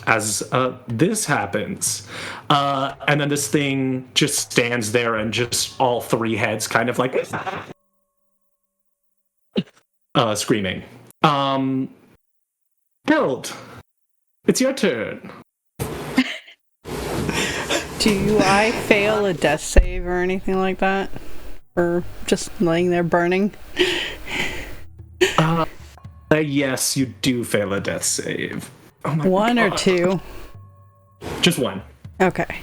as this happens. And then this thing just stands there and just all 3 heads kind of like screaming. Harold, it's your turn. Do I fail a death save or anything like that? Or just laying there burning? Yes, you do fail a death save. Oh my 1 or God. 2? Just 1. Okay.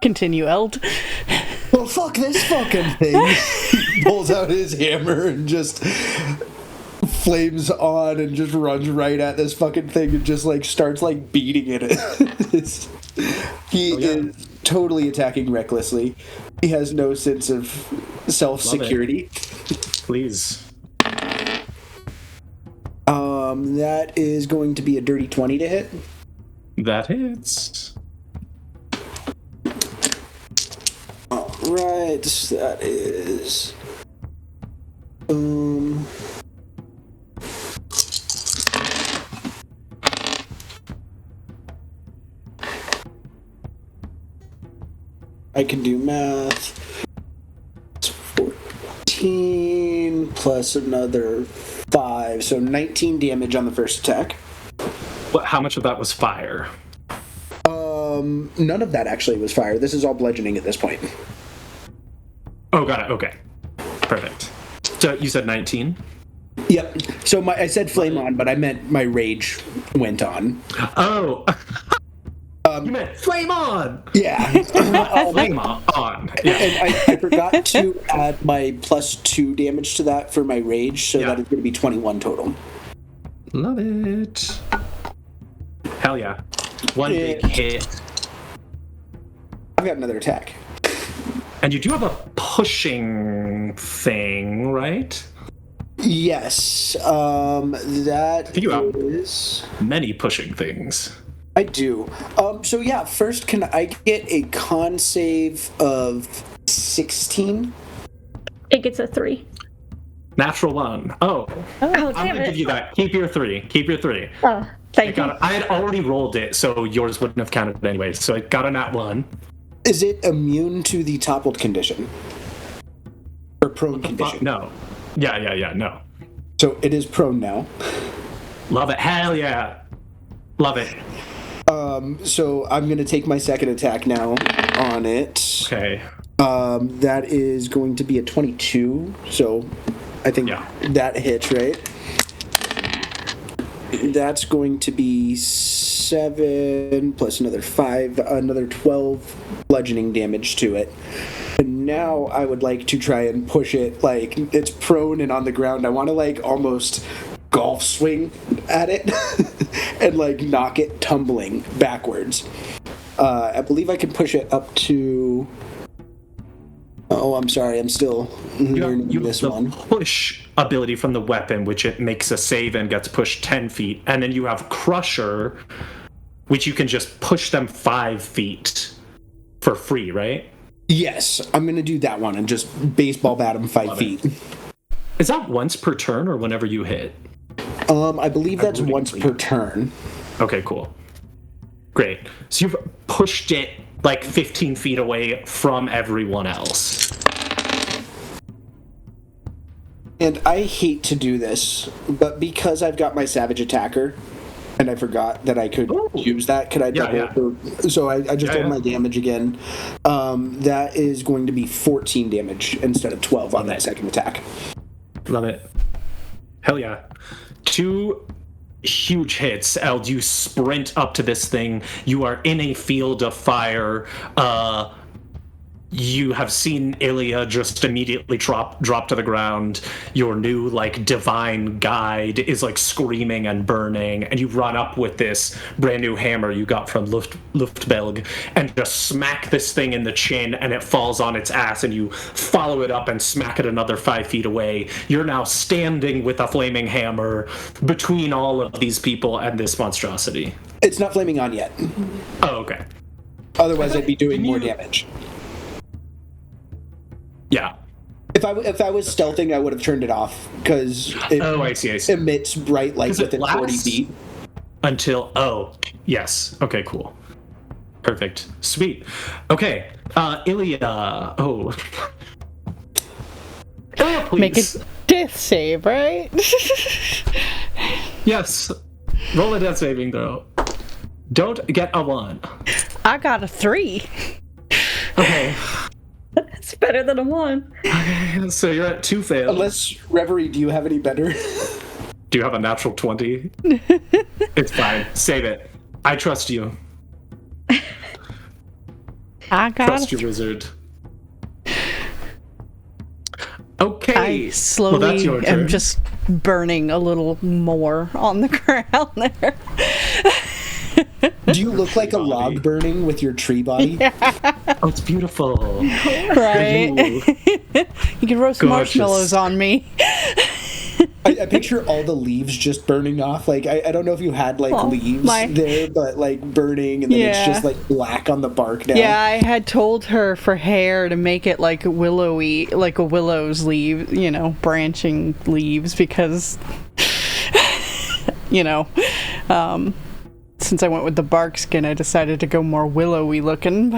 Continue, Eld. Well, fuck this fucking thing. He pulls out his hammer and just flames on and just runs right at this fucking thing and just like starts like beating it. He is totally attacking recklessly. He has no sense of self-security. Please. That is going to be a dirty 20 to hit. That hits. Alright, that is... I can do math. It's 14 plus another 5, so 19 damage on the first attack. How much of that was fire? None of that actually was fire. This is all bludgeoning at this point. Oh, got it. Okay. Perfect. So you said 19? Yep. So I said flame on, but I meant my rage went on. Oh. You meant flame on! Yeah. Flame on. Yeah. And I forgot to add my +2 damage to that for my rage, so that is going to be 21 total. Love it. Hell yeah. One big hit. I've got another attack. And you do have a pushing thing, right? Yes. That You have is... many pushing things. I do. So yeah, first, can I get a con save of 16? It gets a 3. Natural 1. Oh. Oh, I'm damn gonna it. give you that. Keep your 3. Keep your 3. Oh, thank you. I had already rolled it, so yours wouldn't have counted anyway. So I got a nat 1. Is it immune to the toppled condition? Or prone condition? No. Yeah, no. So it is prone now. Love it. Hell yeah. Love it. So I'm going to take my second attack now on it. Okay. That is going to be a 22. So I think that hits, right? That's going to be 7 plus another 5, another 12 bludgeoning damage to it. And now I would like to try and push it, like, it's prone and on the ground. I want to, like, almost golf swing at it and, like, knock it tumbling backwards. I believe I can push it up to... Oh, I'm sorry. I'm still learning this one. Push ability from the weapon, which it makes a save and gets pushed 10 feet. And then you have Crusher, which you can just push them 5 feet for free, right? Yes, I'm going to do that one and just baseball bat him 5 feet. Is that once per turn or whenever you hit? I believe that's once per turn. Okay, cool. Great. So you've pushed it like 15 feet away from everyone else. And I hate to do this, but because I've got my Savage Attacker, and I forgot that I could use that, could I double? So I just rolled my damage again. That is going to be 14 damage instead of 12 on that second attack. Love it. Hell yeah. 2 huge hits. Eld, you sprint up to this thing. You are in a field of fire. You have seen Ilya just immediately drop to the ground. Your new, like, divine guide is, like, screaming and burning, and you run up with this brand new hammer you got from Luftbelg and just smack this thing in the chin, and it falls on its ass, and you follow it up and smack it another 5 feet away. You're now standing with a flaming hammer between all of these people and this monstrosity. It's not flaming on yet. Oh, okay. Otherwise, I'd be doing more damage. Yeah. If I was stealthing, I would have turned it off because it I see. emits bright light within 40 feet. Until yes. Okay, cool. Perfect. Sweet. Okay. Ilya. Oh. Ilya, please. Make a death save, right? Yes. Roll a death saving throw. Don't get a 1. I got a 3. Okay. It's better than a 1. Okay, so you're at 2 fails. Unless, Reverie, do you have any better? Do you have a natural 20? It's fine. Save it. I trust you. I got Trust your wizard. Okay. I slowly am just burning a little more on the ground there. Do you look like a log burning with your tree body? Oh, it's beautiful. Right? You can roast marshmallows on me. I picture all the leaves just burning off. Like, I don't know if you had, like, leaves there, but, like, burning, and then it's just, like, black on the bark now. Yeah, I had told her for hair to make it, like, willowy, like a willow's leaf, you know, branching leaves, because, you know, since I went with the bark skin, I decided to go more willowy looking.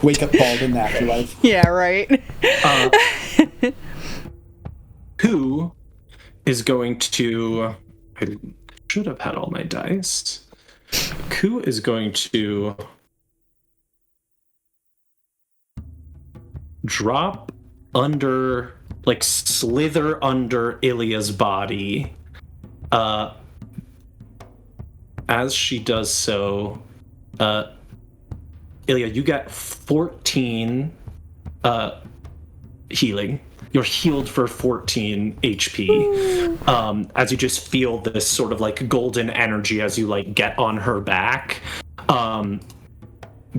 Wake up bald in the afterlife. Yeah, right. Who is going to... I should have had all my dice. Who is going to drop under like slither under Ilya's body. As she does so, Ilya, you get 14 healing. You're healed for 14 HP. As you just feel this sort of like golden energy as you like get on her back.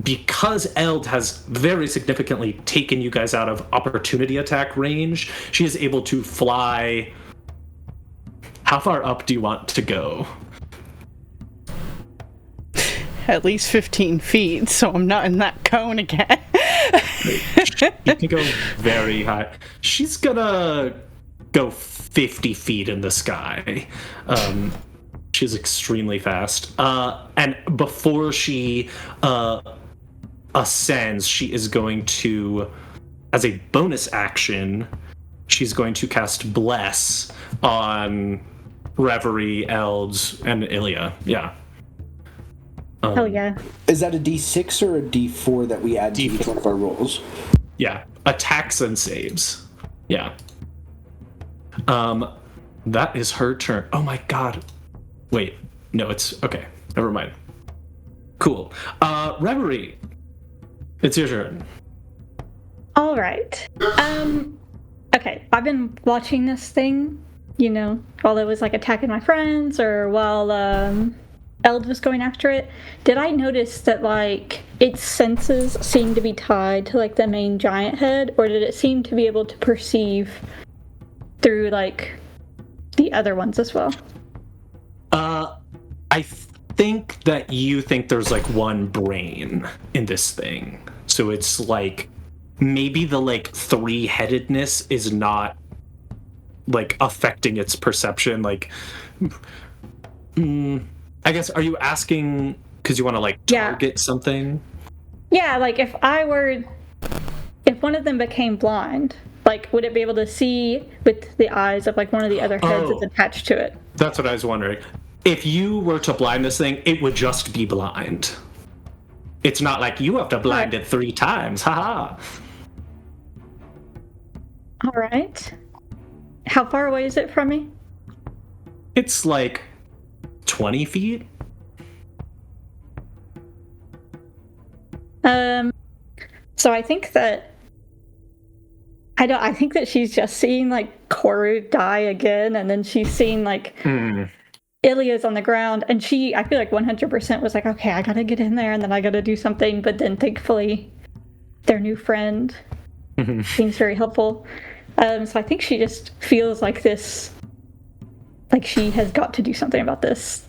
Because Eld has very significantly taken you guys out of opportunity attack range, she is able to fly. How far up do you want to go? At least 15 feet, so I'm not in that cone again. You can go very high. She's gonna go 50 feet in the sky. She's extremely fast. And before she ascends, she is going to, as a bonus action, she's going to cast Bless on Reverie, Eld, and Ilya. Yeah. Oh yeah. Is that a D6 or a D4 that we add to each one of our rolls? Yeah. Attacks and saves. Yeah. That is her turn. Oh my god. Wait. No, it's okay. Never mind. Cool. Reverie. It's your turn. All right. Okay, I've been watching this thing, while it was like attacking my friends or while Eld was going after it. Did I notice that like its senses seemed to be tied to like the main giant head, or did it seem to be able to perceive through like the other ones as well? I think that you think there's like one brain in this thing. So it's like maybe the like three-headedness is not like affecting its perception. Like, I guess, are you asking because you want to like target something? Yeah, like if one of them became blind, like would it be able to see with the eyes of like one of the other heads that's attached to it? That's what I was wondering. If you were to blind this thing, it would just be blind. It's not like you have to blind it 3 times. Haha. All right. How far away is it from me? It's like 20 feet. So I think that she's just seeing like Koru die again, and then she's seeing like Ilya's on the ground, and I feel like 100% was like, okay, I gotta get in there, and then I gotta do something. But then thankfully, their new friend seems very helpful. So I think she just feels like this, like she has got to do something about this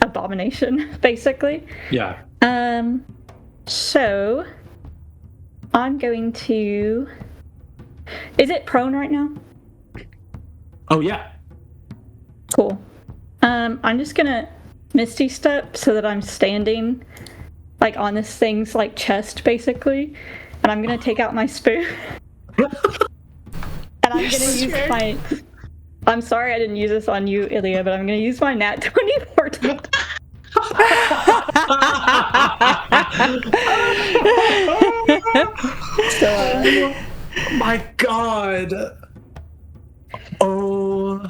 abomination, basically. Yeah. So I'm going to. Is it prone right now? Oh yeah. Cool. I'm just gonna Misty Step so that I'm standing like on this thing's like chest basically, and I'm gonna take out my spoon. And I'm gonna use my. I'm sorry I didn't use this on you, Ilya, but I'm gonna use my nat 24 to. Oh my god. Oh.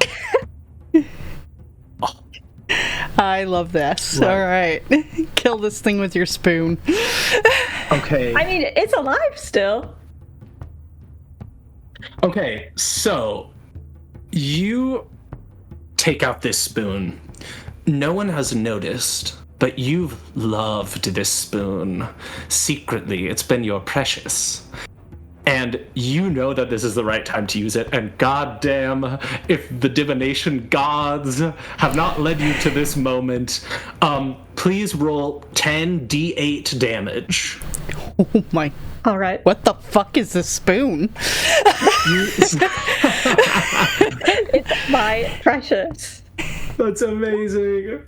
I love this. Right. All right. Kill this thing with your spoon. Okay. I mean, it's alive still. Okay, so you take out this spoon. No one has noticed, but you've loved this spoon. Secretly, it's been your precious. And you know that this is the right time to use it, and goddamn, if the divination gods have not led you to this moment, please roll 10d8 damage. Oh my. All right. What the fuck is this spoon? It's my precious. That's amazing.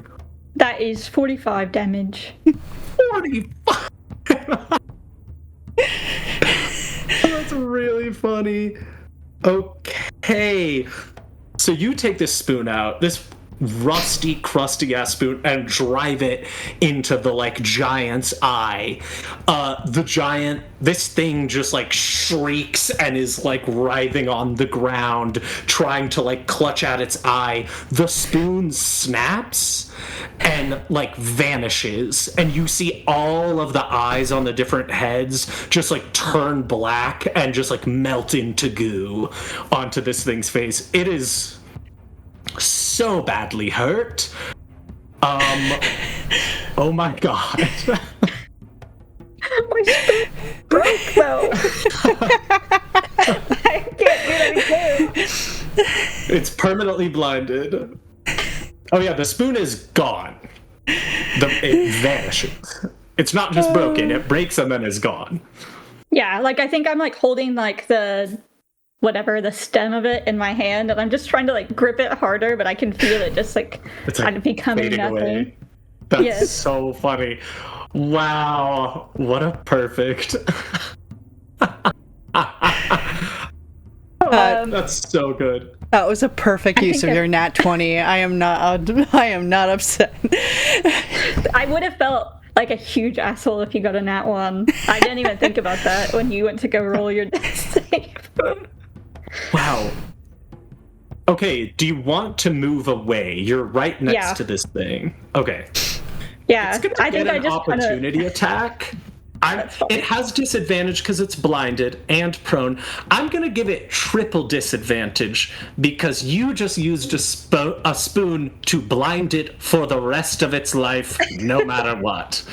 That is 45 damage. 45. That's really funny. Okay. So you take this spoon out. This rusty, crusty ass spoon and drive it into the like giant's eye. This thing just like shrieks and is like writhing on the ground, trying to like clutch at its eye. The spoon snaps and like vanishes, and you see all of the eyes on the different heads just like turn black and just like melt into goo onto this thing's face. It is so badly hurt. Oh my god. My spoon broke though. I can't do anything. It's permanently blinded. Oh yeah, the spoon is gone. It vanishes. It's not just broken, it breaks and then is gone. Yeah, like I think I'm like holding like the stem of it in my hand, and I'm just trying to like grip it harder, but I can feel it just like It's kind of becoming fading nothing. away. That's Yes. so funny. Wow, what a perfect. That's so good. That was a perfect use think of your nat 20. I am not upset. I would have felt like a huge asshole if you got a nat 1. I didn't even think about that when you went to go roll your death save. Wow. Okay, do you want to move away? You're right next Yeah. to this thing. Okay. Yeah, It's gonna I get think I an just opportunity attack. That's fine. It has disadvantage because it's blinded and prone. I'm gonna give it triple disadvantage because you just used a spoon to blind it for the rest of its life, no matter what.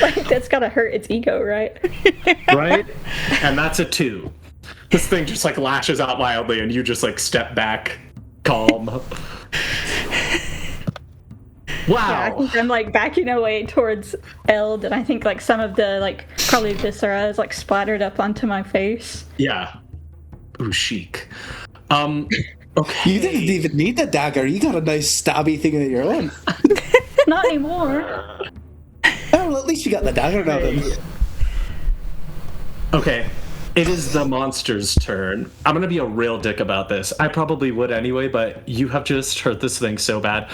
like that's gotta hurt its ego, right? Right? And that's a 2. This thing just like lashes out wildly, and you just like step back, calm. Yeah, Wow. I think I'm like backing away towards Eld, and I think like some of the like probably viscera is like splattered up onto my face. Yeah. Ooh, chic. Okay. You didn't even need the dagger. You got a nice stabby thing of your own. Not anymore. Oh, well, at least you got the dagger now then. Okay. It is the monster's turn. I'm gonna be a real dick about this. I probably would anyway, but you have just hurt this thing so bad.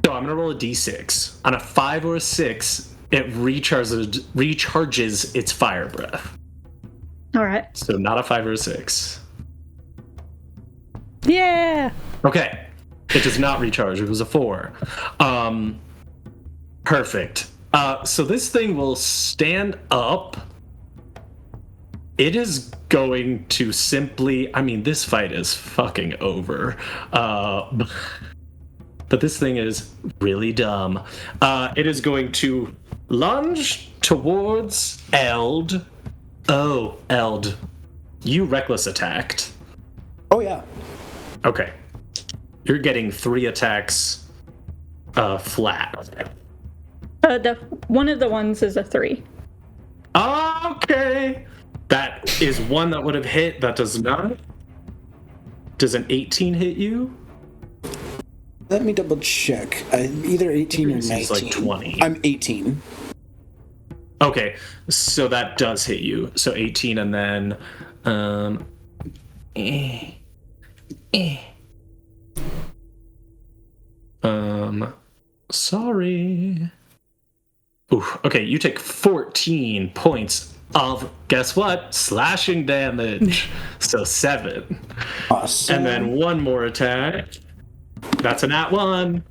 So I'm gonna roll a d6. On a 5 or a 6, it recharges its fire breath. All right. So not a 5 or a 6. Yeah. Okay. It does not recharge. It was a 4. Perfect. So this thing will stand up. It is going to simply... I mean, this fight is fucking over. But this thing is really dumb. It is going to lunge towards Eld. Oh, Eld. You reckless attacked. Oh, yeah. Okay. You're getting 3 attacks flat. The one of the ones is a 3. Okay. That is one that would have hit. That does not. Does an 18 hit you? Let me double check. Either 18 or 19. Seems like 20. I'm 18. Okay, so that does hit you. So 18 and then... Sorry. Ooh, okay, you take 14 points of, guess what? Slashing damage. So 7. Awesome. And then one more attack. That's a nat 1.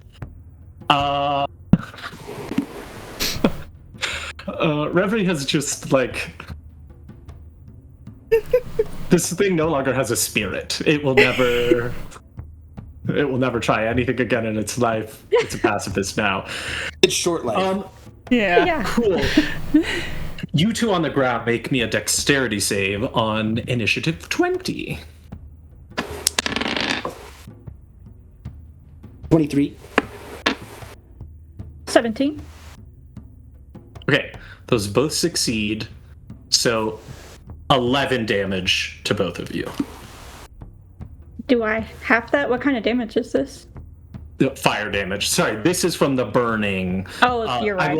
Reverie has just, like... This thing no longer has a spirit. It will never try anything again in its life. It's a pacifist now. It's short life. Yeah. Cool. You two on the ground make me a dexterity save on initiative 20. 23. 17. Okay, those both succeed. So 11 damage to both of you. Do I have that? What kind of damage is this? Fire damage. Sorry, this is from the burning. Oh, you're right.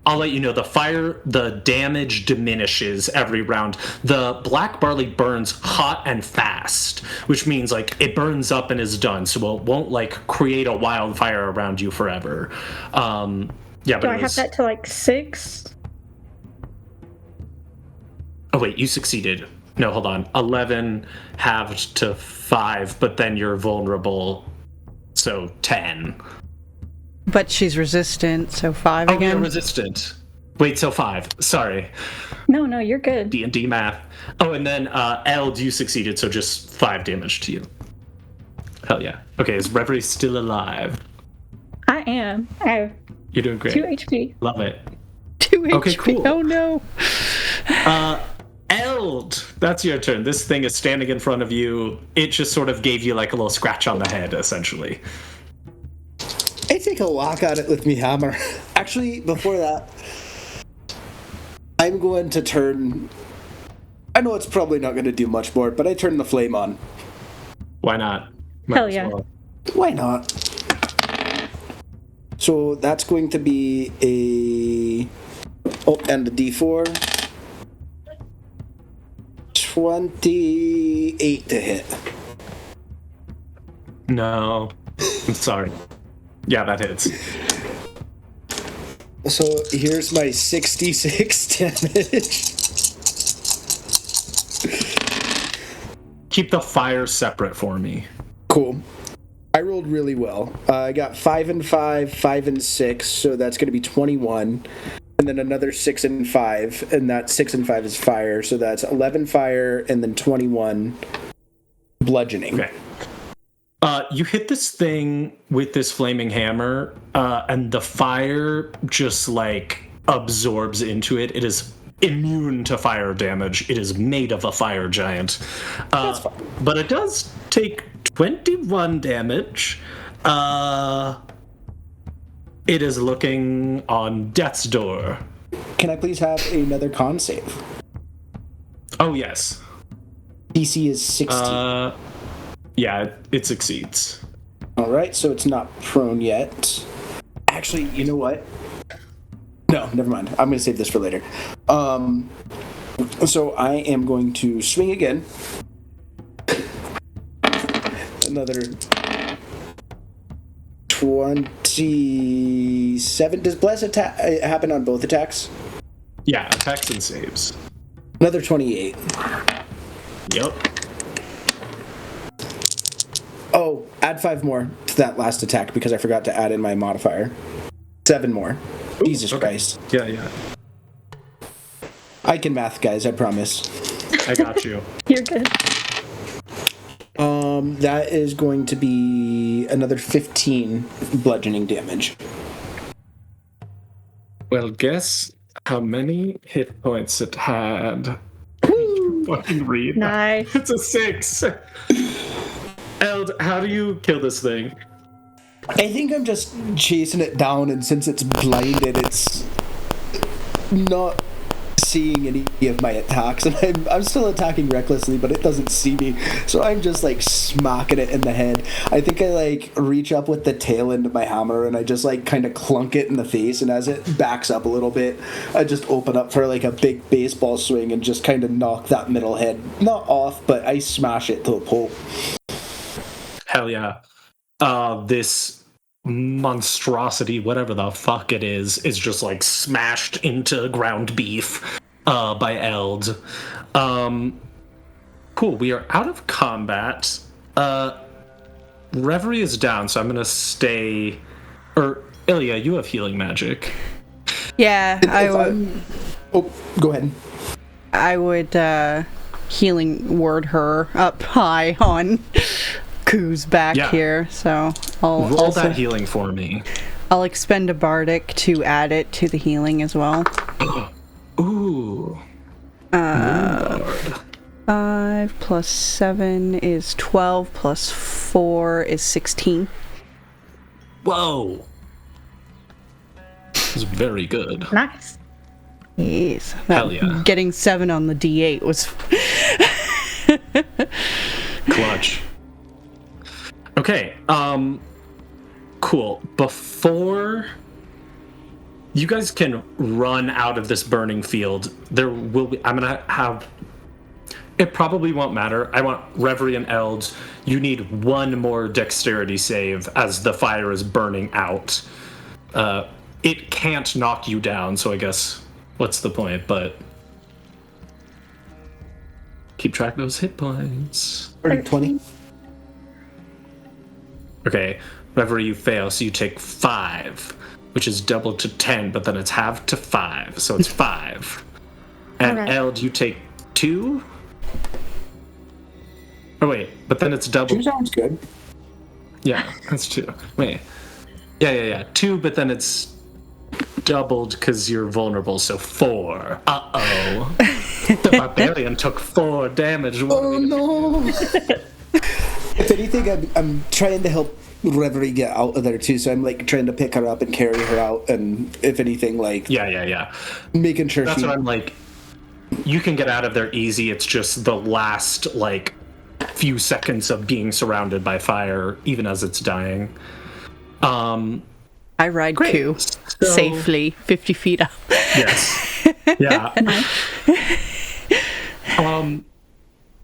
I'll let you know, the damage diminishes every round. The black barley burns hot and fast, which means like it burns up and is done, so it won't like create a wildfire around you forever. Yeah, Do but I have that to like 6? Oh wait, you succeeded. No, hold on. 11 halved to 5, but then you're vulnerable, so 10. But she's resistant, so 5 Oh, again. you're resistant. Wait, so 5. Sorry. No, you're good. D&D math. Oh, and then Eld, you succeeded, so just 5 damage to you. Hell yeah. Okay, is Reverie still alive? I am. I have You're doing great. 2 HP. Love it. 2 Okay, HP. cool. Oh no. Eld, that's your turn. This thing is standing in front of you. It just sort of gave you like a little scratch on the head, essentially. I take a whack at it with me hammer. Actually, before that, I'm going to turn... I know it's probably not going to do much more, but I turn the flame on. Why not? Hell yeah. Why not? So that's going to be a... Oh, and the D4. 28 to hit. No. I'm sorry. Yeah, that hits. So here's my 66 damage. Keep the fire separate for me. Cool. I rolled really well. I got 5 and 5, 5 and 6, so that's going to be 21. And then another 6 and 5, and that 6 and 5 is fire, so that's 11 fire and then 21 bludgeoning. Okay. You hit this thing with this flaming hammer, and the fire just like absorbs into it. It is immune to fire damage. It is made of a fire giant. That's fine. But it does take 21 damage. It is looking on death's door. Can I please have another con save? Oh, yes. DC is 16. Yeah, it succeeds. All right, so it's not prone yet. Actually, you know what? No, never mind. I'm going to save this for later. So I am going to swing again. Another 27. Does bless attack happen on both attacks? Yeah, attacks and saves. Another 28. Yep. Oh, add 5 more to that last attack because I forgot to add in my modifier. 7 more. Jesus Christ. Yeah. I can math, guys, I promise. I got you. You're good. That is going to be another 15 bludgeoning damage. Well, guess how many hit points it had. Fucking read. Nice. It's a 6. Eld, how do you kill this thing? I think I'm just chasing it down, and since it's blinded, it's not seeing any of my attacks, and I'm still attacking recklessly, but it doesn't see me, so I'm just like smacking it in the head. I think I like reach up with the tail end of my hammer, and I just like kind of clunk it in the face, and as it backs up a little bit, I just open up for like a big baseball swing and just kind of knock that middle head, not off, but I smash it to a pulp. Hell yeah. This monstrosity, whatever the fuck it is just like smashed into ground beef by Eld. Cool, we are out of combat. Reverie is down, so I'm gonna stay... Or, Ilya, you have healing magic. Yeah, I would. Oh, go ahead. I would healing word her up high on Koo's back here, so I'll roll also, that healing for me. I'll expend a bardic to add it to the healing as well. Ooh. 5 plus 7 is 12 plus 4 is 16. Whoa. This is very good. Nice. Yes. Hell yeah. Getting 7 on the D8 was Clutch. Okay, cool. Before you guys can run out of this burning field. There will be. I'm gonna have. It probably won't matter. I want Reverie and Eld. You need one more dexterity save as the fire is burning out. It can't knock you down, so I guess what's the point? But keep track of those hit points. 20. Okay, Reverie, you fail, so you take 5, which is doubled to 10, but then it's halved to 5, so it's 5. And Alright. Eld, you take 2? Oh wait, but then it's double. 2 sounds good. Yeah, that's 2. Wait. Yeah. 2, but then it's doubled because you're vulnerable, so 4. Uh-oh. The barbarian took 4 damage. Oh no! If anything, I'm trying to help Reverie get out of there too, so I'm like trying to pick her up and carry her out, and if anything, like Yeah. making sure That's she. what I'm like. You can get out of there easy. It's just the last, like, few seconds of being surrounded by fire, even as it's dying. I ride Great. Ku So- safely 50 feet up. Yes. Yeah.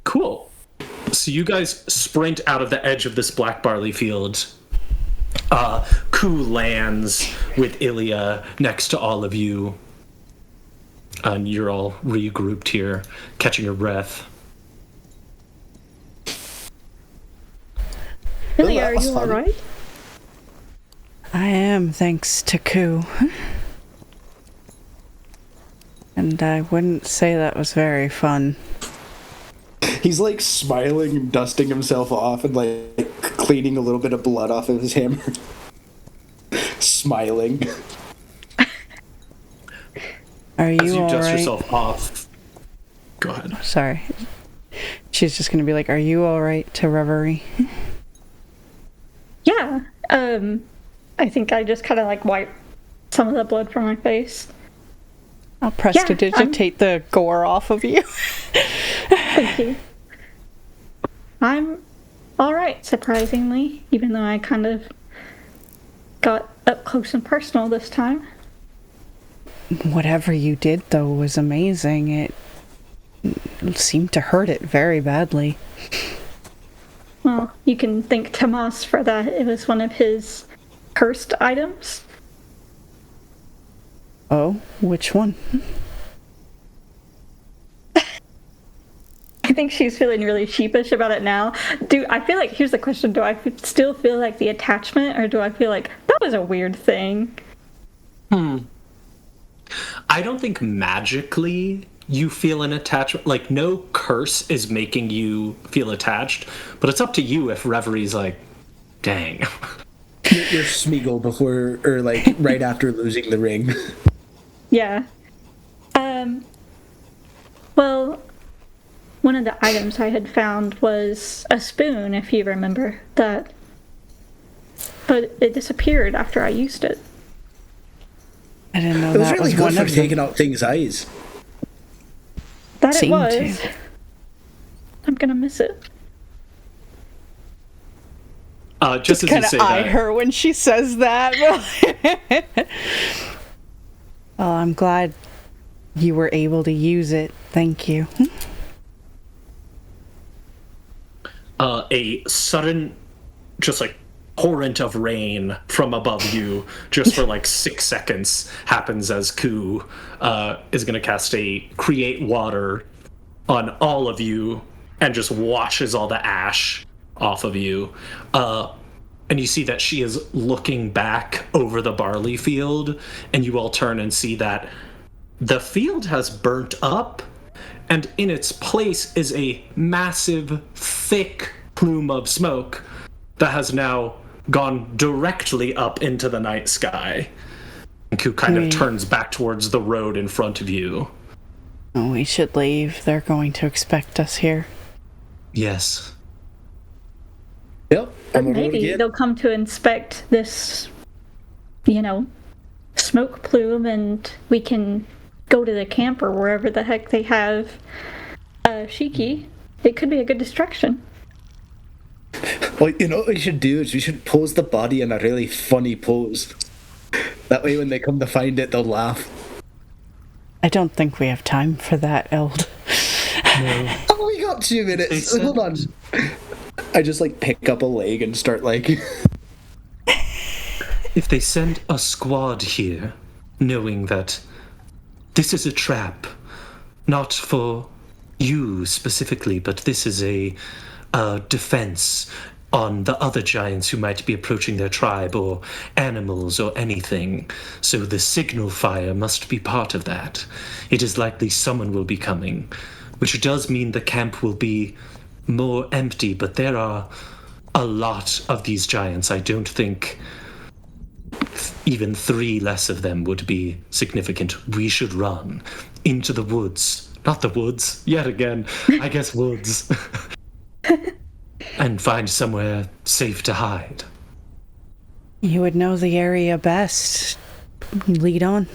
Cool. So you guys sprint out of the edge of this black barley field. Ku lands with Ilya next to all of you. And you're all regrouped here, catching your breath. Ilya, that are was you fun. alright? I am, thanks to Ku. And I wouldn't say that was very fun. He's like smiling and dusting himself off and like cleaning a little bit of blood off of his hammer. Smiling. Are you As you dust alright? yourself off. Go ahead. Sorry. She's just gonna be like, are you alright to Reverie? Yeah. I think I just kind of like wipe some of the blood from my face. I'll prestidigitate the gore off of you. Thank you. I'm alright, surprisingly, even though I kind of got up close and personal this time. Whatever you did, though, was amazing. It seemed to hurt it very badly. Well, you can thank Tomas for that. It was one of his cursed items. Oh, which one? I think she's feeling really sheepish about it now. I feel like, here's the question, do I still feel like the attachment, or do I feel like that was a weird thing? I don't think magically you feel an attachment. Like, no curse is making you feel attached, but it's up to you if Reverie's like, dang. Your Smeagol before, or like right after losing the ring. Yeah. Well, one of the items I had found was a spoon, if you remember that. But it disappeared after I used it. I didn't know It was that really was good one for of taking them. out things' eyes. That it Seemed was. to. I'm gonna miss it. Just as you Kind of say eye that, her when she says that. Well, I'm glad you were able to use it. Thank you. a sudden, just like torrent of rain from above you, just for like 6 seconds, happens as Ku is going to cast a create water on all of you and just washes all the ash off of you. And you see that she is looking back over the barley field, and you all turn and see that the field has burnt up, and in its place is a massive, thick plume of smoke that has now gone directly up into the night sky. And Ku kind of turns back towards the road in front of you. Oh, we should leave. They're going to expect us here. Yes. Yep. I'm gonna roll Maybe again. they'll come to inspect this, smoke plume, and we can go to the camp or wherever the heck they have Shiki. It could be a good distraction. Well, you know what we should do is we should pose the body in a really funny pose. That way when they come to find it, they'll laugh. I don't think we have time for that, Eld. Oh, we got 2 minutes. Hold on. I just like pick up a leg and start like... If they send a squad here, knowing that this is a trap, not for you specifically, but this is a defense on the other giants who might be approaching their tribe, or animals, or anything. So the signal fire must be part of that. It is likely someone will be coming, which does mean the camp will be more empty, but there are a lot of these giants. I don't think even 3 less of them would be significant. We should run into the woods. Not the woods, yet again. I guess woods. And find somewhere safe to hide. You would know the area best. Lead on.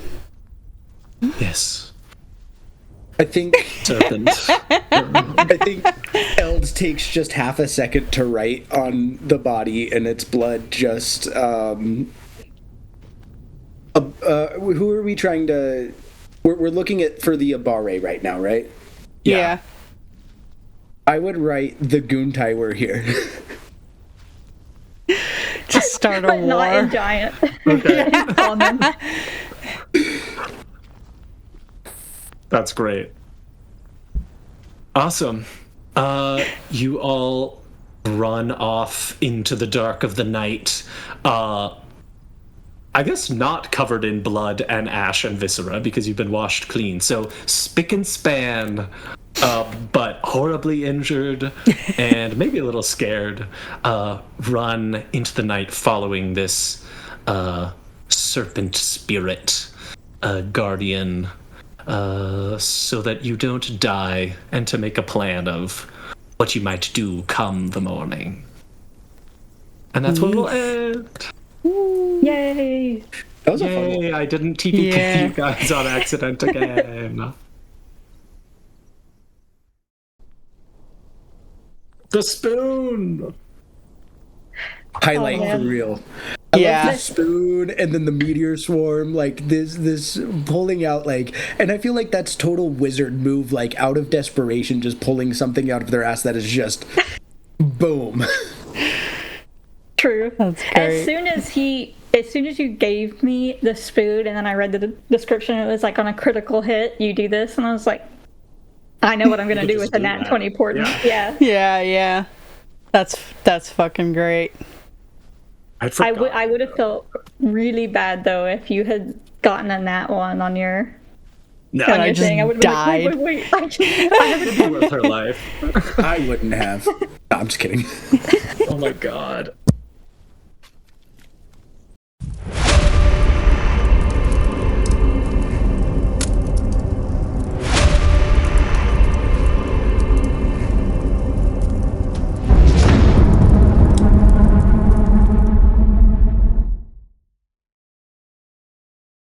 Yes. I think Serpent. I think Eld takes just half a second to write on the body, and its blood just who are we trying to... We're looking at for the Abare right now, right? Yeah. I would write the Guntai were here. Just start a But war. not in giant. Okay. Common. That's great. Awesome. You all run off into the dark of the night. I guess not covered in blood and ash and viscera because you've been washed clean. So spick and span, but horribly injured and maybe a little scared, run into the night following this serpent spirit, guardian, so that you don't die and to make a plan of what you might do come the morning. And that's where we'll end. Yay! That was a fun one. Yay, I didn't TPK Yeah. you guys on accident again. The spoon! Highlight Oh, man. for real. I Yeah. love the spoon and then the meteor swarm, like this pulling out, like, and I feel like that's total wizard move, like out of desperation, just pulling something out of their ass that is just boom. True. That's great. As soon as you gave me the spoon and then I read the description, it was like on a critical hit, you do this, and I was like, I know what I'm gonna You do just with the do nat that. 20 portent. Yeah. Yeah. That's fucking great. I forgot. I would have felt really bad though if you had gotten a nat 1 on your No, on I your just thing. I would have been like, died. wait. I haven't with her life. I wouldn't have. No, I'm just kidding. Oh my god.